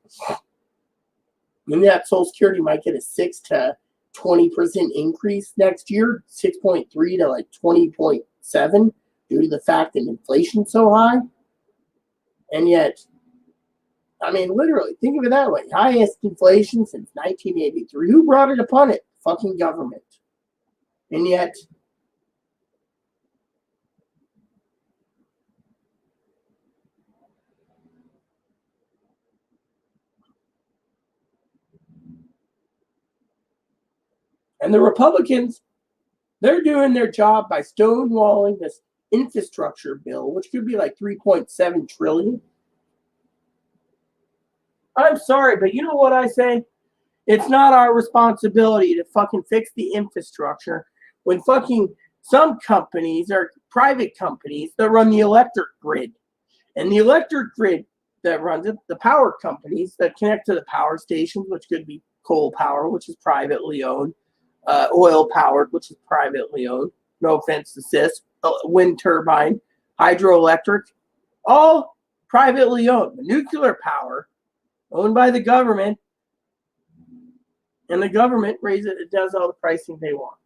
And that Social Security might get a 6 to 20% increase next year, 6.3 to like 20.7 due to the fact that inflation's so high. And yet, I mean, literally, think of it that way. Highest inflation since 1983. Who brought it upon it? Fucking government. And yet, and the Republicans, They're doing their job by stonewalling this infrastructure bill, which could be like 3.7 trillion. I'm sorry, but you know what I say? It's not our responsibility to fucking fix the infrastructure when fucking some companies are private companies that run the electric grid. And the electric grid that runs it, the power companies that connect to the power stations, which could be coal power, which is privately owned, oil powered, which is privately owned. No offense to CIS, wind turbine, hydroelectric, all privately owned. The nuclear power owned by the government, and the government raises it, does all the pricing they want.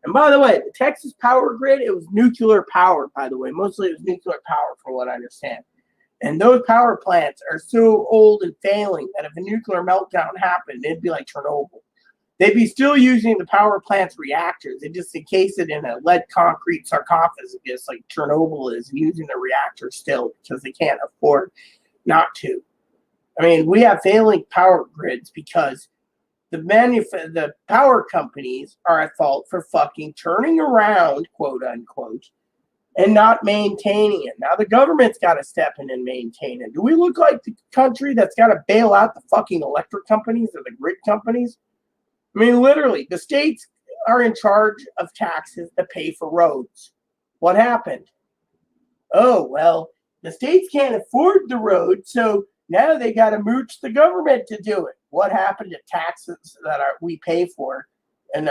And by the way, the Texas power grid, it was nuclear power, by the way. Mostly it was nuclear power, from what I understand. And those power plants are so old and failing that if a nuclear meltdown happened, it'd be like Chernobyl. They'd be still using the power plant's reactors. They just encase it in a lead concrete sarcophagus like Chernobyl is, using the reactors still because they can't afford not to. I mean, we have failing power grids because the power companies are at fault for fucking turning around, quote unquote, and not maintaining it. Now the government's got to step in and maintain it. Do we look like the country that's got to bail out the fucking electric companies or the grid companies? I mean, literally, the states are in charge of taxes that pay for roads. What happened? Oh, well, the states can't afford the road, so now they got to mooch the government to do it. What happened to taxes that we pay for? And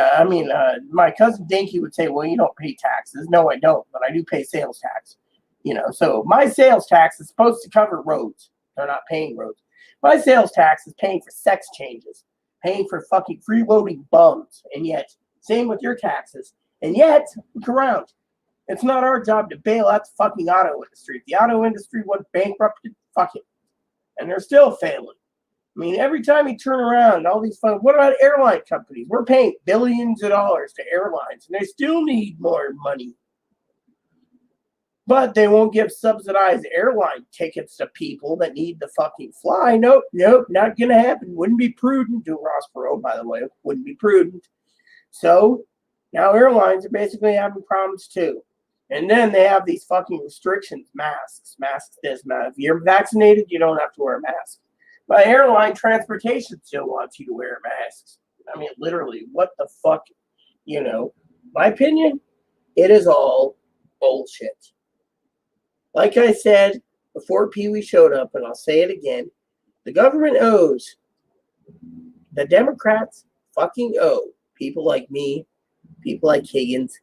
my cousin Dinky would say, well, you don't pay taxes. No, I don't, but I do pay sales tax. So my sales tax is supposed to cover roads. They're not paying roads. My sales tax is paying for sex changes, paying for fucking freeloading bums. And yet, same with your taxes. And yet, look around. It's not our job to bail out the fucking auto industry. If the auto industry went bankrupt, fuck it. And they're still failing. I mean, every time you turn around, all these funds. What about airline companies? We're paying billions of dollars to airlines, and they still need more money. But they won't give subsidized airline tickets to people that need to fucking fly. Nope, not going to happen. Wouldn't be prudent. Do Ross Perot, by the way. Wouldn't be prudent. So now airlines are basically having problems too. And then they have these fucking restrictions, masks this, mask. If you're vaccinated, you don't have to wear a mask. But airline transportation still wants you to wear masks. I mean, literally, what the fuck? My opinion, it is all bullshit. Like I said before Pee Wee showed up, and I'll say it again, the government owes, the Democrats fucking owe people like me, people like Higgins,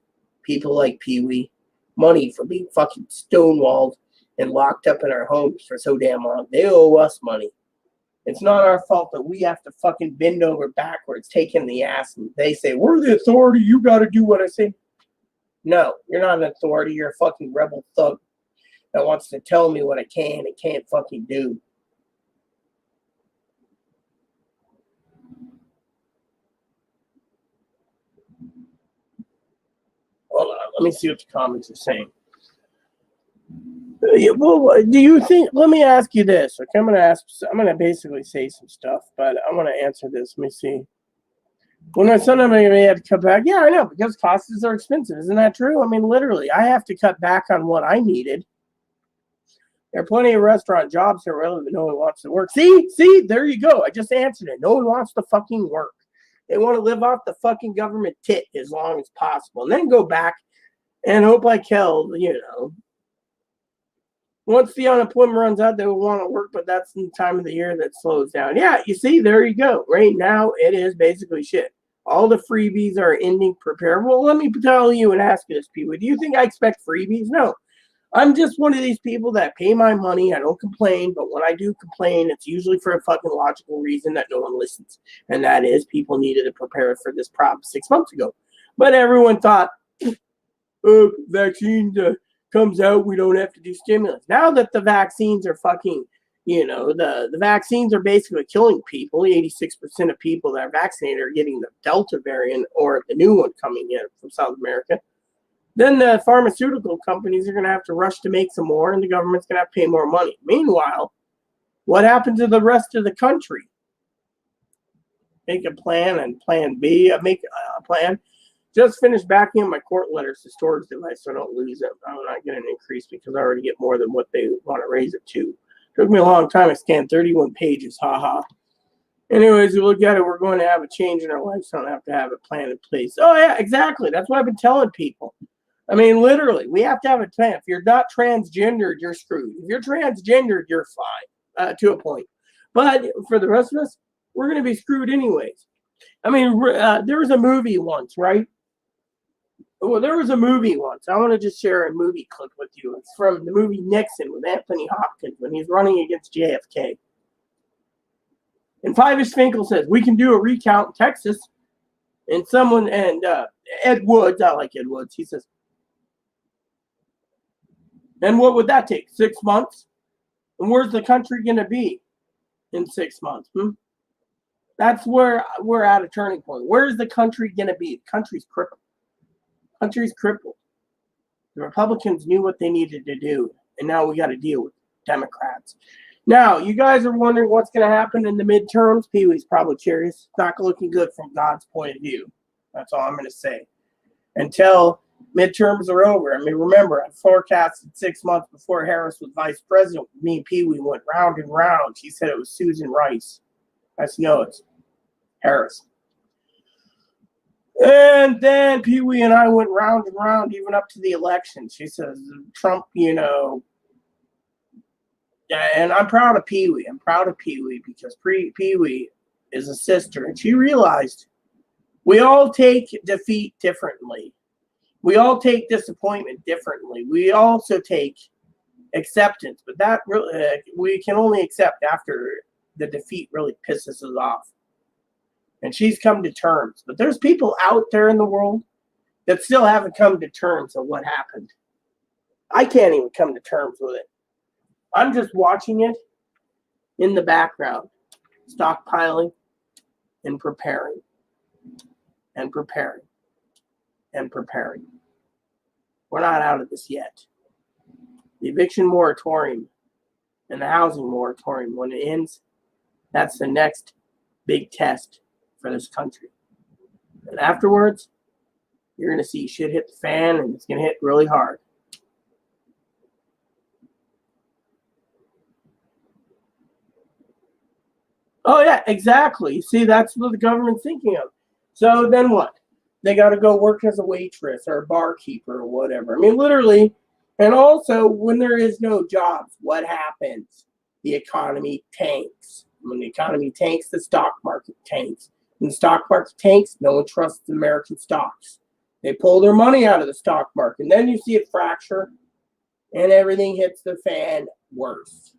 people like Pee Wee, money for being fucking stonewalled and locked up in our homes for so damn long. They owe us money. It's not our fault that we have to fucking bend over backwards, take in the ass, and they say, we're the authority, you got to do what I say. No, you're not an authority. You're a fucking rebel thug that wants to tell me what I can and can't fucking do. Hold on, let me see what the comments are saying. Well, do you think? Let me ask you this. Okay, I'm gonna basically say some stuff, but I want to answer this. Let me see. When my son and I had to cut back, yeah, I know, because costs are expensive. Isn't that true? I mean, literally, I have to cut back on what I needed. There are plenty of restaurant jobs here, but no one wants to work. See, there you go. I just answered it. No one wants to fucking work. They want to live off the fucking government tit as long as possible, and then go back and hope like hell, once the unemployment runs out, they will want to work, but that's the time of the year that slows down. Yeah, you see, there you go. Right now, it is basically shit. All the freebies are ending prepared. Well, let me tell you and ask you this, people. Do you think I expect freebies? No. I'm just one of these people that pay my money. I don't complain, but when I do complain, it's usually for a fucking logical reason that no one listens. And that is people needed to prepare for this problem 6 months ago. But everyone thought, vaccines comes out, we don't have to do stimulus. Now that the vaccines are fucking, the vaccines are basically killing people. 86% of people that are vaccinated are getting the Delta variant or the new one coming in from South America. Then the pharmaceutical companies are going to have to rush to make some more, and the government's going to have to pay more money. Meanwhile, what happened to the rest of the country? Make a plan and plan B. Make a plan. Just finished backing up my court letters to storage device so I don't lose them. I'm not getting an increase because I already get more than what they want to raise it to. Took me a long time. I scanned 31 pages. Haha. Anyways, we look at it. We're going to have a change in our lifestyle. Have to have a plan in place. Oh, yeah, exactly. That's what I've been telling people. I mean, literally, we have to have a plan. If you're not transgendered, you're screwed. If you're transgendered, you're fine to a point. But for the rest of us, we're going to be screwed anyways. I mean, there was a movie once, right? Well, there was a movie once. I want to just share a movie clip with you. It's from the movie Nixon with Anthony Hopkins when he's running against JFK. And Fivis Finkel says, we can do a recount in Texas. And Ed Woods, I like Ed Woods, he says, and what would that take? 6 months? And where's the country going to be in 6 months? That's where we're at a turning point. Where's the country going to be? The country's crippled. Country's crippled. The Republicans knew what they needed to do, and now we got to deal with Democrats. Now, you guys are wondering what's going to happen in the midterms. Pee-wee's probably curious. It's not looking good from God's point of view. That's all I'm going to say. Until midterms are over. I mean, remember, I forecasted 6 months before Harris was vice president. Me and Pee-wee went round and round. She said it was Susan Rice. I said, no, it's Harris. And then Pee-wee and I went round and round, even up to the election. She says, Trump, and I'm proud of Pee-wee. I'm proud of Pee-wee because Pee-wee is a sister. And she realized we all take defeat differently. We all take disappointment differently. We also take acceptance. But that really, we can only accept after the defeat really pisses us off. And she's come to terms. But there's people out there in the world that still haven't come to terms of what happened. I can't even come to terms with it. I'm just watching it in the background, stockpiling and preparing and preparing and preparing. We're not out of this yet. The eviction moratorium and the housing moratorium, when it ends, that's the next big test for this country. And afterwards, you're going to see shit hit the fan, and it's going to hit really hard. Oh, yeah, exactly. See, that's what the government's thinking of. So then what? They got to go work as a waitress or a barkeeper or whatever. I mean, literally. And also, when there is no jobs, what happens? The economy tanks. When the economy tanks, the stock market tanks. When the stock market tanks, no one trusts American stocks. They pull their money out of the stock market. And then you see it fracture, and everything hits the fan worse.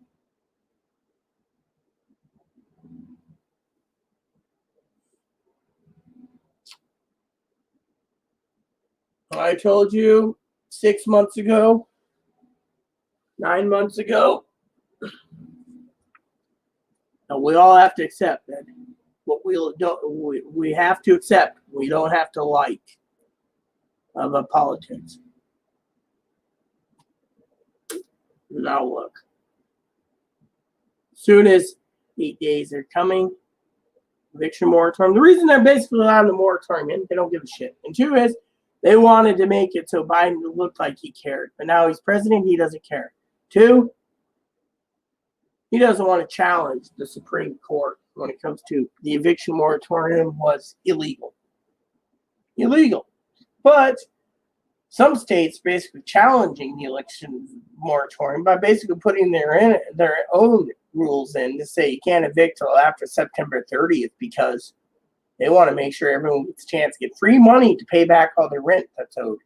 I told you 6 months ago, 9 months ago, and we all have to accept that what we have to accept, we don't have to like of politics. Now look, soon as 8 days are coming, eviction moratorium. The reason they're basically on the moratorium, they don't give a shit. And two is, they wanted to make it so Biden looked like he cared. But now he's president, he doesn't care. Two, he doesn't want to challenge the Supreme Court when it comes to the eviction moratorium was illegal. Illegal. But some states basically challenging the election moratorium by basically putting their own rules in to say you can't evict till after September 30th because they want to make sure everyone gets a chance to get free money to pay back all their rent that's owed.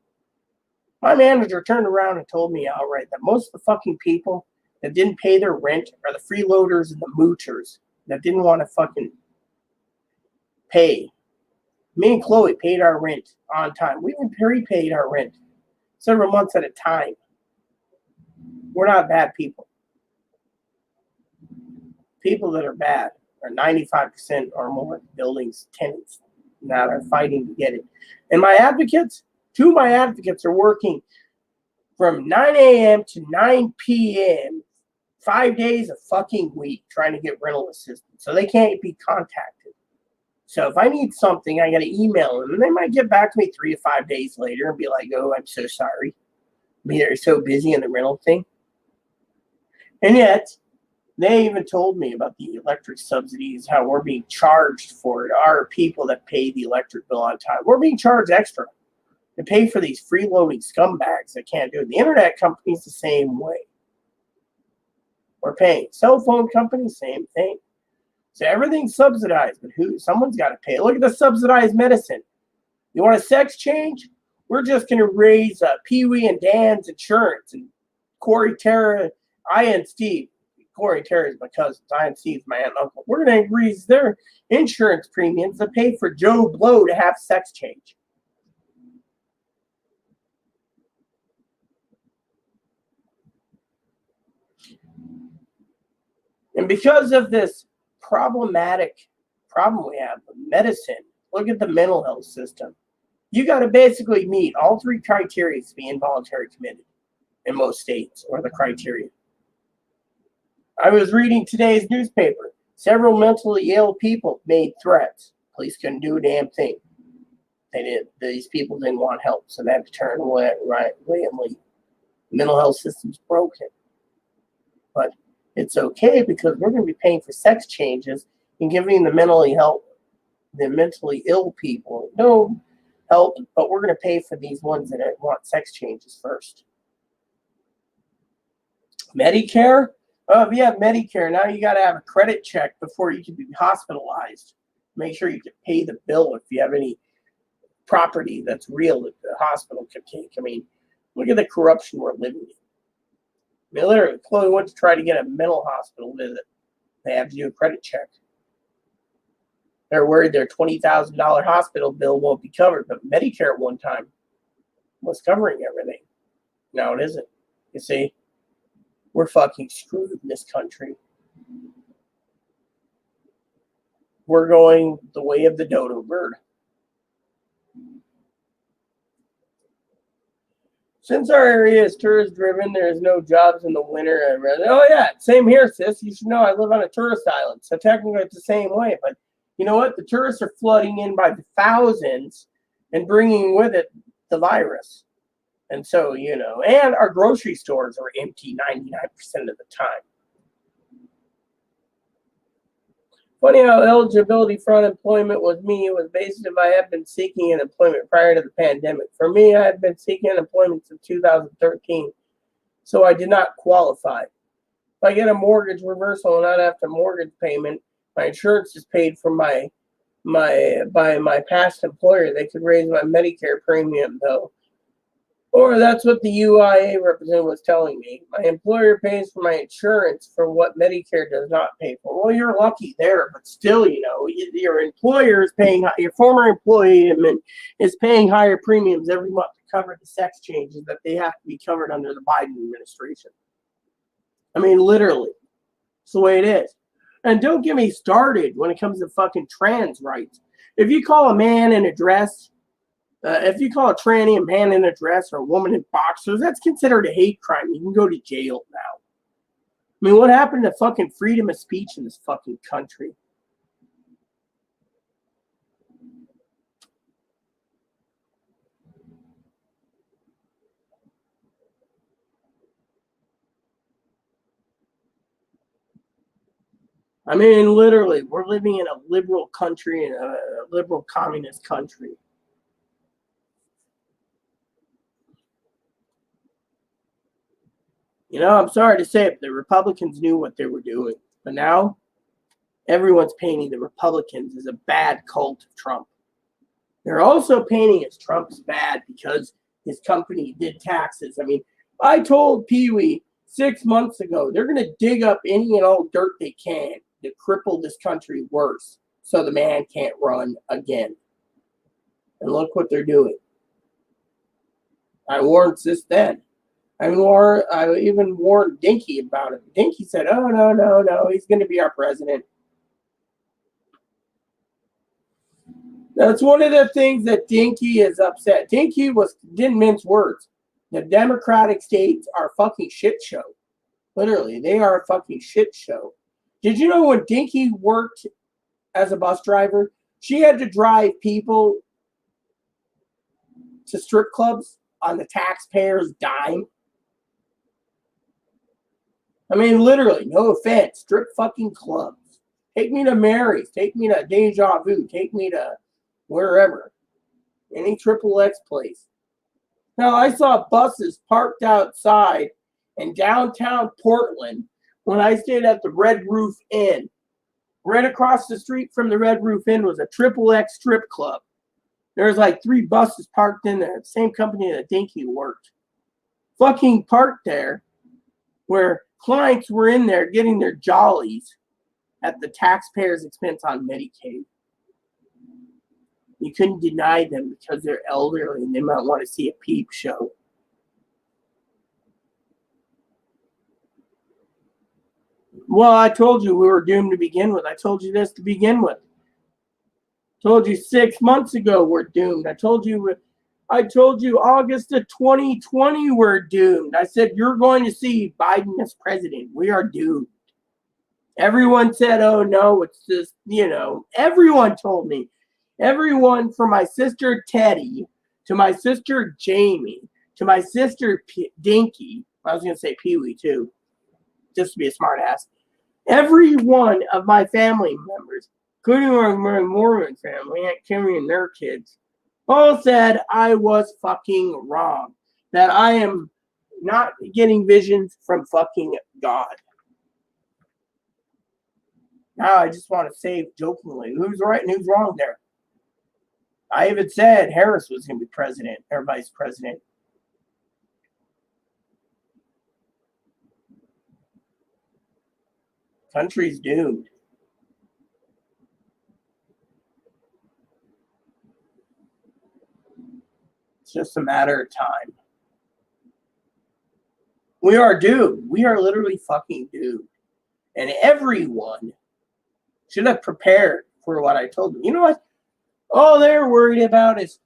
My manager turned around and told me outright that most of the fucking people that didn't pay their rent are the freeloaders and the moochers that didn't want to fucking pay. Me and Chloe paid our rent on time. We even prepaid our rent several months at a time. We're not bad people. People that are bad are 95% or more buildings tenants that are fighting to get it. And my advocates, two of my advocates are working from 9 a.m. to 9 p.m. 5 days a fucking week trying to get rental assistance. So they can't be contacted. So if I need something, I got to email them, and they might get back to me 3 to 5 days later and be like, "Oh, I'm so sorry. They're so busy in the rental thing." And yet, they even told me about the electric subsidies, how we're being charged for it. Our people that pay the electric bill on time, we're being charged extra to pay for these freeloading scumbags that can't do it. The internet companies the same way. We're paying. Cell phone companies, same thing. So everything's subsidized, but someone's got to pay. Look at the subsidized medicine. You want a sex change? We're just going to raise Pee Wee and Dan's insurance, and Corey, Tara, I, and Steve. Corey, Tara is my cousin. I and Steve's my aunt and uncle. We're going to increase their insurance premiums to pay for Joe Blow to have sex change. And because of this problematic problem we have with medicine, look at the mental health system. You got to basically meet all 3 criteria to be involuntary committed in most states, or the criteria. I was reading today's newspaper. Several mentally ill people made threats. Police couldn't do a damn thing. These people didn't want help, so they had to turn away and leave. The mental health system's broken. But it's okay because we're going to be paying for sex changes and giving the mentally ill people no help, but we're going to pay for these ones that want sex changes first. Medicare? Oh, if you have Medicare, now you got to have a credit check before you can be hospitalized. Make sure you can pay the bill if you have any property that's real that the hospital can take. I mean, look at the corruption we're living in. I mean, literally, Chloe went to try to get a mental hospital visit. They have to do a credit check. They're worried their $20,000 hospital bill won't be covered, but Medicare at one time was covering everything. Now it isn't. You see, we're fucking screwed in this country. We're going the way of the dodo bird. Since our area is tourist driven, there is no jobs in the winter. Oh yeah, same here, sis. You should know I live on a tourist island, so technically it's the same way. But you know what? The tourists are flooding in by the thousands and bringing with it the virus. And so, and our grocery stores are empty 99% of the time. Funny how eligibility for unemployment was me. It was based if I had been seeking employment prior to the pandemic. For me, I had been seeking employment since 2013, so I did not qualify. If I get a mortgage reversal and not after mortgage payment, my insurance is paid for by my past employer. They could raise my Medicare premium though. Or that's what the UIA representative was telling me. My employer pays for my insurance for what Medicare does not pay for. Well, you're lucky there, but still, your employer is paying, your former employee is paying higher premiums every month to cover the sex changes that they have to be covered under the Biden administration. I mean, literally, it's the way it is. And don't get me started when it comes to fucking trans rights. If you call a man in a dress, if you call a tranny a man in a dress or a woman in boxers, that's considered a hate crime. You can go to jail now. I mean, what happened to fucking freedom of speech in this fucking country? I mean, literally, we're living in a liberal country, in a liberal communist country. I'm sorry to say it, but the Republicans knew what they were doing. But now, everyone's painting the Republicans as a bad cult of Trump. They're also painting as Trump's bad because his company did taxes. I mean, I told Pee Wee 6 months ago, they're going to dig up any and all dirt they can to cripple this country worse so the man can't run again. And look what they're doing. I warned sis then. I even warned Dinky about it. Dinky said, oh, no, he's going to be our president. That's one of the things that Dinky is upset. Dinky didn't mince words. The Democratic states are a fucking shit show. Literally, they are a fucking shit show. Did you know when Dinky worked as a bus driver, She had to drive people to strip clubs on the taxpayer's dime. I mean, literally, no offense, strip fucking clubs. Take me to Mary's, take me to Deja Vu, take me to wherever. Any triple X place. Now, I saw buses parked outside in downtown Portland when I stayed at the Red Roof Inn. Right across the street from the Red Roof Inn was a triple X strip club. There was like 3 buses parked in there. The same company that Dinky worked. Fucking parked there where clients were in there getting their jollies at the taxpayer's expense on Medicaid. You couldn't deny them because they're elderly and they might want to see a peep show. Well, I told you we were doomed to begin with. I told you this to begin with. Told you 6 months ago we're doomed. I told you August of 2020 we're doomed. I said you're going to see Biden as president. We are doomed. Everyone said, oh no, it's just, everyone told me. Everyone from my sister Teddy to my sister Jamie to my sister Dinky. I was going to say Pee Wee too, just to be a smart ass. Every one of my family members, including my Mormon family, Aunt Kimmy and their kids, all said I was fucking wrong. That I am not getting visions from fucking God. Now I just want to say jokingly, who's right and who's wrong there? I even said Harris was going to be president or vice president. Country's doomed. It's just a matter of time. We are doomed. We are literally fucking doomed. And everyone should have prepared for what I told them. You know what? All they're worried about is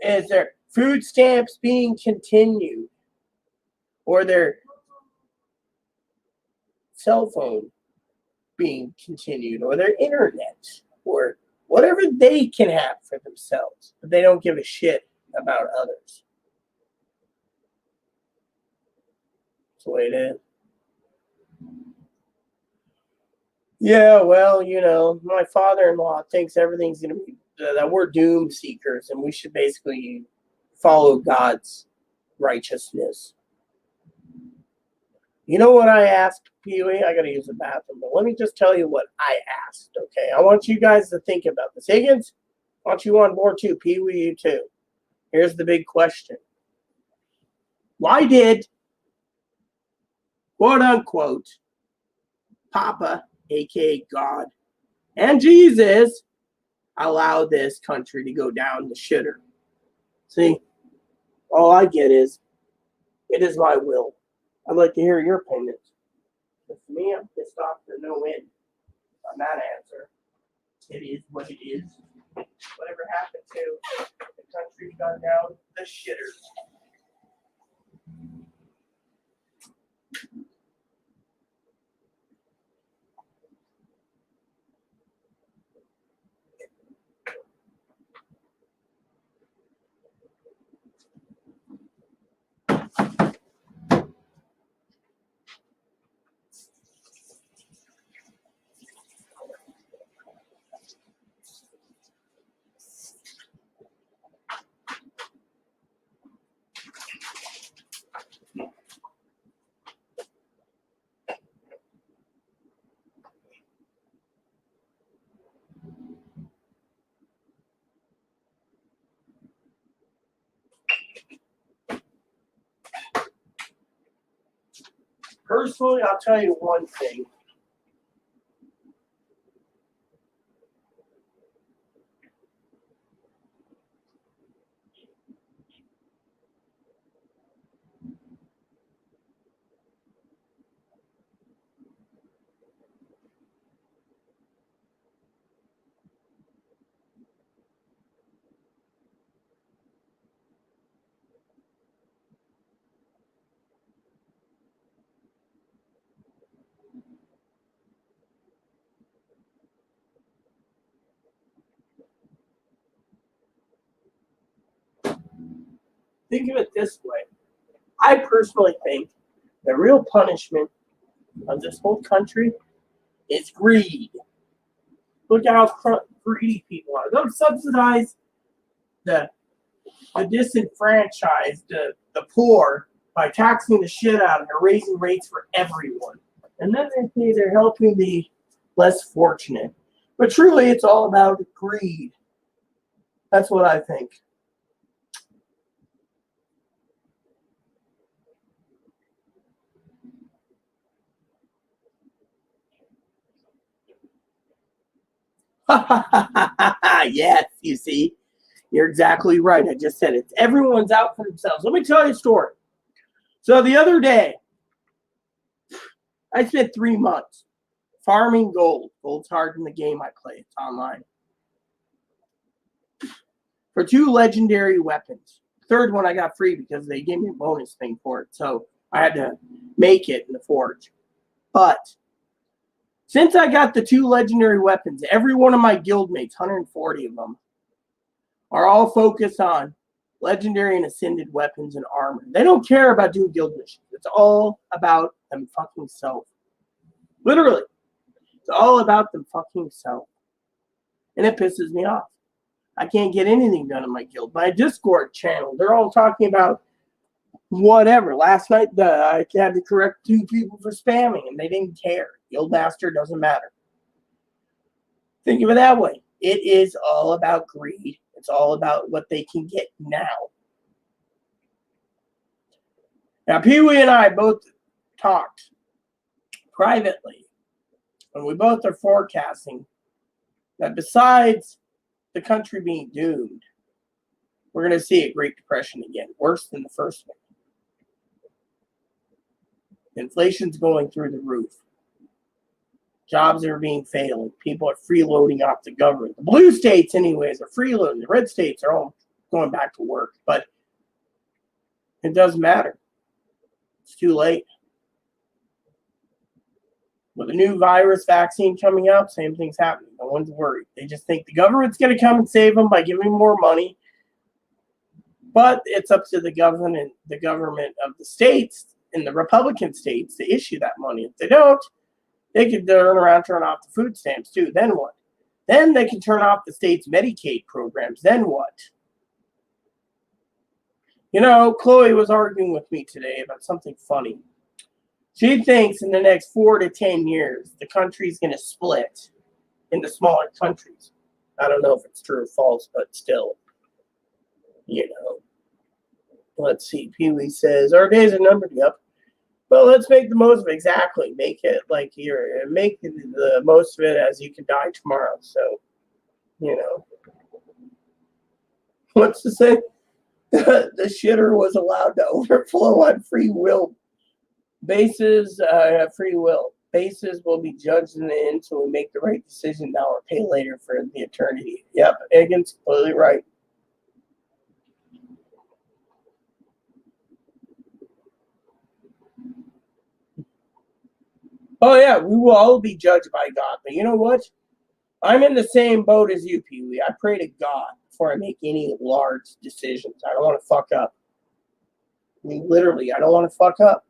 their food stamps being continued or their cell phone being continued or their internet or whatever they can have for themselves. But they don't give a shit about others. That's the way it is. Yeah, well, my father-in-law thinks everything's going to be, that we're doom seekers and we should basically follow God's righteousness. You know what I asked, Pee Wee? I got to use the bathroom, but let me just tell you what I asked, okay? I want you guys to think about this. Higgins, I want you on board too. Pee Wee, you too. Here's the big question. Why did, quote unquote, Papa, aka God, and Jesus allow this country to go down the shitter? See, all I get is, it is my will. I'd like to hear your opinions. But for me, I'm pissed off to no end on that answer. It is what it is. Whatever happened to the country's gone down the shitter. Personally, I'll tell you one thing. Think of it this way. I personally think the real punishment of this whole country is greed. Look at how greedy people are. They'll subsidize the disenfranchised, the poor, by taxing the shit out of them, raising rates for everyone. And then they say they're helping the less fortunate. But truly, it's all about greed. That's what I think. Yes, you see. You're exactly right. I just said it. Everyone's out for themselves. Let me tell you a story. So the other day, I spent 3 months farming gold. Gold's hard in the game I play. It's online. For 2 legendary weapons. Third one I got free because they gave me a bonus thing for it. So I had to make it in the forge. But since I got the 2 legendary weapons, every one of my guildmates, 140 of them, are all focused on legendary and ascended weapons and armor. They don't care about doing guild missions. It's all about them fucking self. Literally. It's all about them fucking self. And it pisses me off. I can't get anything done in my guild. My Discord channel, they're all talking about whatever. Last night, I had to correct 2 people for spamming, and they didn't care. Guildmaster doesn't matter. Think of it that way. It is all about greed. It's all about what they can get now. Now, Pee Wee and I both talked privately, and we both are forecasting that besides the country being doomed, we're going to see a Great Depression again, worse than the first one. Inflation's going through the roof. Jobs are being failing. People are freeloading off the government. The blue states, anyways, are freeloading. The red states are all going back to work. But it doesn't matter. It's too late. With a new virus vaccine coming out, same thing's happening. No one's worried. They just think the government's going to come and save them by giving them more money. But it's up to the government of the states and the Republican states to issue that money. If they don't, they could turn off the food stamps too. Then what? Then they can turn off the state's Medicaid programs. Then what? You know, Chloe was arguing with me today about something funny. She thinks in the next 4 to 10 years, the country's going to split into smaller countries. I don't know if it's true or false, but still, you know. Let's see. Pee Wee says, our days are numbered. Yep. Well, let's make the most of it. Exactly. Make it like make the most of it as you can die tomorrow. So, you know. What's to say? The shitter was allowed to overflow on free will basis. Free will basis will be judged in the end, so we make the right decision now or pay later for the eternity. Yep, Egan's completely right. Oh yeah, we will all be judged by God. But you know what? I'm in the same boat as you, Pee Wee. I pray to God before I make any large decisions. I don't want to fuck up. I mean, literally, I don't want to fuck up.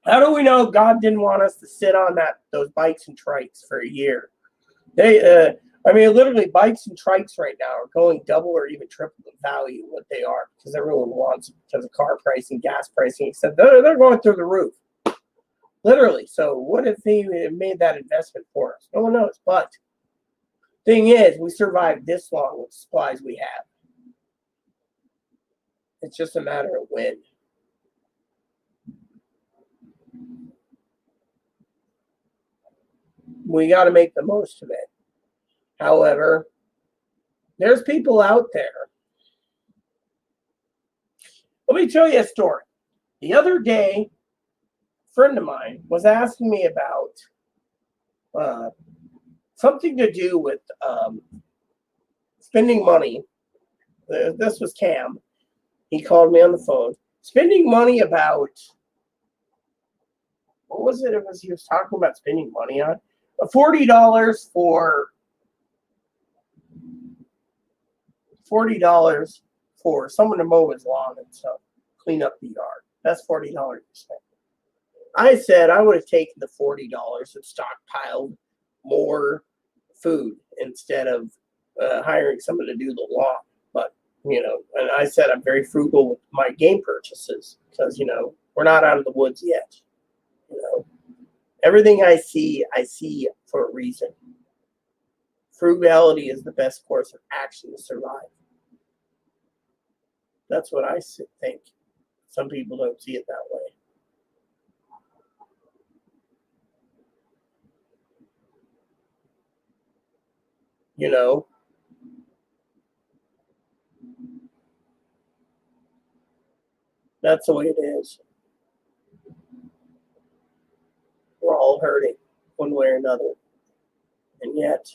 How do we know God didn't want us to sit on those bikes and trikes for a year? Literally, bikes and trikes right now are going double or even triple the value of what they are because everyone wants it because of car pricing, gas pricing, except they're going through the roof. Literally. So what if he made that investment for us? No one knows. But thing is, we survived this long with the supplies we have. It's just a matter of when. We got to make the most of it. However, there's people out there. Let me tell you a story. The other day, a friend of mine was asking me about something to do with spending money. This was Cam. He called me on the phone. Spending money about, what was it? He was talking about spending money on $40 for for someone to mow his lawn and stuff, clean up the yard. That's $40 you spend. I said I would have taken the $40 and stockpiled more food instead of hiring someone to do the lawn. But, and I said I'm very frugal with my game purchases because, we're not out of the woods yet. Everything I see for a reason. Frugality is the best course of action to survive. That's what I think. Some people don't see it that way. That's the way it is. We're all hurting one way or another. And yet,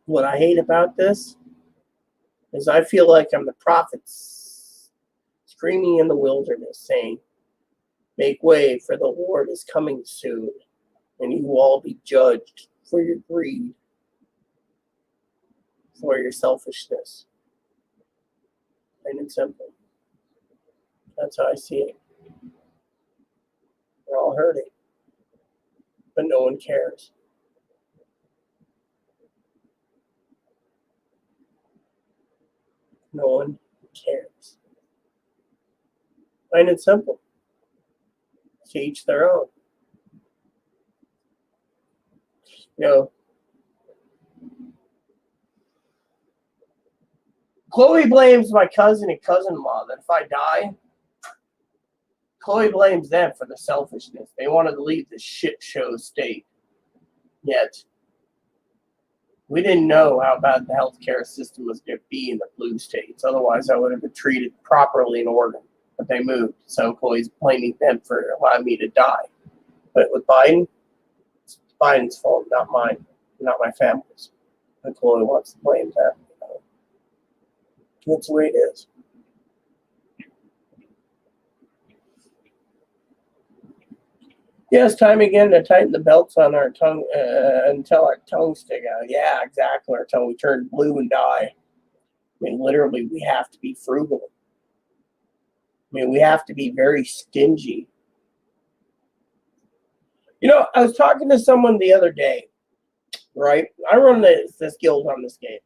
what I hate about this is I feel like I'm the prophets screaming in the wilderness saying, make way, for the Lord is coming soon, and you will all be judged for your greed, for your selfishness. Plain and simple. That's how I see it. We're all hurting, but no one cares. No one cares. Plain and simple. To each their own. Chloe blames my cousin and cousin-in-law that if I die, Chloe blames them for the selfishness. They wanted to leave the shit show state. Yet, we didn't know how bad the healthcare system was going to be in the blue states. Otherwise, I would have been treated properly in Oregon. But they moved. So Chloe's blaming them for allowing me to die. But with Biden, it's Biden's fault, not mine, not my family's. And Chloe wants to blame them. That's the way it is. Yes, time again to tighten the belts on our tongue until our tongues stick out. Yeah, exactly. Until we turn blue and die. Literally, we have to be frugal. We have to be very stingy. I was talking to someone the other day, right? I run this guild on this game.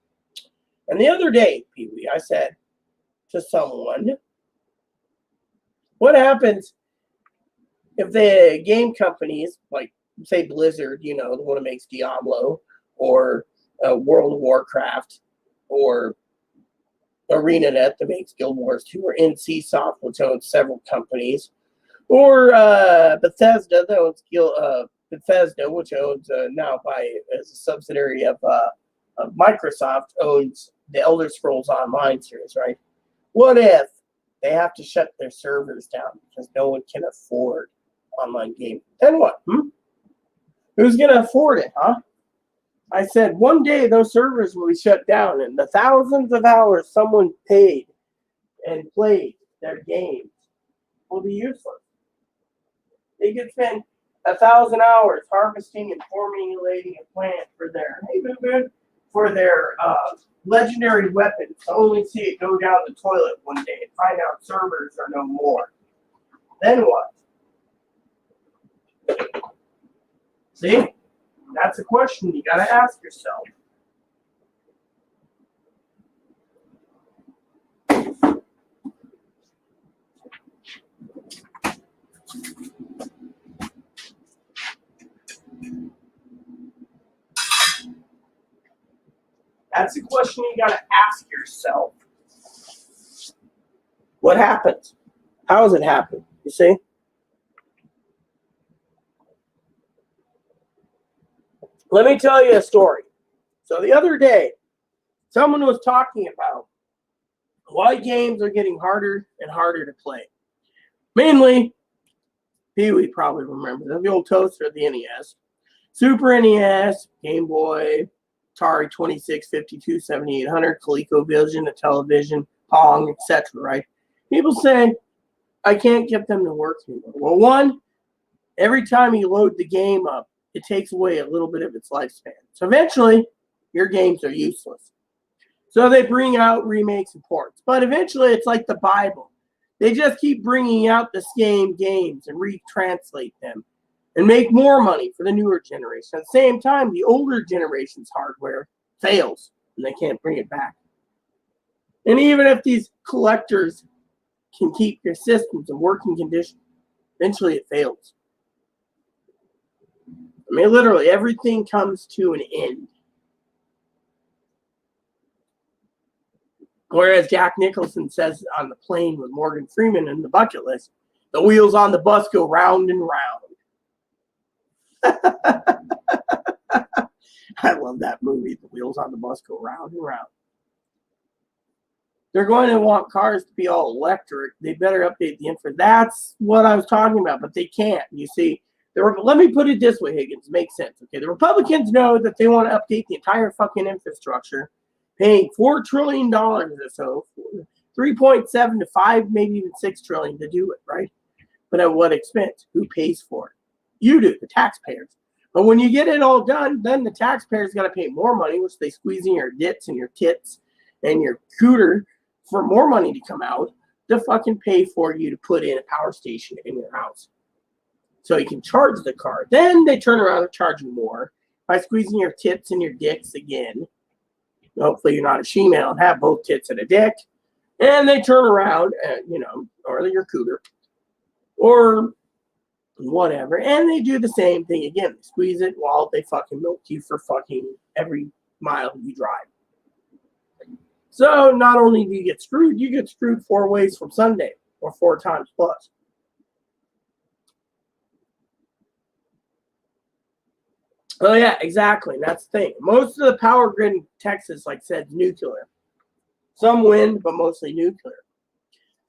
And the other day, Pee-wee, I said to someone, what happens if the game companies, like, say, Blizzard, the one that makes Diablo, or World of Warcraft, or ArenaNet that makes Guild Wars 2, or NCSoft, which owns several companies, or Bethesda, that owns Bethesda, which owns now as a subsidiary of Microsoft, owns the Elder Scrolls Online series, right? What if they have to shut their servers down because no one can afford online gaming? Then what? Who's going to afford it, huh? I said one day those servers will be shut down and the thousands of hours someone paid and played their games will be useless. They could spend 1,000 hours harvesting and formulating a plant for their legendary weapons to only see it go down the toilet one day and find out servers are no more. Then what? See? That's a question you gotta ask yourself. That's a question you gotta ask yourself. What happens? How does it happen? You see? Let me tell you a story. So the other day, someone was talking about why games are getting harder and harder to play. Mainly, Pee-wee probably remembers the old toaster, the NES, Super NES, Game Boy, Atari 2652, 7800, ColecoVision, a television, Pong, etc. Right? People say, I can't get them to work anymore. Well, one, every time you load the game up, it takes away a little bit of its lifespan. So eventually, your games are useless. So they bring out remakes and ports. But eventually it's like the Bible. They just keep bringing out the same games and retranslate them and make more money for the newer generation. At the same time, the older generation's hardware fails and they can't bring it back. And even if these collectors can keep their systems in working condition, eventually it fails. I mean, literally, everything comes to an end. Whereas Jack Nicholson says on the plane with Morgan Freeman in the Bucket List, the wheels on the bus go round and round. I love that movie. The wheels on the bus go round and round. They're going to want cars to be all electric. They better update the infra. That's what I was talking about, but they can't. You see, let me put it this way, Higgins. It makes sense. Okay, the Republicans know that they want to update the entire fucking infrastructure, paying $4 trillion or so, 3.7 to 5, maybe even 6 trillion to do it, right? But at what expense? Who pays for it? You do, the taxpayers. But when you get it all done, then the taxpayers got to pay more money, which they squeeze in your dits and your tits and your cooter for more money to come out to fucking pay for you to put in a power station in your house. So you can charge the car. Then they turn around and charge you more by squeezing your tits and your dicks again. Hopefully you're not a she-male and have both tits and a dick. And they turn around, and, or your cooter, or whatever. And they do the same thing again. They squeeze it while they fucking milk you for fucking every mile you drive. So not only do you get screwed 4 ways from Sunday, or 4 times plus. Oh yeah, exactly. That's the thing. Most of the power grid in Texas, like I said, is nuclear. Some wind, but mostly nuclear.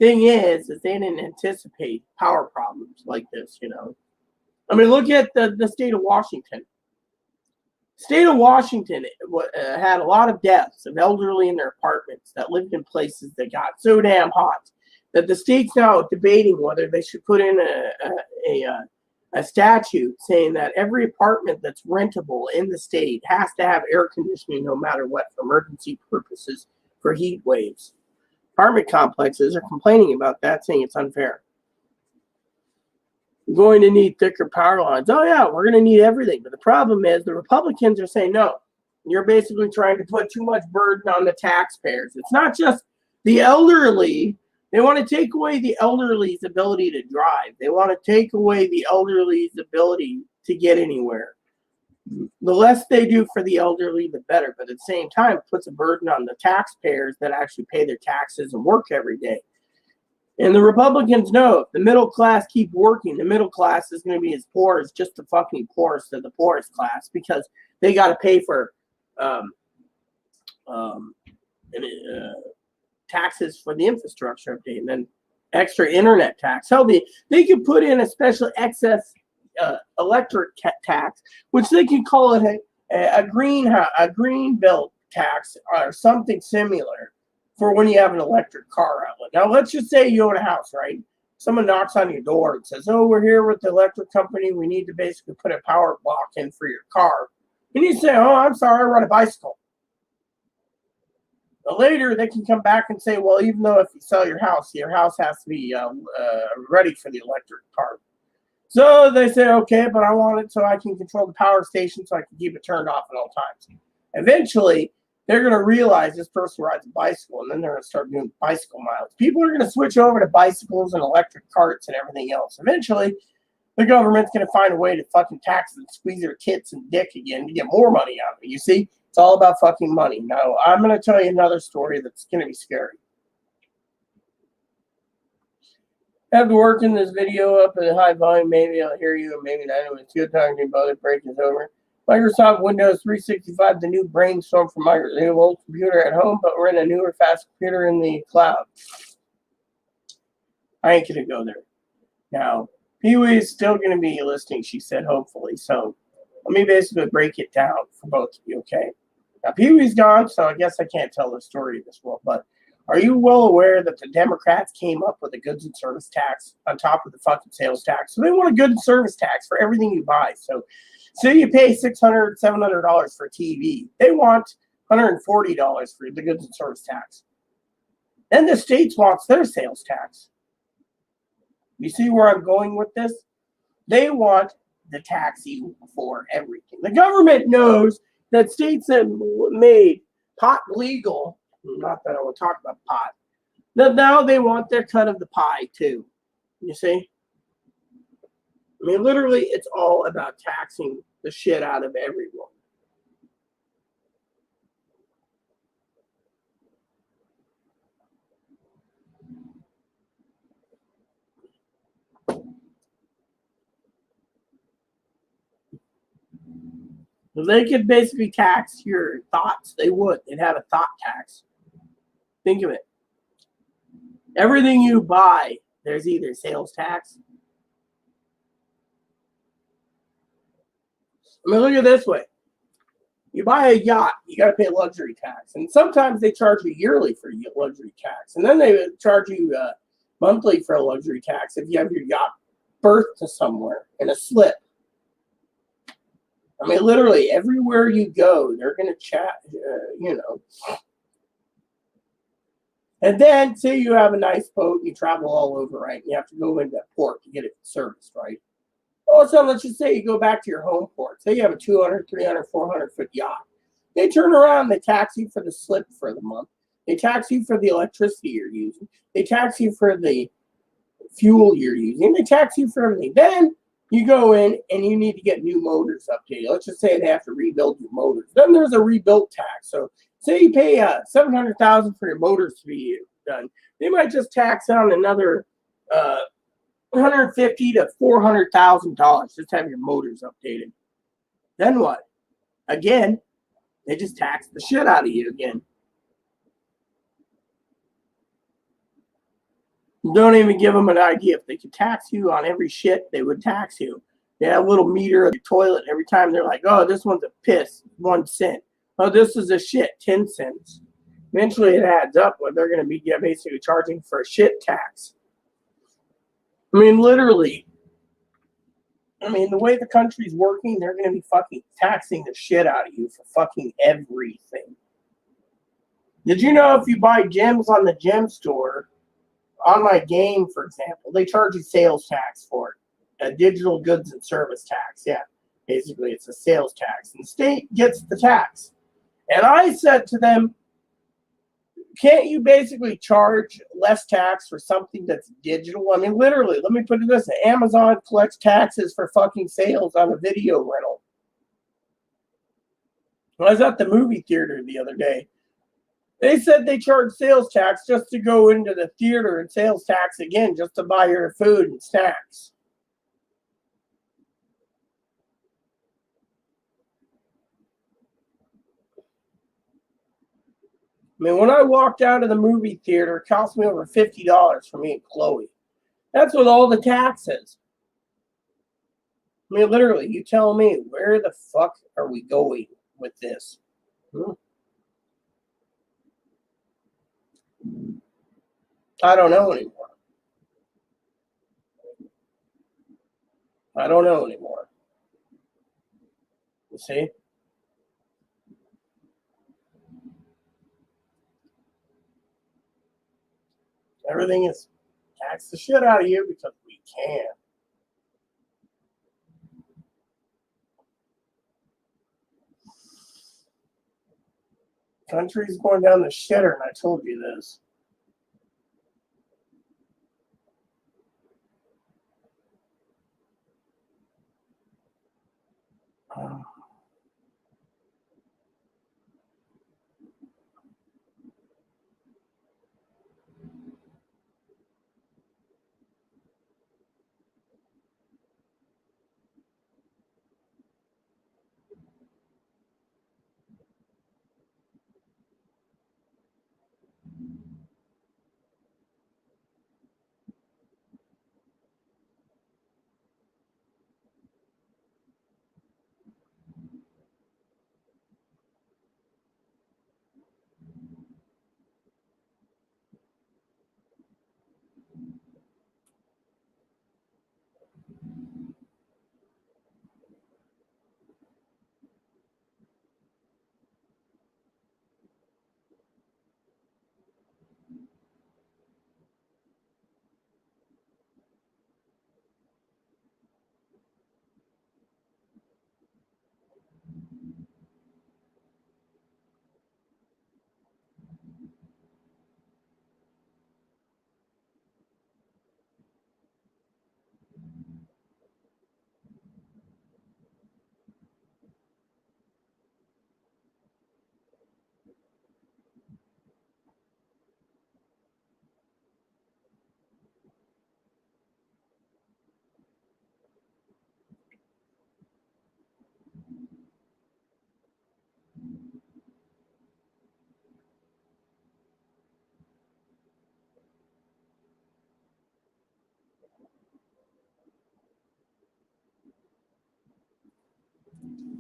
Thing is they didn't anticipate power problems like this, I mean, look at the state of Washington. State of Washington had a lot of deaths of elderly in their apartments that lived in places that got so damn hot that the state's now debating whether they should put in a statute saying that every apartment that's rentable in the state has to have air conditioning no matter what for emergency purposes for heat waves. Apartment complexes are complaining about that, saying it's unfair. We're going to need thicker power lines. Oh yeah, we're going to need everything. But the problem is the Republicans are saying, no, you're basically trying to put too much burden on the taxpayers. It's not just the elderly. They want to take away the elderly's ability to drive. They want to take away the elderly's ability to get anywhere. The less they do for the elderly, the better. But at the same time, it puts a burden on the taxpayers that actually pay their taxes and work every day. And the Republicans know if the middle class keep working, the middle class is going to be as poor as just the fucking poorest of the poorest class because they got to pay for taxes for the infrastructure update and then extra internet tax. Hell, they could put in a special excess electric tax, which they can call it a green bill tax or something similar for when you have an electric car outlet. Now, let's just say you own a house, right? Someone knocks on your door and says, oh, we're here with the electric company. We need to basically put a power block in for your car. And you say, oh, I'm sorry, I ride a bicycle. But later, they can come back and say, well, even though if you sell your house has to be ready for the electric car. So they say, okay, but I want it so I can control the power station so I can keep it turned off at all times. Eventually, they're going to realize this person rides a bicycle, and then they're going to start doing bicycle miles. People are going to switch over to bicycles and electric carts and everything else. Eventually, the government's going to find a way to fucking tax and squeeze their tits and dick again to get more money out of it. You see? It's all about fucking money. Now, I'm going to tell you another story that's going to be scary. I have to work in this video up at a high volume. Maybe I'll hear you, and maybe not. Anyway, it's good talking to you about it. Break is over. Microsoft Windows 365, the new brainstorm for Microsoft. The old computer at home, but we're in a newer, fast computer in the cloud. I ain't going to go there. Now, Pee-wee is still going to be listening, she said, hopefully. So let me basically break it down for both of you, okay? Now, Pee-wee's gone, so I guess I can't tell the story this well, but are you well aware that the Democrats came up with a goods and service tax on top of the fucking sales tax? So they want a goods and service tax for everything you buy. So you pay $600, $700 for a TV. They want $140 for the goods and service tax. Then the states wants their sales tax. You see where I'm going with this? They want the tax you for everything. The government knows that states have made pot legal, not that I will talk about pot, that now they want their cut of the pie too. You see? I mean, literally, it's all about taxing the shit out of everyone. If they could basically tax your thoughts, they would. They'd have a thought tax. Think of it. Everything you buy, there's either sales tax. I mean, look at it this way. You buy a yacht, you got to pay luxury tax. And sometimes they charge you yearly for luxury tax. And then they charge you monthly for a luxury tax if you have your yacht berthed to somewhere in a slip. I mean, literally, everywhere you go, they're going to chat, And then, say you have a nice boat, you travel all over, right? You have to go into port to get it serviced, right? Also, let's just say you go back to your home port. Say you have a 200, 300, 400-foot yacht. They turn around, they tax you for the slip for the month. They tax you for the electricity you're using. They tax you for the fuel you're using. They tax you for everything. Then you go in and you need to get new motors updated. Let's just say they have to rebuild your motors. Then there's a rebuild tax. So say you pay $700,000 for your motors to be done. They might just tax on another $150,000 to $400,000 just to have your motors updated. Then what? Again, they just tax the shit out of you again. Don't even give them an idea. If they could tax you on every shit, they would tax you. They have a little meter of the toilet every time. They're like, oh, this one's a piss, 1 cent. Oh, this is a shit, 10 cents. Eventually it adds up where they're going to be basically charging for a shit tax. I mean, literally. I mean, the way the country's working, they're going to be fucking taxing the shit out of you for fucking everything. Did you know if you buy gems on the gem store, on my game, for example, they charge you sales tax for it. A digital goods and service tax. Yeah, basically it's a sales tax. And the state gets the tax. And I said to them, can't you basically charge less tax for something that's digital? I mean, literally, let me put it this way. Amazon collects taxes for fucking sales on a video rental. I was at the movie theater the other day. They said they charge sales tax just to go into the theater and sales tax again just to buy your food and snacks. I mean, when I walked out of the movie theater, it cost me over $50 for me and Chloe. That's with all the taxes. I mean, literally, you tell me, where the fuck are we going with this? I don't know anymore. I don't know anymore. You see? Everything is tax the shit out of you because we can. Country's going down the shitter, and I told you this.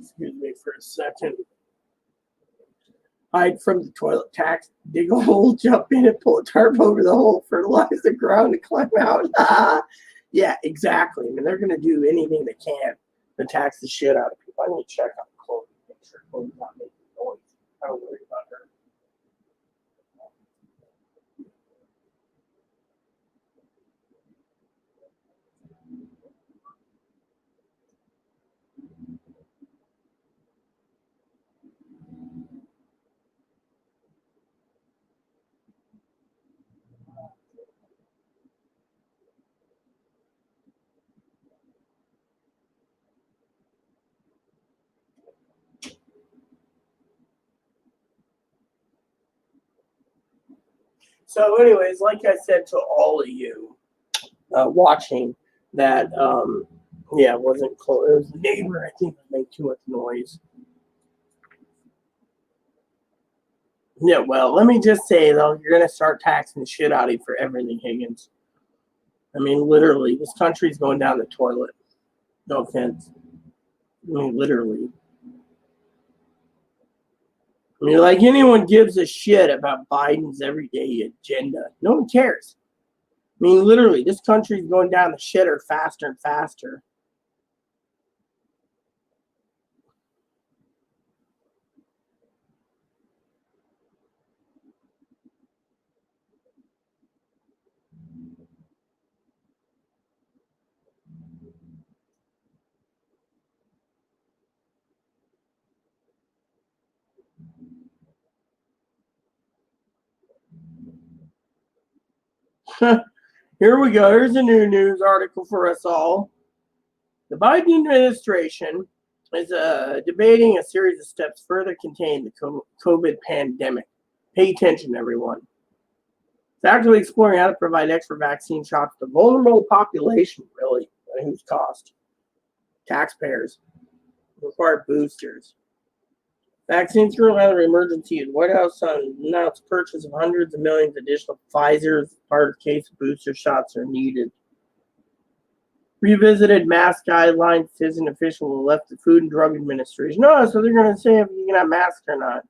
Excuse me for a second. Hide from the toilet tax, dig a hole, jump in it, pull a tarp over the hole, fertilize the ground, and climb out. Yeah, exactly. I mean, they're going to do anything they can to tax the shit out of people. I need to check on Chloe, make sure Chloe's not making noise. I don't worry about her. So, anyways, like I said to all of you watching, that yeah, it wasn't close. It was the neighbor. I think made too much noise. Yeah, well, let me just say though, you're gonna start taxing the shit out of you for everything, Higgins. I mean, literally, this country's going down the toilet. No offense. I mean, literally. I mean, like anyone gives a shit about Biden's everyday agenda. No one cares. I mean, literally, this country's going down the shitter faster and faster. Here we go. Here's a new news article for us all. The Biden administration is debating a series of steps further contain the COVID pandemic. Pay attention, everyone. It's actively exploring how to provide extra vaccine shots to vulnerable population. Really, at whose cost? Taxpayers. Require boosters. Vaccines currently under emergency. The White House announced purchase of hundreds of millions of additional Pfizer's part of case booster shots are needed. Revisited mask guidelines. Citizen official left the Food and Drug Administration. No, so they're going to say if you can have masks or not.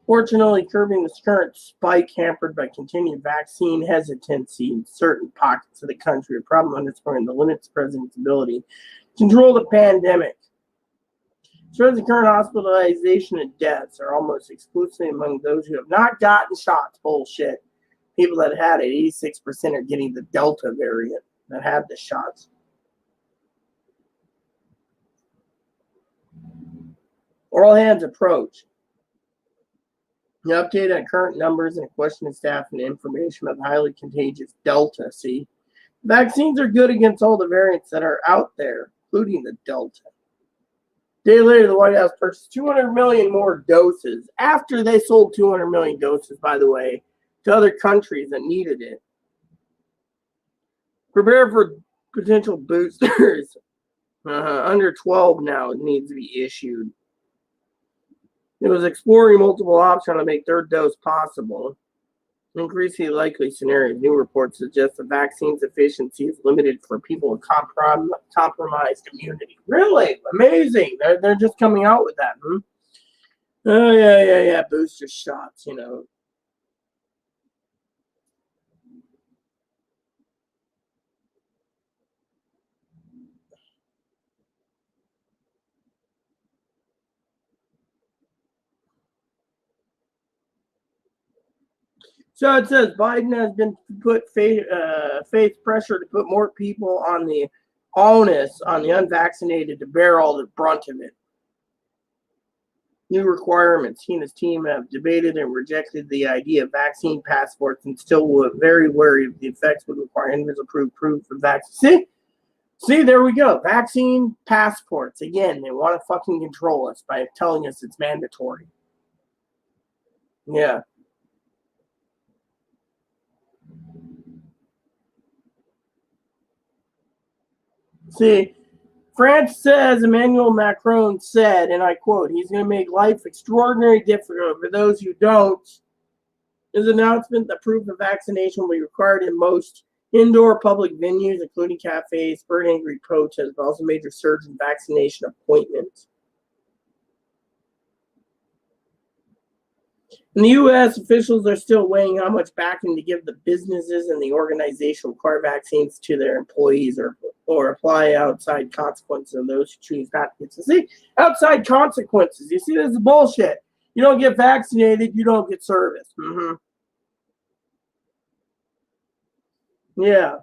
Fortunately, curbing this current spike hampered by continued vaccine hesitancy in certain pockets of the country, a problem underscoring the limits of the president's ability to control the pandemic. Shows the current hospitalization and deaths are almost exclusively among those who have not gotten shots. Bullshit. People that had it, 86% are getting the Delta variant that had the shots. All hands approach. An update on current numbers and a question of staff and information about the highly contagious Delta. See, vaccines are good against all the variants that are out there, including the Delta. A day later, the White House purchased 200 million more doses after they sold 200 million doses, by the way, to other countries that needed it. Prepare for potential boosters. Under 12 now, it needs to be issued. It was exploring multiple options to make third dose possible. Increasingly likely scenarios. New reports suggest the vaccine's efficiency is limited for people with compromised immunity. Really? Amazing. They're just coming out with that. Oh, yeah. Booster shots, you know. So it says Biden has been face pressure to put more people on the onus on the unvaccinated to bear all the brunt of it. New requirements. He and his team have debated and rejected the idea of vaccine passports and still were very wary of the effects would require individual proof of vaccine. See, there we go. Vaccine passports. Again, they want to fucking control us by telling us it's mandatory. Yeah. See, France says Emmanuel Macron said, and I quote, he's going to make life extraordinarily difficult for those who don't His announcement that proof of vaccination will be required in most indoor public venues, including cafes, spurred angry protests, but also major surge in vaccination appointments. In the U.S., officials are still weighing how much backing to give the businesses and the organization require vaccines to their employees or apply outside consequences of those who choose not to get. So see, outside consequences. You see, this is bullshit. You don't get vaccinated, you don't get service. Yeah.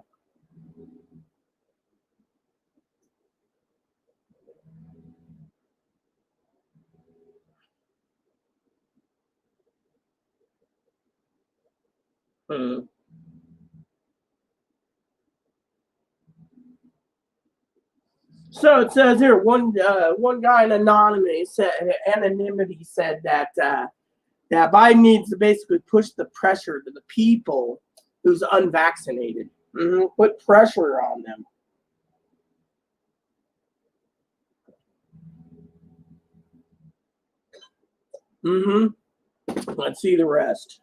Hmm. So it says here, one guy in anonymity said that that Biden needs to basically push the pressure to the people who's unvaccinated. Put pressure on them. Let's see the rest.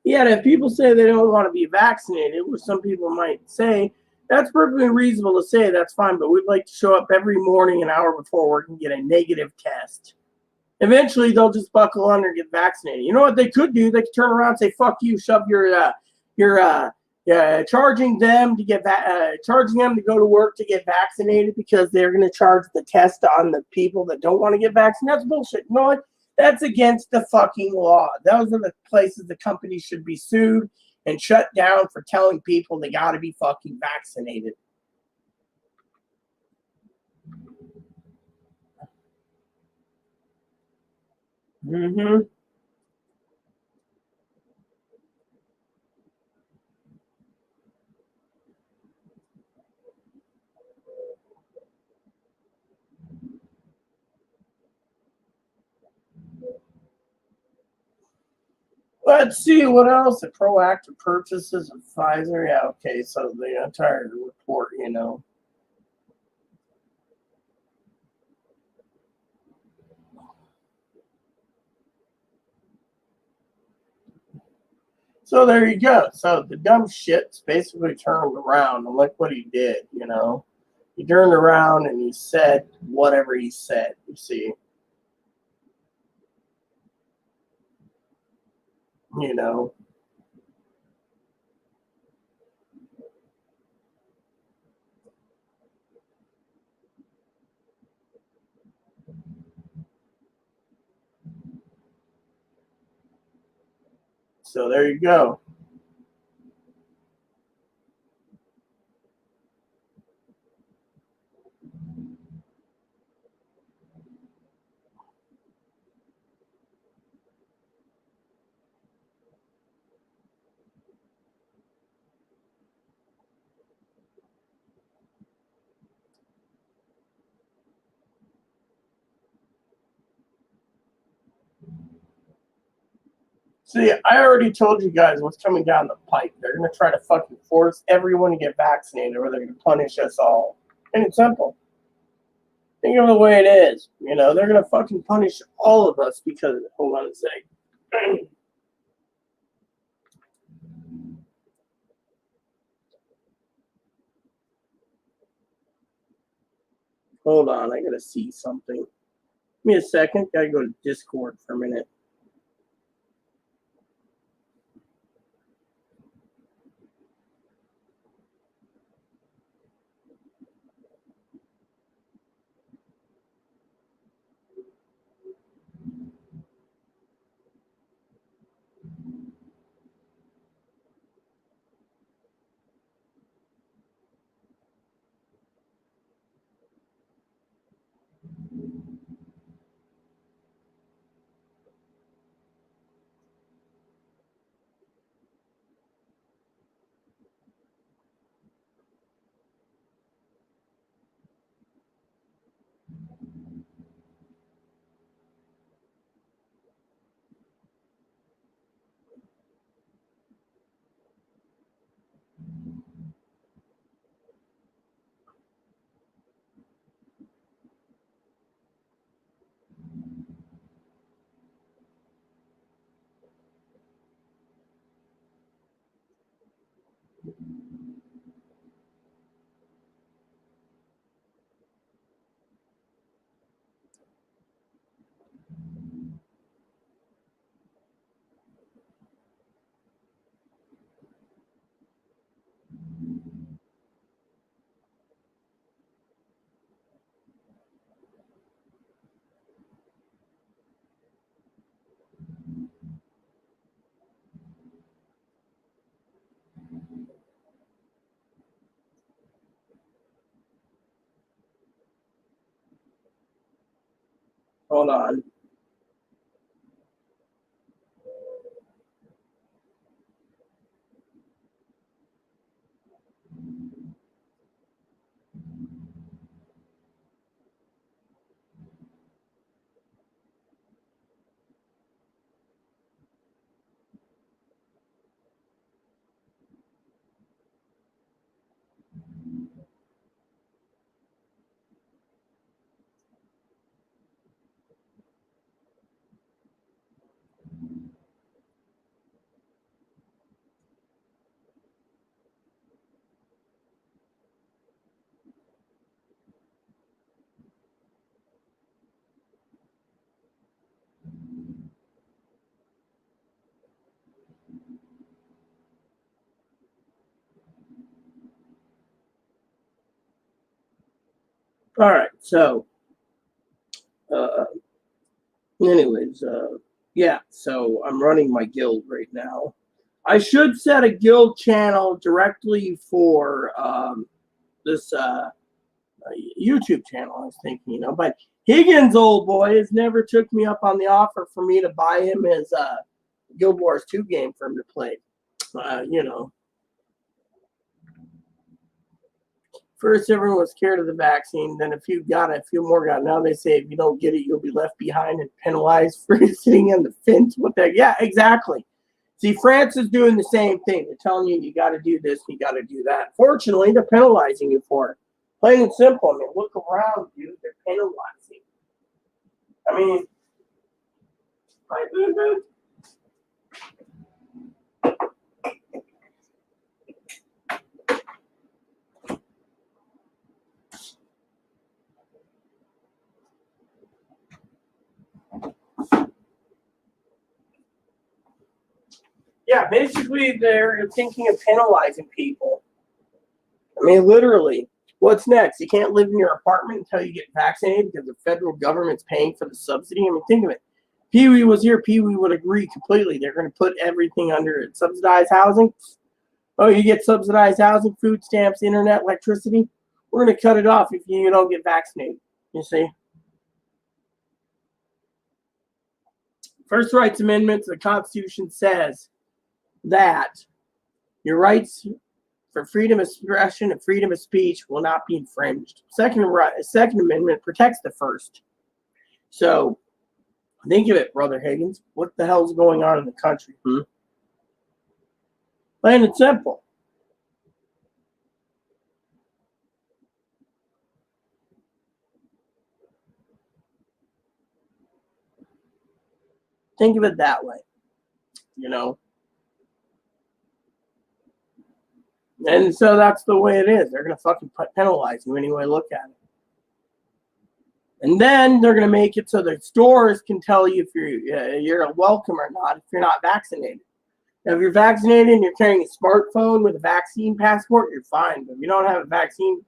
Yeah, if people say they don't want to be vaccinated, which some people might say, that's perfectly reasonable to say. That's fine, but we'd like to show up every morning an hour before work and get a negative test. Eventually, they'll just buckle under and get vaccinated. You know what they could do? They could turn around and say, "Fuck you!" Shove charging them to charging them to go to work to get vaccinated because they're going to charge the test on the people that don't want to get vaccinated. That's bullshit. You know what? That's against the fucking law. Those are the places the companies should be sued and shut down for telling people they got to be fucking vaccinated. Mm-hmm. Let's see what else. The proactive purchases of Pfizer. Yeah, okay. So the entire report, So there you go. So the dumb shit's basically turned around, and look what he did. He turned around and he said whatever he said. You see, you know. So there you go. See, I already told you guys what's coming down the pipe. They're gonna try to fucking force everyone to get vaccinated, or they're gonna punish us all. And it's simple. Think of it the way it is. They're gonna fucking punish all of us because of it. Hold on a sec. Hold on, I gotta see something. Give me a second. Gotta go to Discord for a minute. Hold on. All right. So, uh, anyways, yeah. So I'm running my guild right now. I should set a guild channel directly for this YouTube channel. I was thinking, but Higgins, old boy, has never took me up on the offer for me to buy him his Guild Wars 2 game for him to play. First, everyone was scared of the vaccine. Then a few got it, a few more got it. Now they say if you don't get it, you'll be left behind and penalized for sitting on the fence. What the? Yeah, exactly. See, France is doing the same thing. They're telling you you got to do this, you got to do that. Fortunately, they're penalizing you for it. Plain and simple. I mean, look around, dude. They're penalizing. I mean, right, dude. Yeah, basically, they're thinking of penalizing people. I mean, literally. What's next? You can't live in your apartment until you get vaccinated because the federal government's paying for the subsidy. I mean, think of it. Pee Wee was here. Pee Wee would agree completely. They're going to put everything under it. Subsidized housing. Oh, you get subsidized housing, food stamps, internet, electricity. We're going to cut it off if you don't get vaccinated. You see? First Rights Amendment to the Constitution says that your rights for freedom of expression and freedom of speech will not be infringed. Second Amendment protects the first. So think of it, Brother Higgins. What the hell's going on in the country? Plain and simple. Think of it that way. And so that's the way it is. They're going to fucking penalize you any way you look at it. And then they're going to make it so the stores can tell you if you're welcome or not if you're not vaccinated. Now, if you're vaccinated and you're carrying a smartphone with a vaccine passport, you're fine. But if you don't have a vaccine,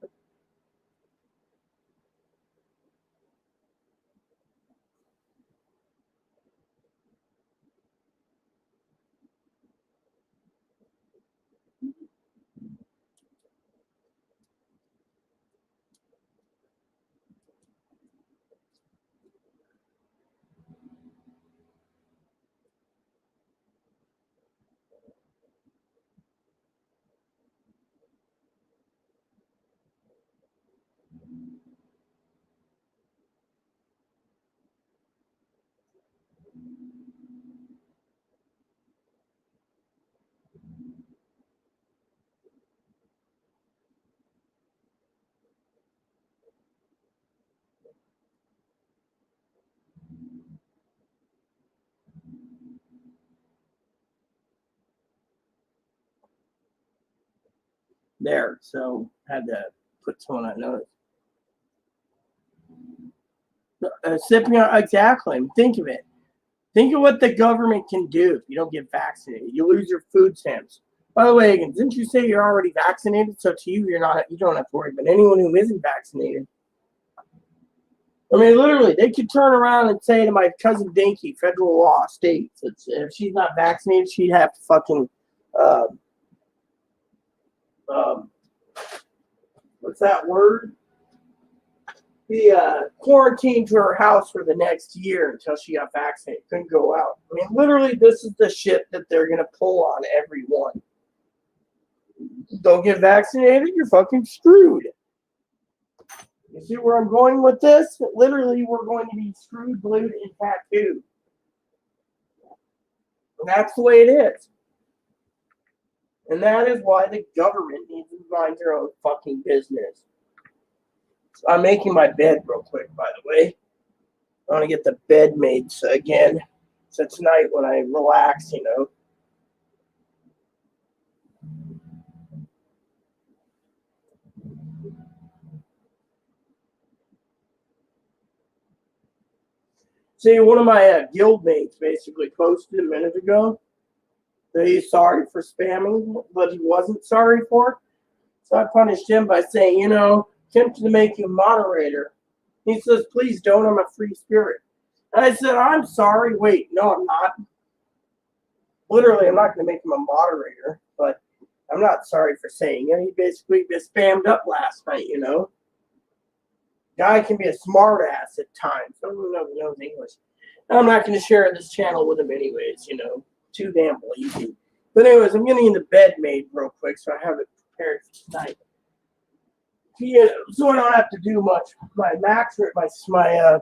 there. So had to put someone I noticed. Sipping on exactly. Think of it. Think of what the government can do if you don't get vaccinated. You lose your food stamps. By the way, again, didn't you say you're already vaccinated? So to you, you don't have to worry. But anyone who isn't vaccinated, I mean, literally, they could turn around and say to my cousin Dinky, federal law states that if she's not vaccinated, she'd have to fucking, what's that word? be quarantined to her house for the next year until she got vaccinated. Couldn't go out. I mean, literally, this is the shit that they're going to pull on everyone. Don't get vaccinated, you're fucking screwed. You see where I'm going with this? Literally, we're going to be screwed, glued, and tattooed. And that's the way it is. And that is why the government needs to mind their own fucking business. So I'm making my bed real quick, by the way. I want to get the bed made again. So tonight when I relax, you know. See, one of my guild mates basically posted a minute ago that he's sorry for spamming, but he wasn't sorry for. So I punished him by saying, you know, attempted to make you a moderator. He says, please don't, I'm a free spirit. And I said, I'm sorry. Wait, no, I'm not. Literally, I'm not going to make him a moderator, but I'm not sorry for saying it. He basically just spammed up last night, you know. Guy can be a smart ass at times. Someone who knows English. I'm not going to share this channel with him anyways, you know. Too damn lazy. But anyways, I'm getting the bed made real quick, so I have it prepared for tonight. Yeah, so I don't have to do much. My mattress, my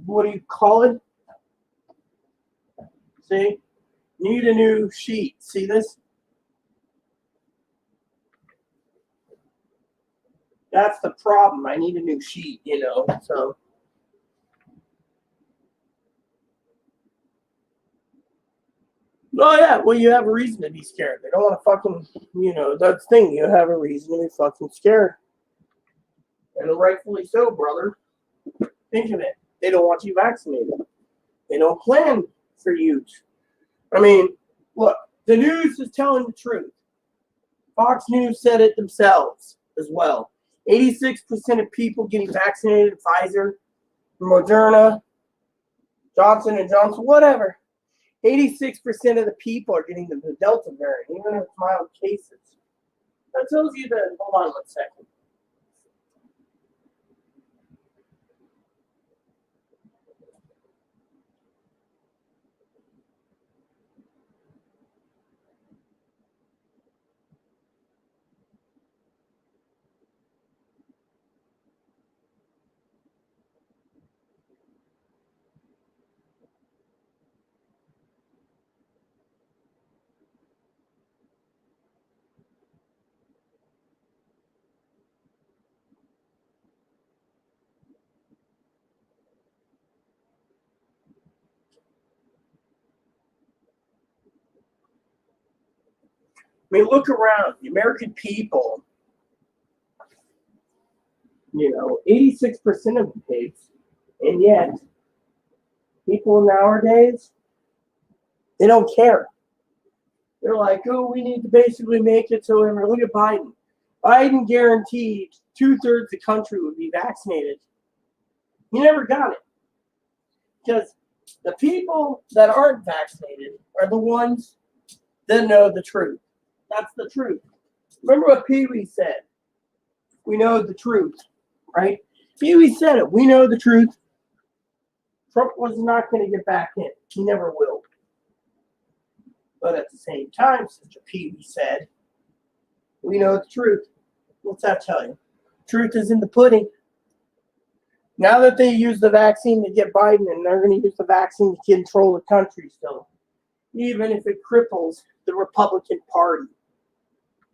what do you call it? See? Need a new sheet. See this? That's the problem. I need a new sheet, you know, so. Oh, yeah, well, you have a reason to be scared. They don't want to fucking, you know, that's the thing. You have a reason to be fucking scared. And rightfully so, brother. Think of it. They don't want you vaccinated. They don't plan for you. I mean, look, the news is telling the truth. Fox News said it themselves as well. 86% of people getting vaccinated, Pfizer, Moderna, Johnson & Johnson, whatever. 86% of the people are getting the Delta variant, even with mild cases. That tells you that, hold on 1 second. I mean, look around. The American people, you know, 86% of the states, and yet people nowadays, they don't care. They're like, oh, we need to basically make it so everyone. Look at Biden. Biden guaranteed 2/3 the country would be vaccinated. He never got it because the people that aren't vaccinated are the ones that know the truth. That's the truth. Remember what Pee Wee said? We know the truth, right? Pee Wee said it. We know the truth. Trump was not going to get back in. He never will. But at the same time, Sister Pee Wee said, we know the truth. What's that tell you? Truth is in the pudding. Now that they use the vaccine to get Biden, and they're going to use the vaccine to control the country still, even if it cripples the Republican Party.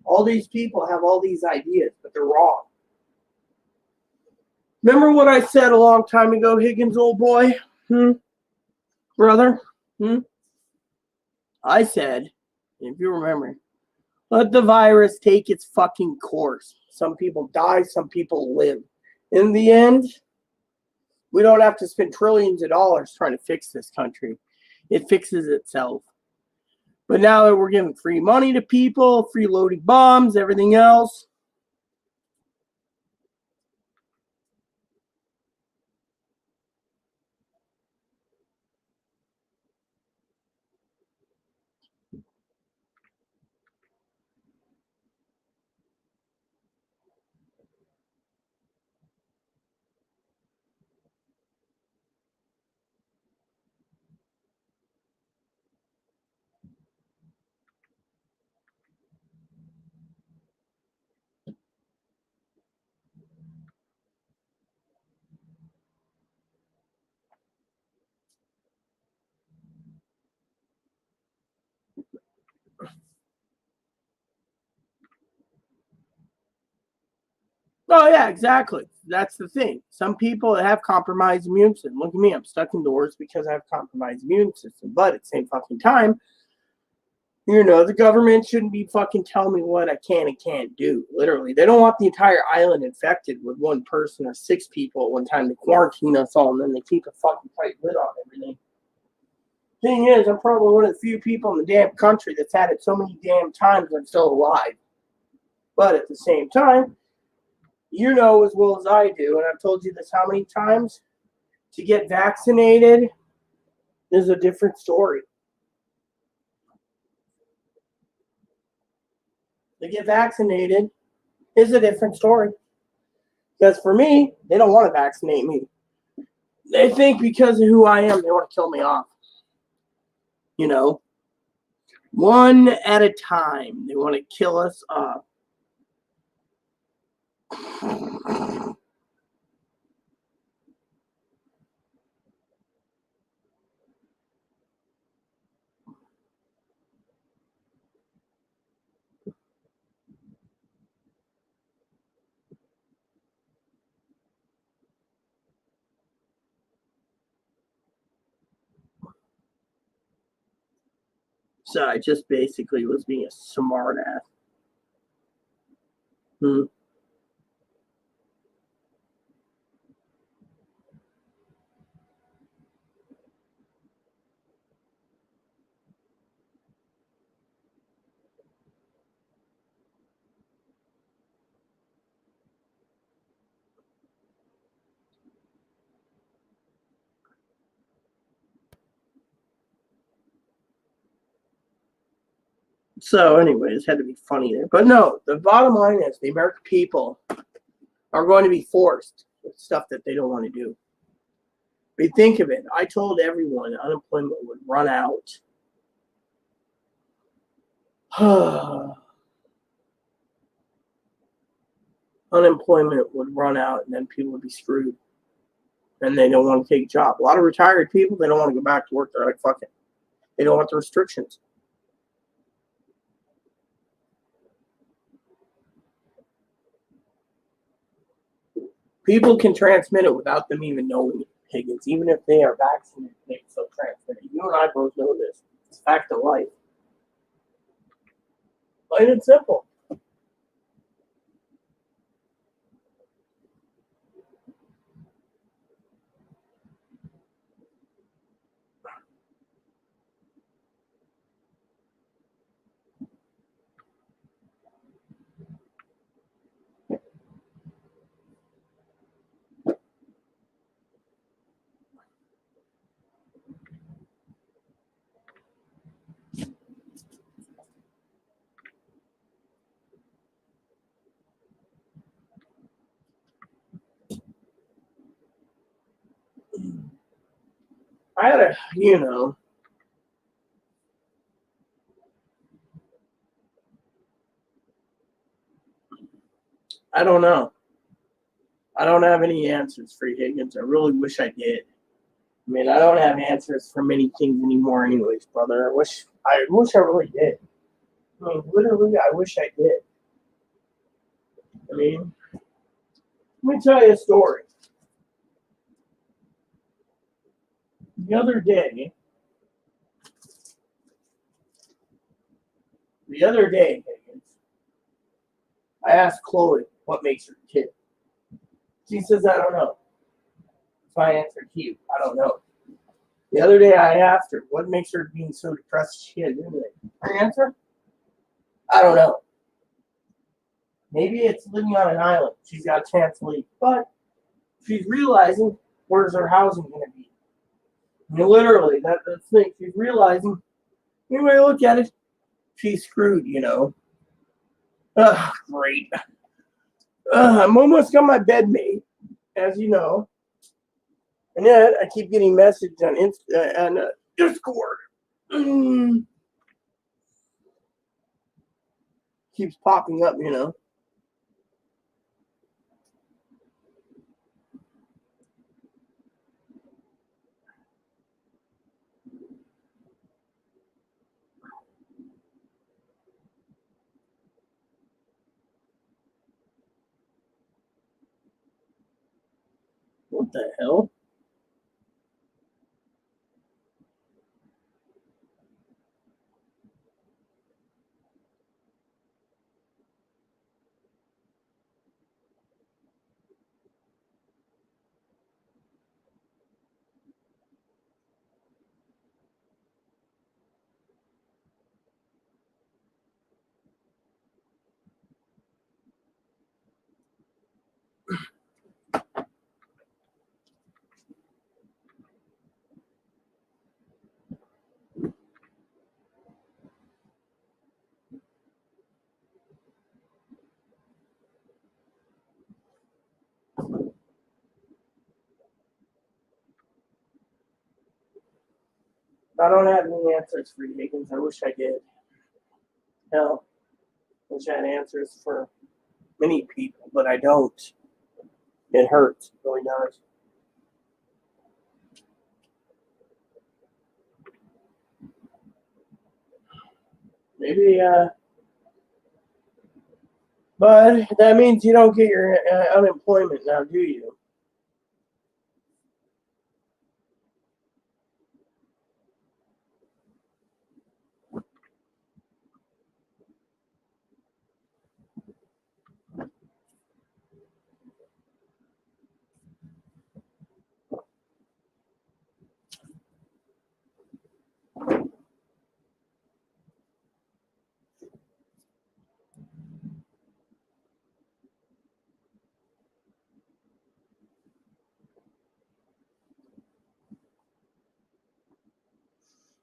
All these people have all these ideas, but they're wrong. Remember what I said a long time ago, Higgins, old boy? Brother? I said, if you remember, let the virus take its fucking course. Some people die, some people live. In the end, we don't have to spend trillions of dollars trying to fix this country. It fixes itself. But now that we're giving free money to people, free loading bombs, everything else, Oh yeah, exactly. That's the thing. Some people have compromised immune system. Look at me, I'm stuck indoors because I have compromised immune system. But at the same fucking time, the government shouldn't be fucking telling me what I can and can't do. Literally, they don't want the entire island infected with one person or 6 people at one time to quarantine us all, and then they keep a fucking tight lid on everything. Thing is, I'm probably one of the few people in the damn country that's had it so many damn times I'm still alive. But at the same time, you know as well as I do, and I've told you this how many times, to get vaccinated is a different story. To get vaccinated is a different story. Because for me, they don't want to vaccinate me. They think because of who I am, they want to kill me off. One at a time, they want to kill us off. So I just basically was being a smart ass. So, anyways, had to be funny there. But no, the bottom line is the American people are going to be forced with stuff that they don't want to do. But think of it. I told everyone unemployment would run out. Unemployment would run out and then people would be screwed. And they don't want to take a job. A lot of retired people, they don't want to go back to work. They're like, fuck it. They don't want the restrictions. People can transmit it without them even knowing it, Higgins. Even if they are vaccinated, they can still transmit it. You and I both know this. It's a fact of life. Plain and simple. I had a, I don't know. I don't have any answers for you, Higgins. I really wish I did. I mean, I don't have answers for many things anymore, anyways, brother. I wish I really did. I mean, literally, I wish I did. I mean, let me tell you a story. The other day, Higgins, I asked Chloe what makes her tick. She says, I don't know. So I answered you, I don't know. The other day I asked her, what makes her being so depressed she can't do anything? Her answer? I don't know. Maybe it's living on an island. She's got a chance to leave. But she's realizing, where's her housing going to be? I mean, literally, that's the thing. She's realizing, anyway, look at it, she's screwed. Ugh, great. I'm almost got my bed made, as you know. And yet, I keep getting messages on Discord. Keeps popping up. What the hell? I don't have any answers for you, Higgins. I wish I did. Hell, I wish I had answers for many people, but I don't. It hurts. It really does. Maybe, but that means you don't get your unemployment now, do you?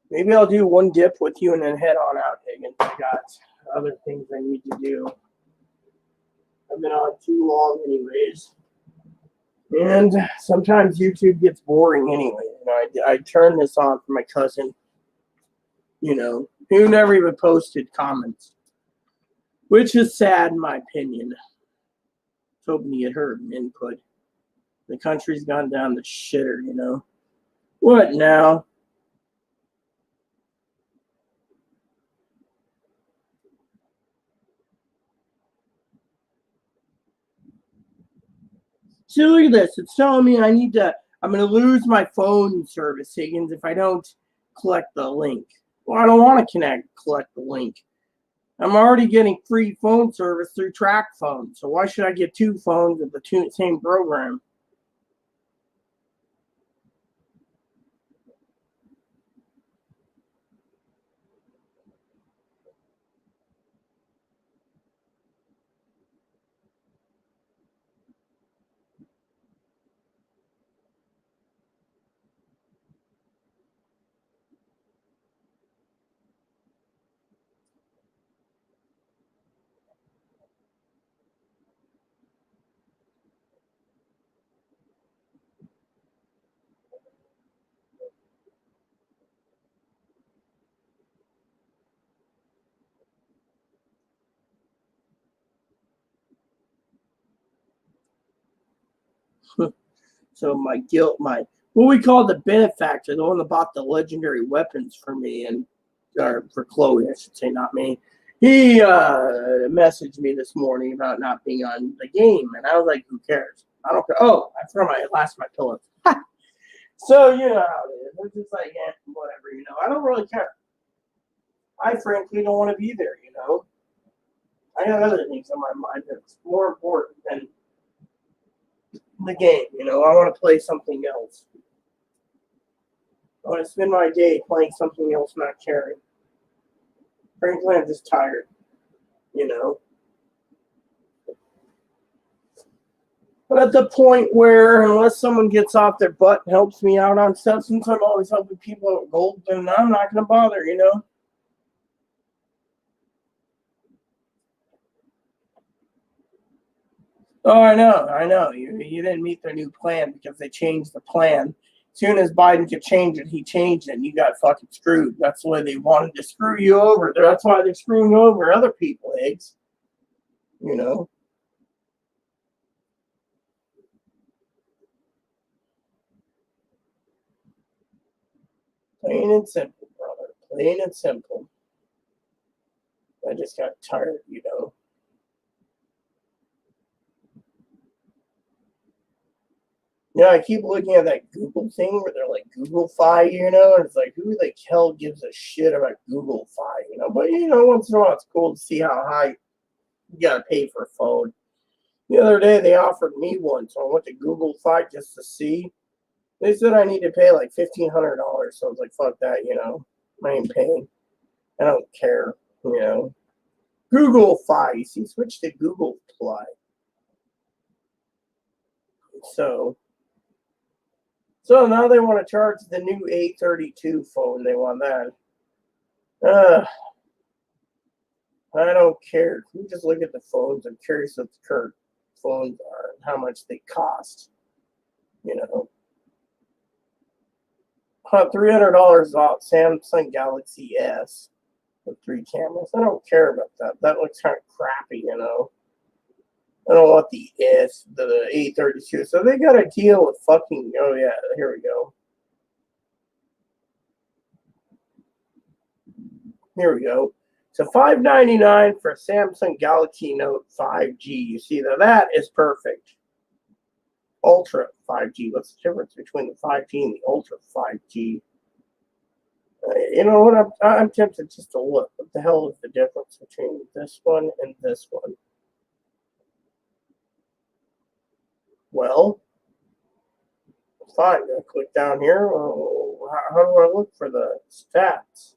Maybe I'll do one dip with you and then head on out, Higgins. I got other things I need to do. I've been on too long, anyways. And sometimes YouTube gets boring anyway. I turned this on for my cousin, who never even posted comments, which is sad in my opinion. Hoping to get her input. The country's gone down the shitter. What now? See, look at this. It's telling me I'm going to lose my phone service, Higgins, if I don't collect the link. Well, I don't want to collect the link. I'm already getting free phone service through Track Phone. So why should I get two phones of the same program? So what we call the benefactor, the one that bought the legendary weapons for me or for Chloe, I should say, not me. He messaged me this morning about not being on the game, and I was like, "Who cares? I don't care." Oh, I forgot my pillows. So you know how it is. It's just like, yeah, whatever. I don't really care. I frankly don't want to be there. I got other things on my mind that's more important than the game. I want to play something else. I want to spend my day playing something else, not caring. Frankly, I'm just tired. you know. But at the point where, unless someone gets off their butt and helps me out on stuff, since I'm always helping people with gold, then I'm not going to bother. Oh, I know. You didn't meet their new plan because they changed the plan. As soon as Biden could change it, he changed it, and you got fucking screwed. That's the way they wanted to screw you over. That's why they're screwing over other people, eggs. You know. Plain and simple, brother. Plain and simple. I just got tired. I keep looking at that Google thing where they're like Google Fi, and it's like, who the hell gives a shit about Google Fi, But, once in a while it's cool to see how high you got to pay for a phone. The other day they offered me one, so I went to Google Fi just to see. They said I need to pay like $1,500, so I was like, fuck that, I ain't paying. I don't care. Google Fi, see, switch to Google Play. So now they want to charge the new A32 phone. They want that. I don't care. Can you just look at the phones? I'm curious what the current phones are and how much they cost. $300 off Samsung Galaxy S with 3 cameras. I don't care about that. That looks kind of crappy. I don't want the A32. So they got to deal with fucking. Oh yeah, here we go. Here we go. So $599 for Samsung Galaxy Note 5G. You see that is perfect. Ultra 5G. What's the difference between the 5G and the Ultra 5G? You know what? I'm tempted just to look. What the hell is the difference between this one and this one? Well, fine. I click down here. How do I look for the stats?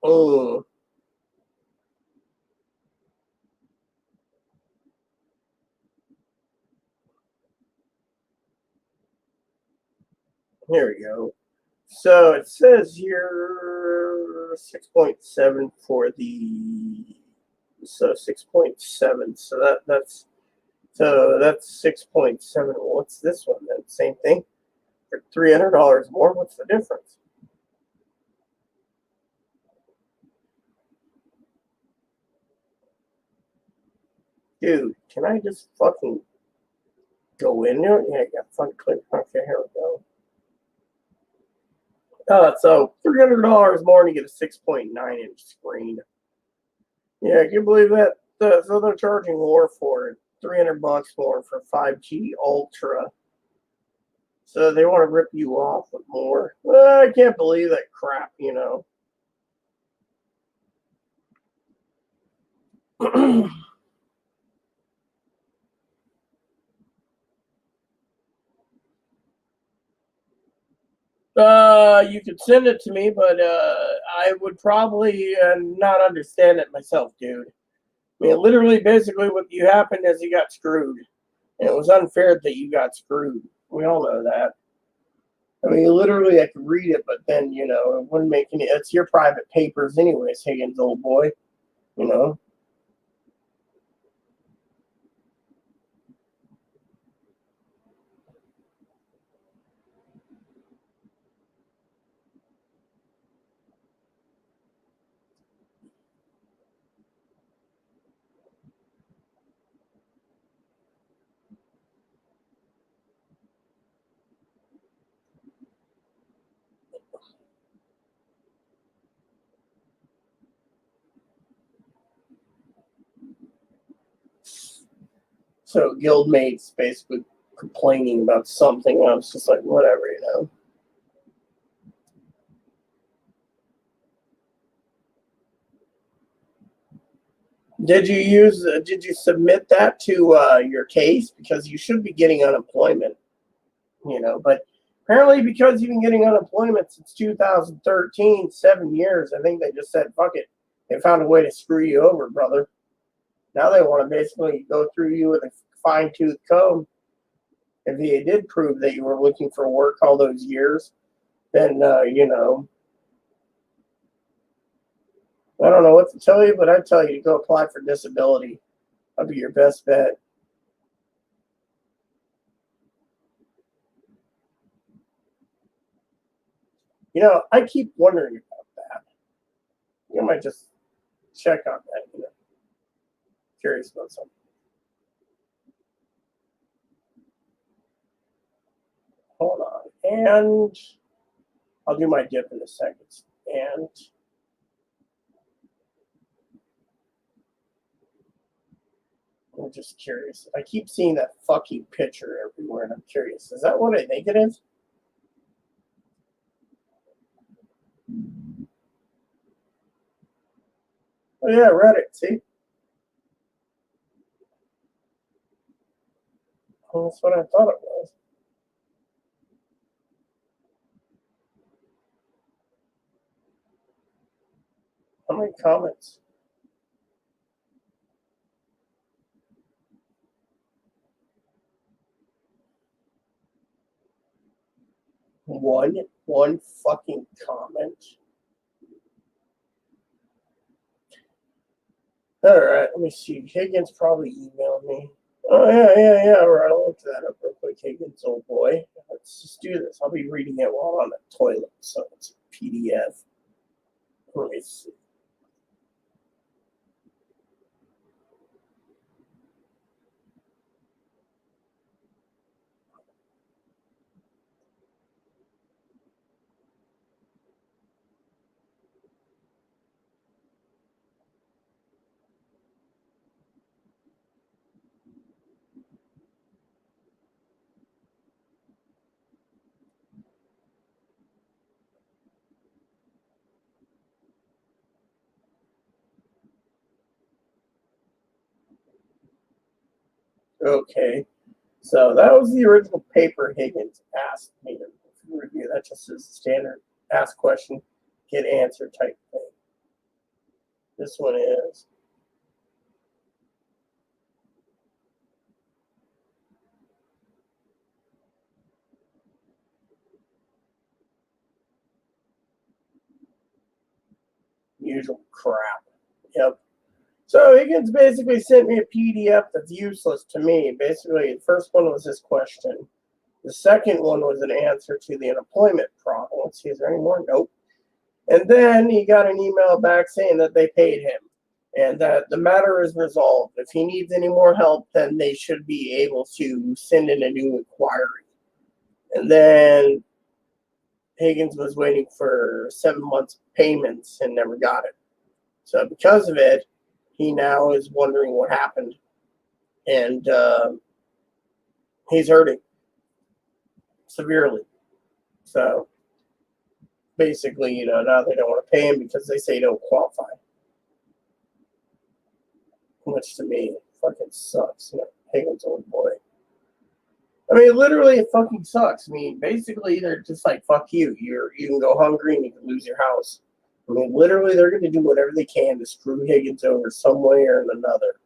Oh. Here we go. So it says here 6.7 for the 6.7. So that's 6.7. What's this one then? Same thing for $300 more. What's the difference? Dude, can I just fucking go in there? Yeah, I got fun click. Okay, here we go. So $300 more and you get a 6.9-inch screen. Yeah, can you believe that? So they're charging more for it. $300 more for 5G Ultra. So they want to rip you off with more. I can't believe that crap. You could send it to me, but I would probably not understand it myself, dude. I mean, literally, basically, what you happened is you got screwed. And it was unfair that you got screwed. We all know that. I mean, literally, I could read it, but then, it wouldn't make any. It's your private papers, anyways, Higgins, old boy. You know. So guildmates basically complaining about something. I was just like, whatever. Did you submit that to your case? Because you should be getting unemployment, but apparently because you've been getting unemployment since 2013, 7 years, I think they just said, fuck it. They found a way to screw you over, brother. Now they want to basically go through you with a fine-tooth comb. If they did prove that you were looking for work all those years, then, I don't know what to tell you, but I'd tell you to go apply for disability. That'd be your best bet. I keep wondering about that. You might just check on that. Curious about something. Hold on. And I'll do my dip in a second. And I'm just curious. I keep seeing that fucking picture everywhere, and I'm curious. Is that what I think it is? Oh yeah, Reddit. See? Well, that's what I thought it was. How many comments? One fucking comment. All right, let me see. Higgins probably emailed me. Oh yeah. All right, I'll look that up real quick. Higgins, old boy. Let's just do this. I'll be reading it while I'm on the toilet, so it's a PDF. Let me see. Okay, so that was the original paper Higgins asked me to review. That just is standard ask question, get answer type thing. This one is usual crap. Yep. So Higgins basically sent me a PDF that's useless to me. Basically, the first one was this question. The second one was an answer to the unemployment problem. Let's see, is there any more? Nope. And then he got an email back saying that they paid him and that the matter is resolved. If he needs any more help, then they should be able to send in a new inquiry. And then Higgins was waiting for 7 months payments and never got it. So because of it, he now is wondering what happened. And he's hurting severely. So basically, now they don't want to pay him because they say he don't qualify. Which to me fucking sucks. Higgins, old boy. I mean, literally, it fucking sucks. I mean, basically, they're just like, fuck you. You can go hungry and you can lose your house. I mean, literally, they're going to do whatever they can to screw Higgins over some way or another.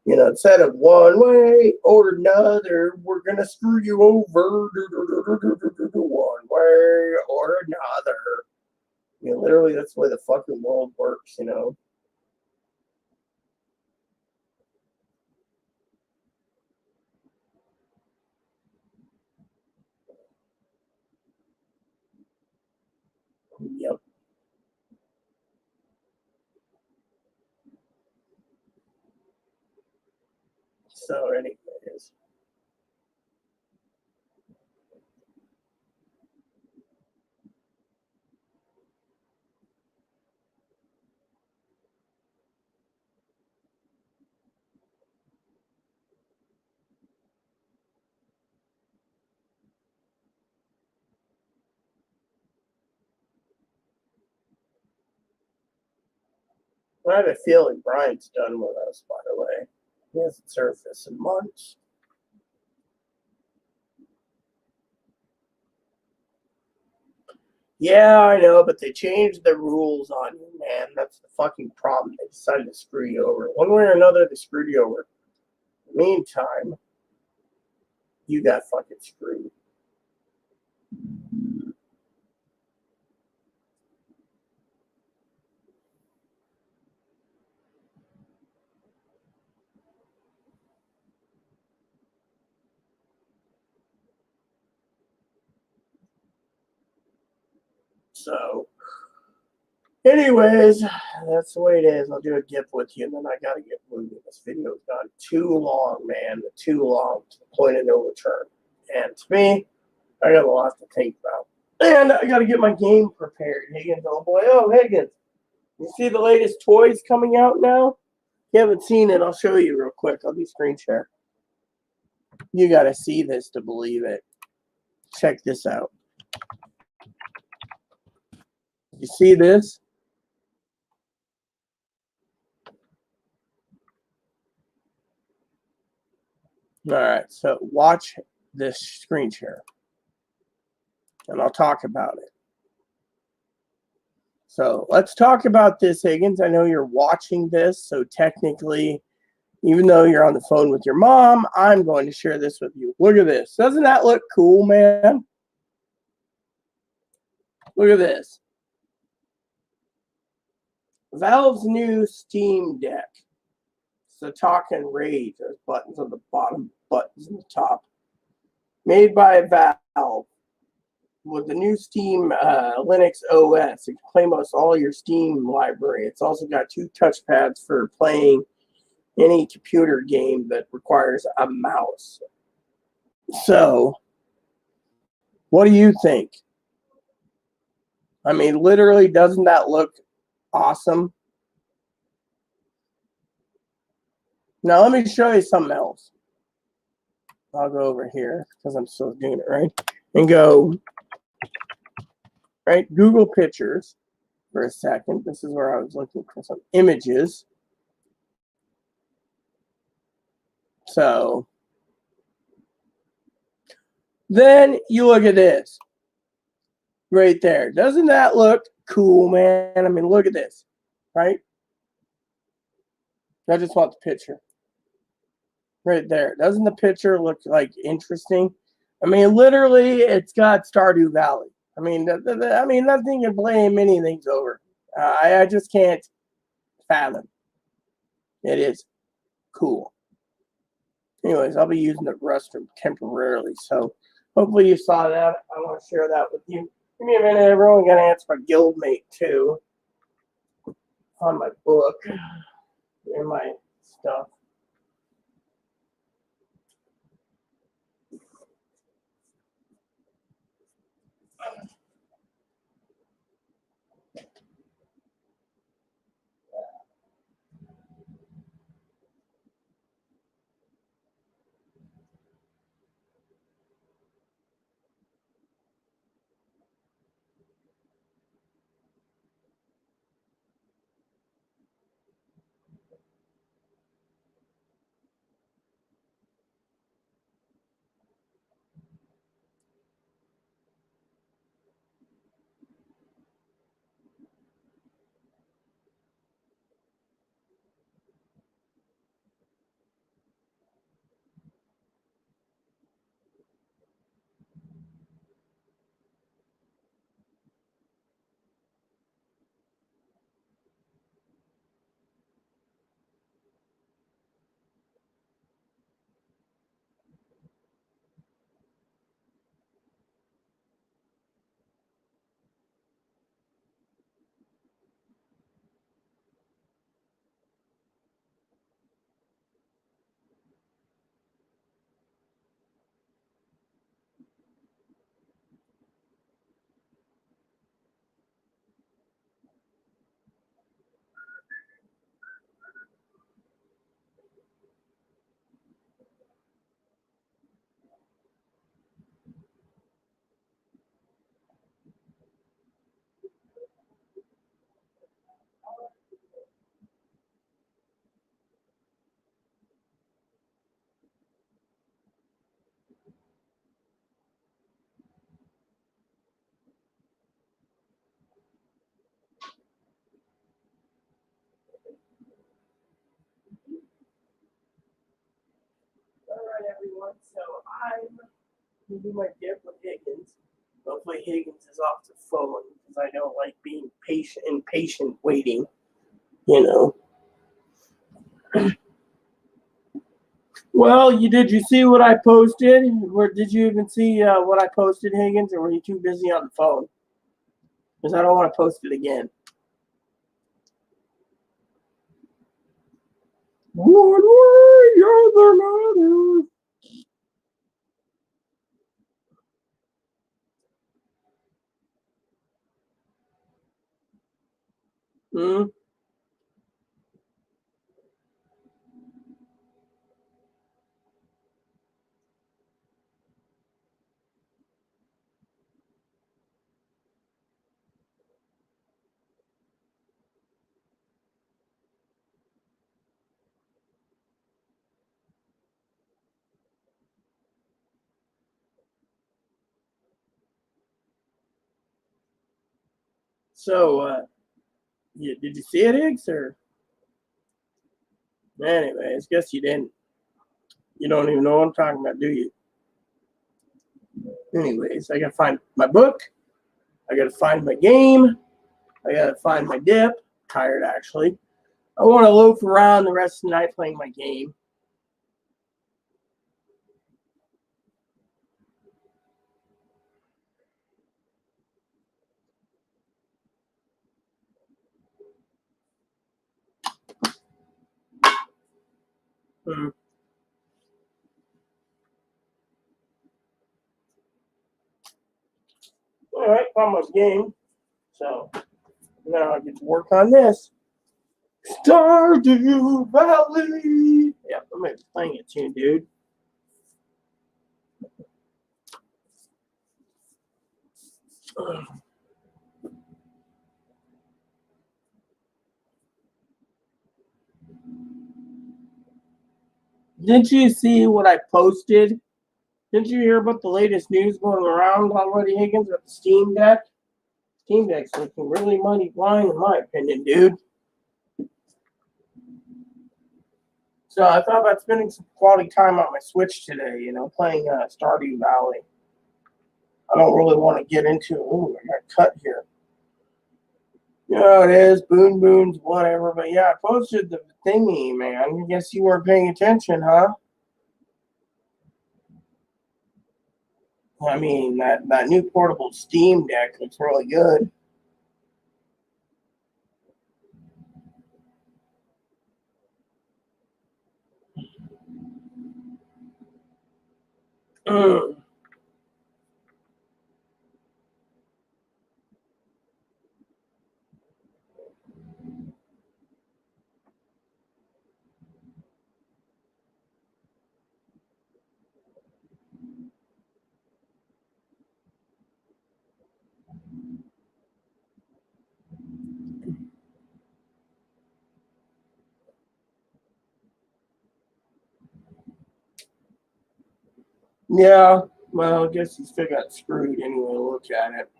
Instead of one way or another, we're going to screw you over one way or another. Literally, that's the way the fucking world works. Yep. So, anyways. I have a feeling Brian's done with us, by the way. He hasn't surfaced in months. Yeah, I know, but they changed the rules on you, man. That's the fucking problem. They decided to screw you over. One way or another, they screwed you over. In the meantime, you got fucking screwed. So, anyways, that's the way it is. I'll do a GIF with you, and then I gotta get moving. This video's gone too long, man. Too long to the point of no return. And to me, I got a lot to think about. And I gotta get my game prepared, Higgins. Oh boy, oh Higgins. You see the latest toys coming out now? If you haven't seen it, I'll show you real quick. I'll do screen share. You gotta see this to believe it. Check this out. You see this? All right, so watch this screen share, and I'll talk about it. So let's talk about this, Higgins. I know you're watching this, so technically, even though you're on the phone with your mom, I'm going to share this with you. Look at this. Doesn't that look cool, man? Look at this. Valve's new Steam Deck. It's the Talk and Rage. There's buttons on the bottom, buttons on the top. Made by Valve. With the new Steam Linux OS, it can play most all your Steam library. It's also got 2 touchpads for playing any computer game that requires a mouse. So, what do you think? I mean, literally, doesn't that look awesome? Now, let me show you something else. I'll go over here because I'm still doing it, right? And go, right, Google Pictures for a second. This is where I was looking for some images. So, then you look at this right there. Doesn't that look cool, man? I mean, look at this, right? I just want the picture right there. Doesn't the picture look like interesting? I mean, literally, it's got Stardew Valley. I mean, that thing can play many things over. I just can't fathom. It is cool. Anyways, I'll be using the restroom temporarily, so hopefully you saw that. I want to share that with you. Give me a minute, everyone. Got to answer my guildmate too on my book and my stuff. All right, everyone. So I'm going to do my dip with Higgins. Hopefully Higgins is off the phone because I don't like being impatient waiting, you know. Well, did you see what I posted? Or did you even see what I posted, Higgins, or were you too busy on the phone? Because I don't want to post it again. One way or another. Mm. So, did you see it, Higgs? Or anyways, guess you didn't. You don't even know what I'm talking about, do you? Anyways, I gotta find my book. I gotta find my game. I gotta find my dip. Tired, actually. I want to loaf around the rest of the night playing my game. Hmm. All right, found my game. So now I get to work on this. Stardew Valley. Yeah, I'm gonna be playing it soon, dude. Didn't you see what I posted? Didn't you hear about the latest news going around already, Higgins, with the Steam Deck? Steam Deck's looking really money blind, in my opinion, dude. So I thought about spending some quality time on my Switch today, playing Stardew Valley. I don't really want to get into it. Ooh, I got cut here. It is. Boons, whatever. But yeah, I posted the thingy, man. I guess you weren't paying attention, huh? I mean, that new portable Steam Deck looks really good. Yeah, well, I guess he still got screwed anyway. Look at it.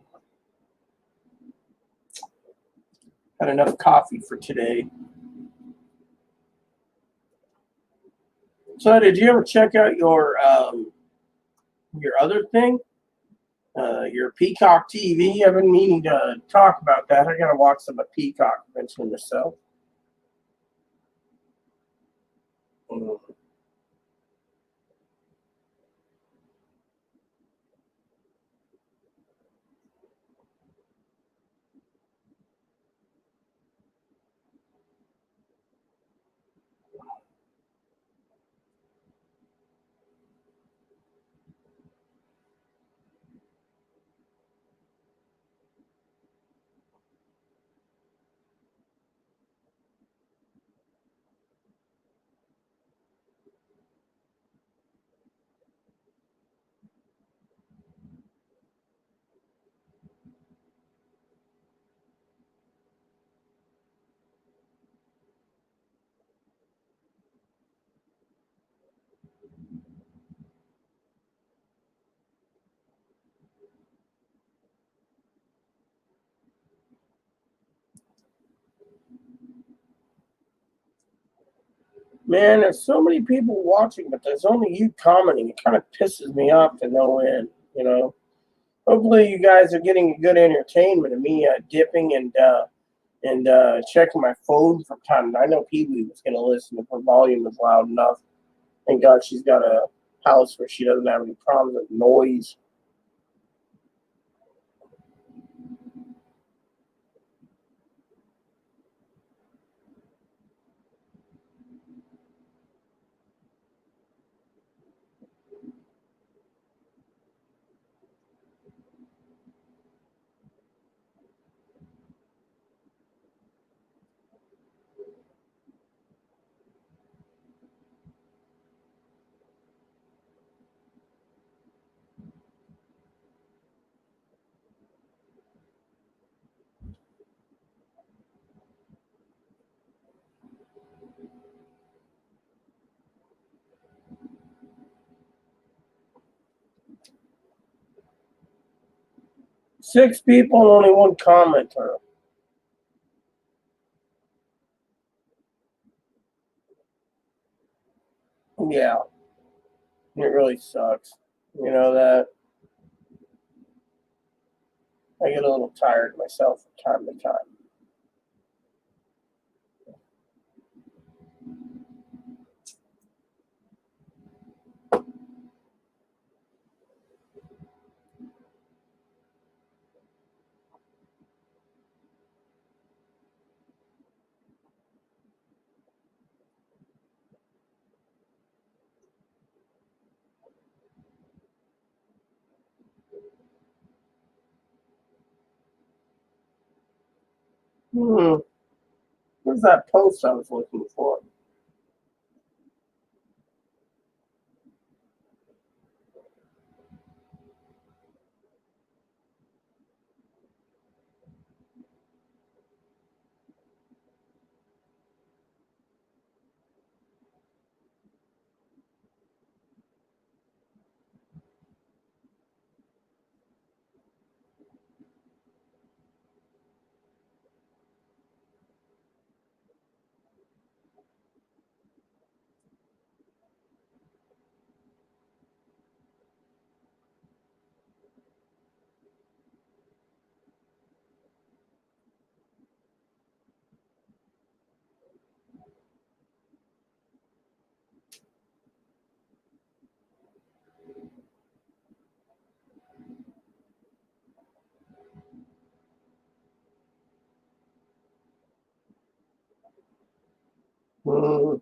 Had enough coffee for today. So, did you ever check out your other thing? Your Peacock TV? I've been meaning to talk about that. I gotta watch some of Peacock eventually myself. Mm. Man, there's so many people watching, but there's only you commenting. It kind of pisses me off to no end. Hopefully, you guys are getting a good entertainment of me dipping and checking my phone from time. I know Pee Wee was going to listen if her volume was loud enough. Thank God she's got a house where she doesn't have any problems with noise. 6 people and only 1 commenter. Yeah, it really sucks. You know that. I get a little tired myself from time to time. Hmm. Where's that post I was looking for? Hmm.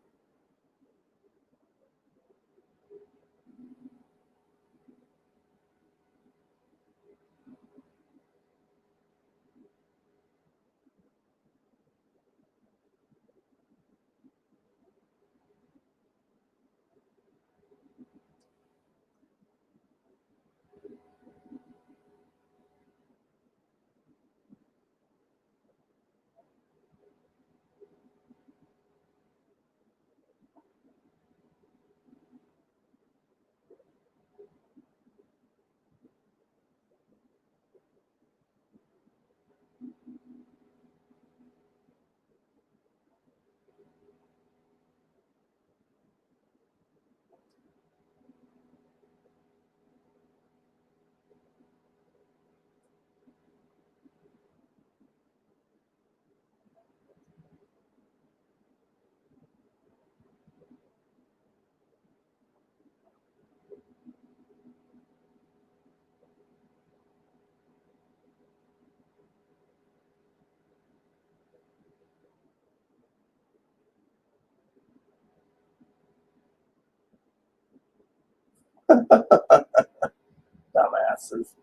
Dumbasses.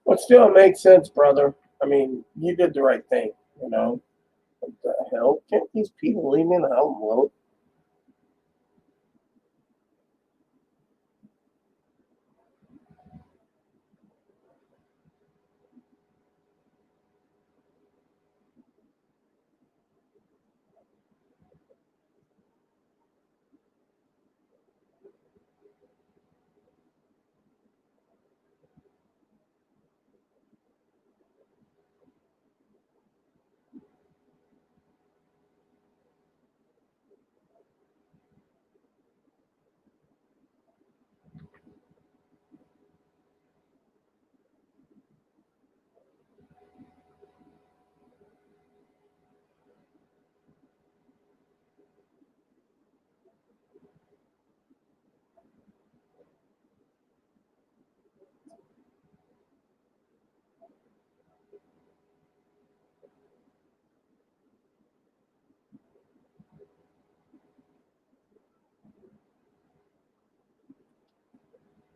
But still, it makes sense, brother. I mean, you did the right thing, you know? What the hell? Can't these people leave me the hell alone?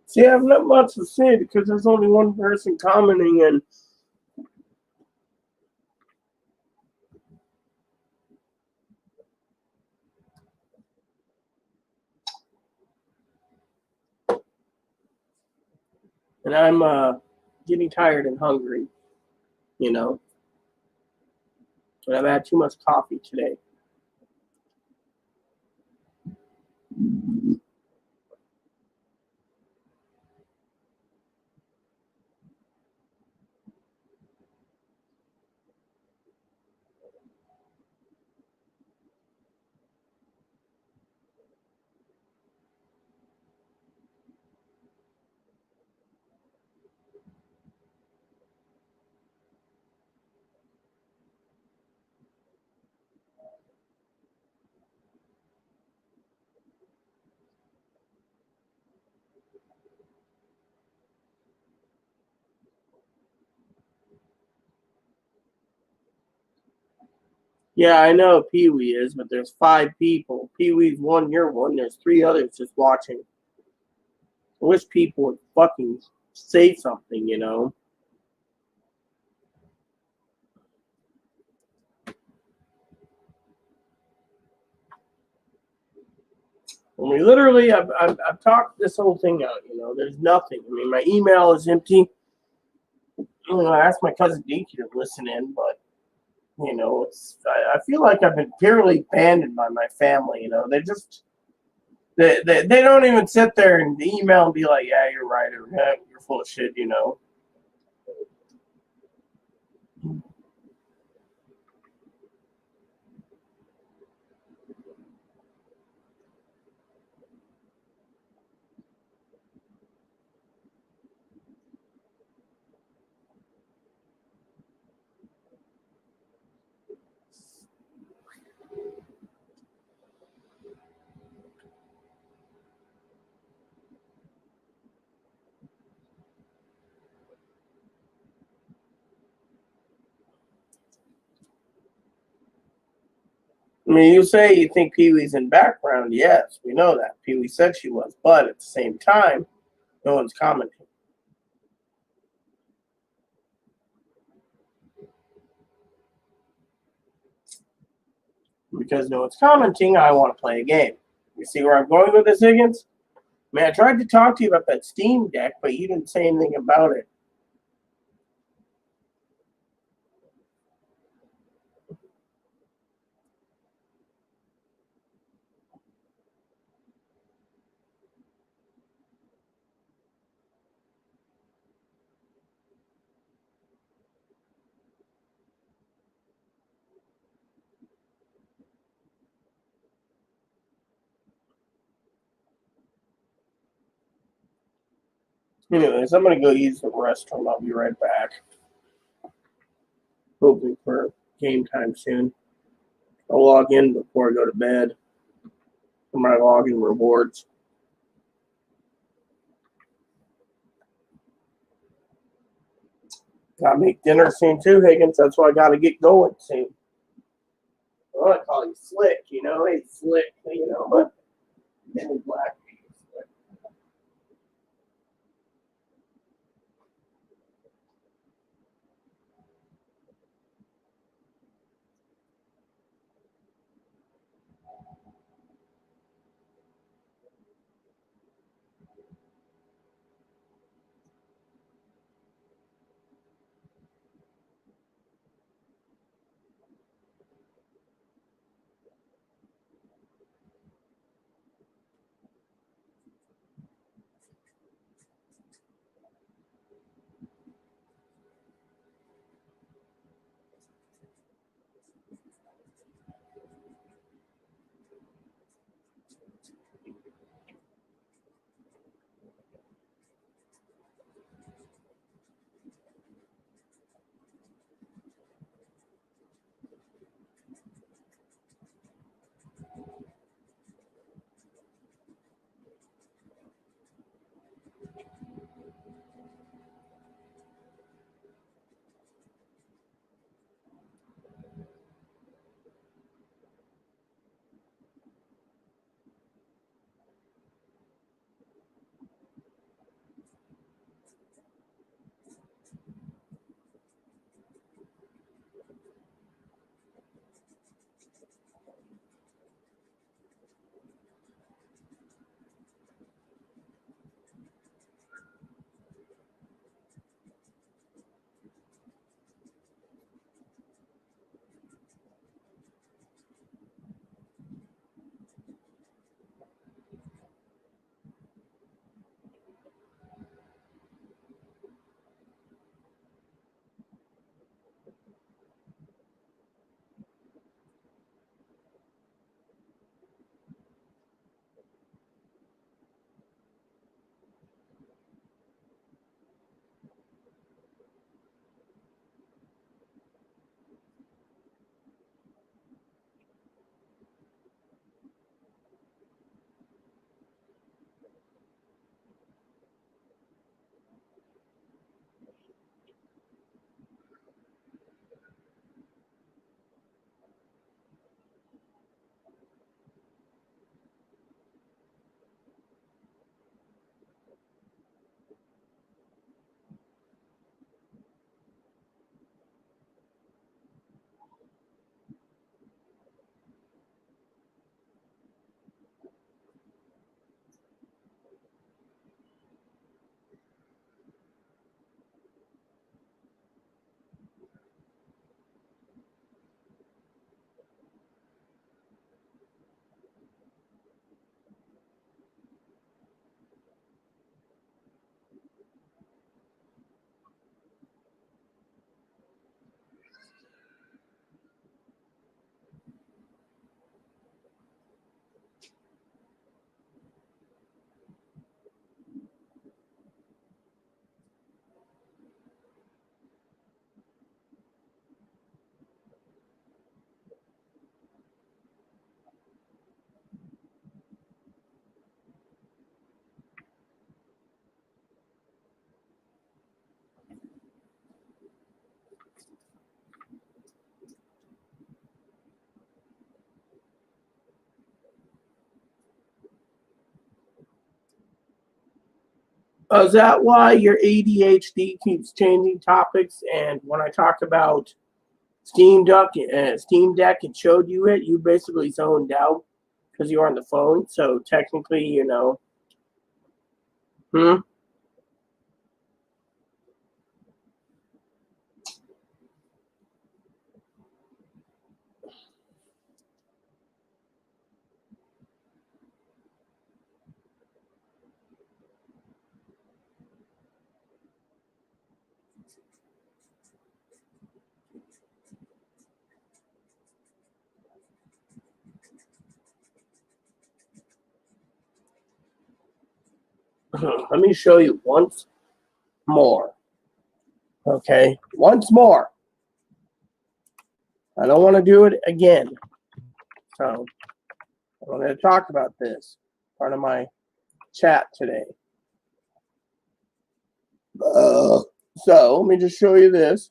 See, I have not much to say because there's only one person commenting, and I'm getting tired and hungry, you know? but I've had too much coffee today. Yeah, I know Pee Wee is, but there's 5 people. Pee Wee's one, you're one. There's 3 others just watching. I wish people would fucking say something, you know? I mean, literally, I've talked this whole thing out, you know? There's nothing. I mean, my email is empty. You know, I asked my cousin Dinky to listen in, but, you know, I feel like I've been purely abandoned by my family, you know? They don't even sit there and email and be like, yeah, you're right, or yeah, you're full of shit, you know? I mean, you say you think Pee Wee's in background. Yes, we know that. Pee Wee said she was, but at the same time, no one's commenting. Because no one's commenting, I want to play a game. You see where I'm going with this, Higgins? Man, I tried to talk to you about that Steam Deck, but you didn't say anything about it. Anyways, I'm going to go use the restroom. I'll be right back. Hoping for game time soon. I'll log in before I go to bed for my login rewards. Gotta make dinner soon too, Higgins. That's why I gotta get going soon. I want to call you Slick, you know? Hey, Slick, you know, but then black. Oh, is that why your ADHD keeps changing topics? And when I talk about Steam Deck, and showed you it, you basically zoned out because you were on the phone. So technically, Hmm? Let me show you once more. Okay, once more. I don't want to do it again. So I wanted to talk about this. Part of my chat today. So let me just show you this.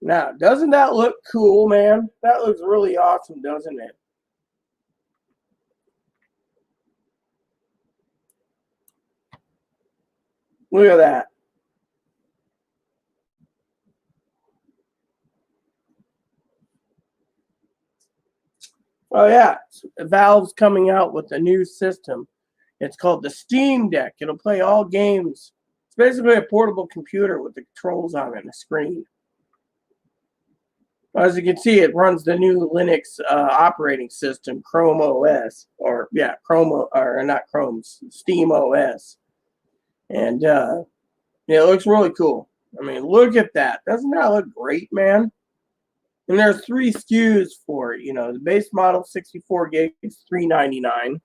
Now, doesn't that look cool, man? That looks really awesome, doesn't it? Look at that. Oh, yeah. Valve's coming out with a new system. It's called the Steam Deck. It'll play all games. It's basically a portable computer with the controls on it and a screen. As you can see, it runs the new Linux operating system, Chrome OS, not Chrome, Steam OS, and it looks really cool. I mean, look at that! Doesn't that look great, man? And there's 3 SKUs for it. The base model, 64 gigs, $399.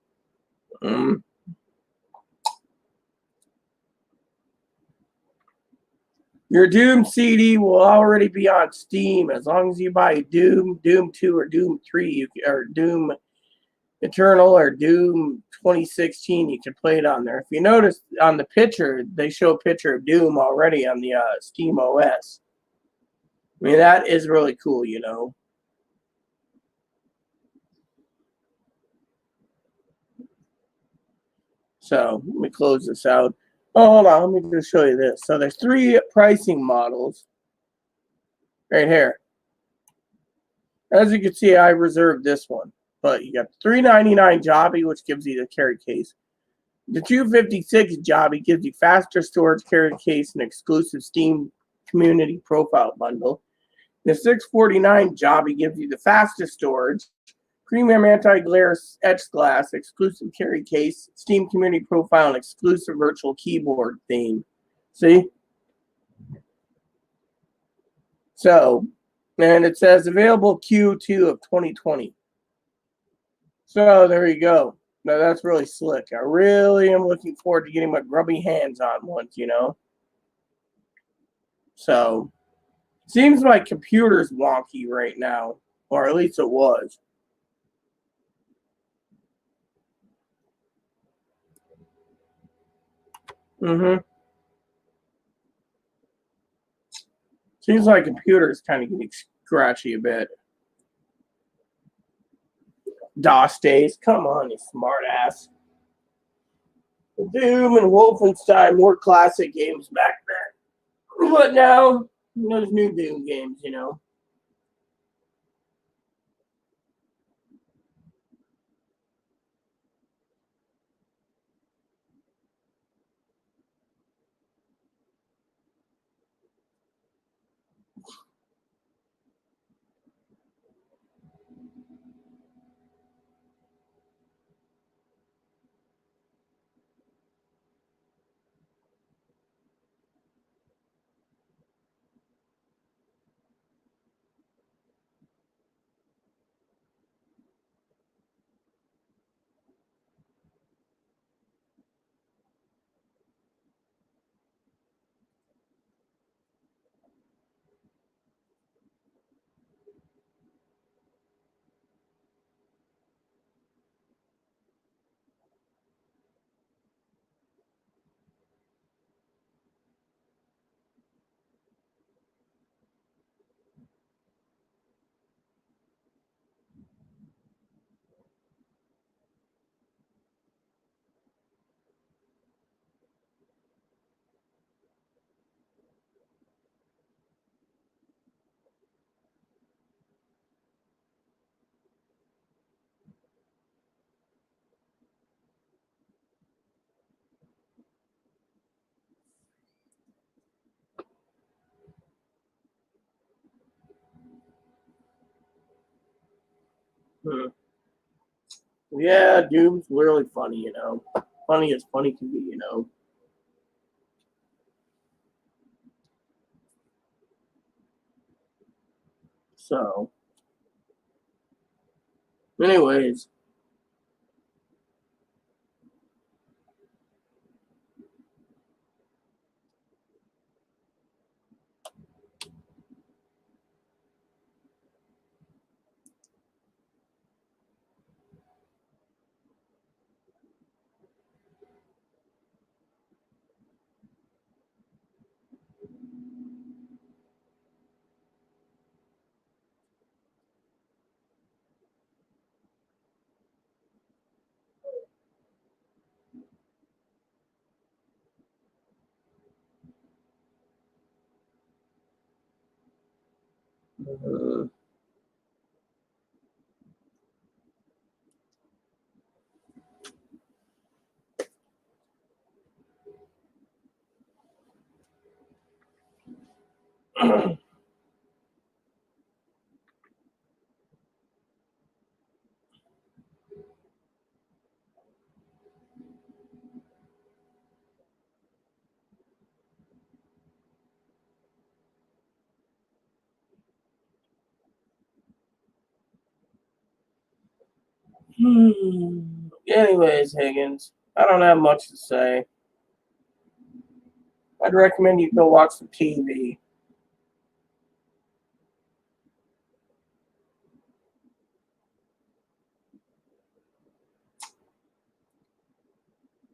Your Doom CD will already be on Steam as long as you buy Doom, Doom 2, or Doom 3, or Doom Eternal, or Doom 2016. You can play it on there. If you notice on the picture, they show a picture of Doom already on the Steam OS. I mean, that is really cool. So let me close this out. Oh, hold on. Let me just show you this. So there's 3 pricing models right here. As you can see, I reserved this one. But you got the $399 Jobby, which gives you the carry case. The $256 Jobby gives you faster storage, carry case, and exclusive Steam community profile bundle. The $649 Jobby gives you the fastest storage, premium anti-glare etched glass, exclusive carry case, Steam community profile, and exclusive virtual keyboard theme. See? So, and it says available Q2 of 2020. So there you go. Now that's really slick. I really am looking forward to getting my grubby hands on one. So, seems my computer's wonky right now, or at least it was. Mm-hmm. Seems like computer's kind of getting scratchy a bit. DOS days. Come on, you smart ass. Doom and Wolfenstein, more classic games back then. But now, those new Doom games. Hmm. Yeah, Doom's really funny, funny as funny can be. So, anyways, uh, anyways, Higgins, I don't have much to say. I'd recommend you go watch some TV.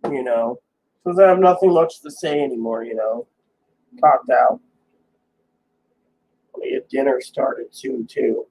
Because I have nothing much to say anymore. Talked out. We get dinner started soon, too.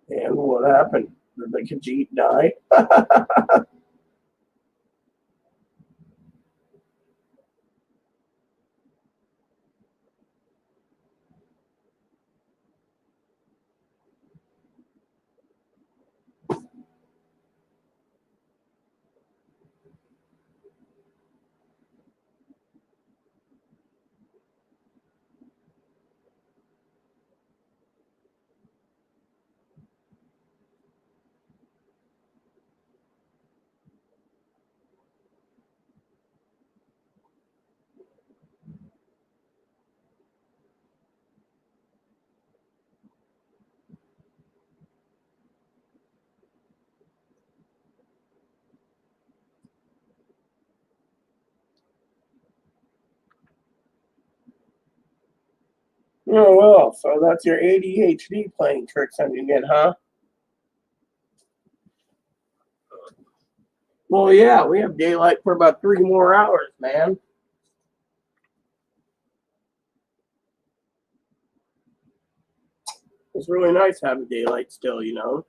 And what happened? Did the Khajiit die? Oh, well, so that's your ADHD playing tricks on you again, huh? Well, yeah, we have daylight for about 3 more hours, man. It's really nice having daylight still. You know.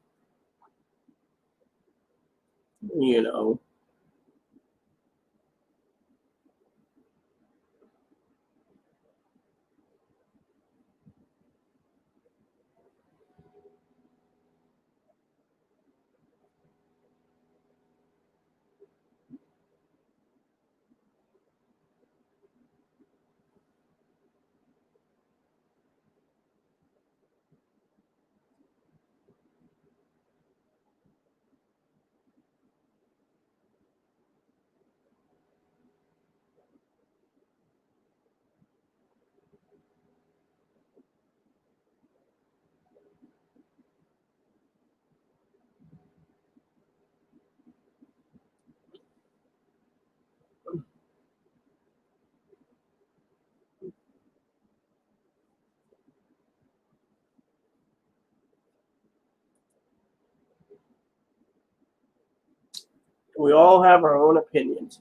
We all have our own opinions.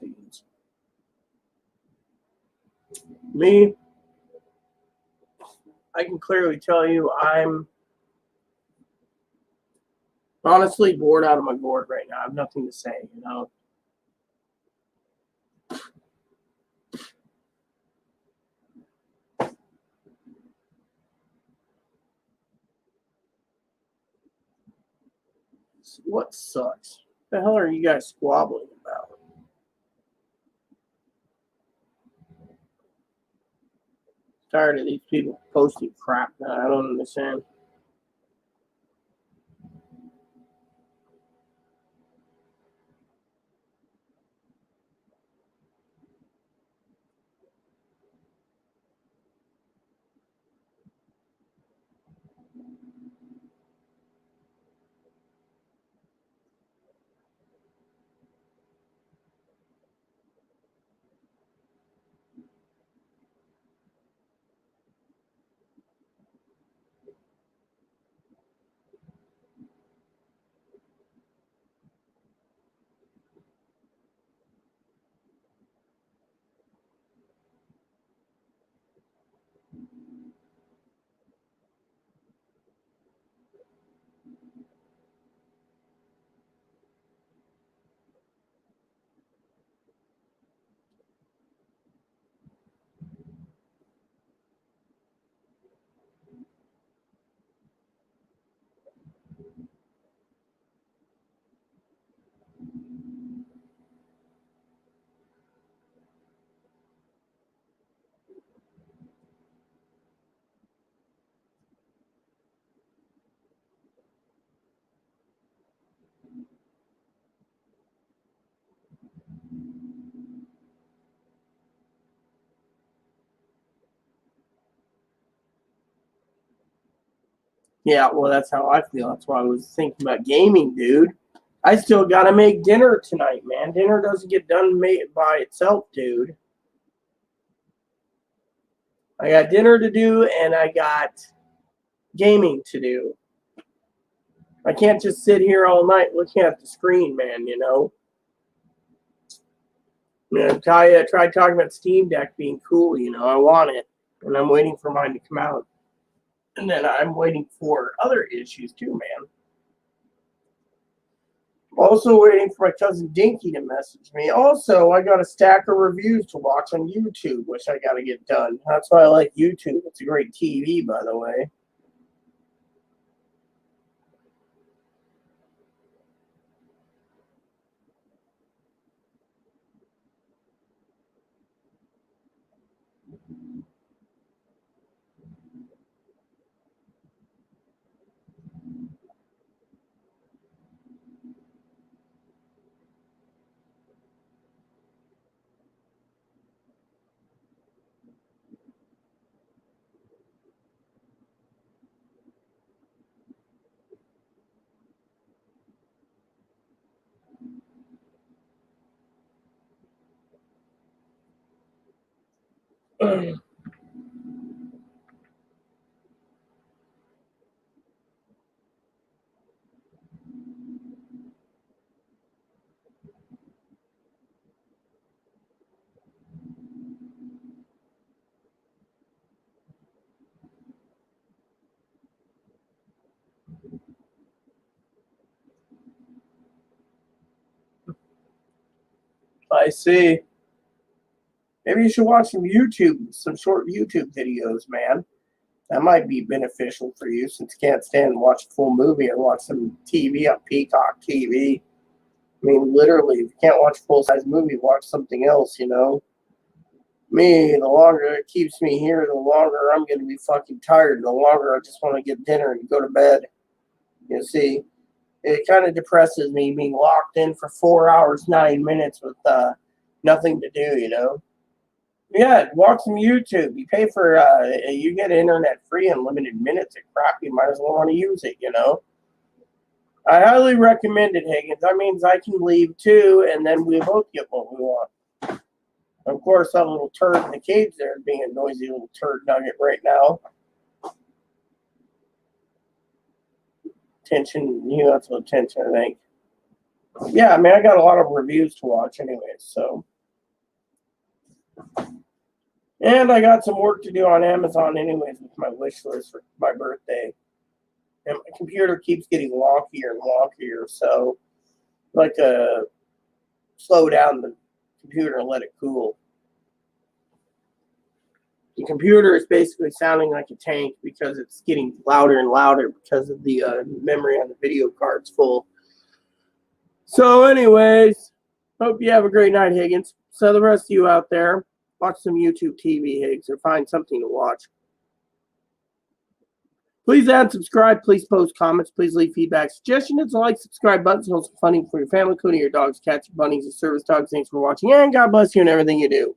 Me, I can clearly tell you I'm honestly bored out of my gourd right now. I have nothing to say, you know. What sucks? What the hell are you guys squabbling about? Tired of these people posting crap that I don't understand. Yeah, well, that's how I feel. That's why I was thinking about gaming, dude. I still gotta make dinner tonight, man. Dinner doesn't get done made by itself, dude. I got dinner to do and I got gaming to do. I can't just sit here all night looking at the screen, man, you know. I tried talking about Steam Deck being cool, you know. I want it, and I'm waiting for mine to come out. And then I'm waiting for other issues too, man. Also waiting for my cousin Dinky to message me. Also, I got a stack of reviews to watch on YouTube, which I got to get done. That's why I like YouTube. It's a great TV, by the way. I see. Maybe you should watch some short YouTube videos, man. That might be beneficial for you since you can't stand and watch a full movie or watch some TV on Peacock TV. I mean, literally, if you can't watch a full size movie, watch something else, you know? Me, the longer it keeps me here, the longer I'm going to be fucking tired. The longer I just want to get dinner and go to bed. You see, it kind of depresses me being locked in for 4 hours, 9 minutes with nothing to do, you know? Yeah, watch some YouTube. You pay for, you get internet free, unlimited minutes of crap. You might as well want to use it, you know? I highly recommend it, Higgins. That means I can leave too, and then we both get what we want. Of course, that little turd in the cage there is being a noisy little turd nugget right now. Tension, you know, that's what tension, I think. Yeah, I mean, I got a lot of reviews to watch anyway, so. And I got some work to do on Amazon anyways with my wish list for my birthday. And my computer keeps getting wonkier and wonkier, so I'd like to slow down the computer and let it cool. The computer is basically sounding like a tank because it's getting louder and louder because of the memory on the video card's full. So anyways, hope you have a great night, Higgins. So the rest of you out there, watch some YouTube TV, Higgs, or find something to watch. Please add, subscribe, please post comments, please leave feedback, suggestions, like, subscribe buttons, and also funding for your family, including your dogs, cats, bunnies, and service dogs. Thanks for watching, and God bless you in everything you do.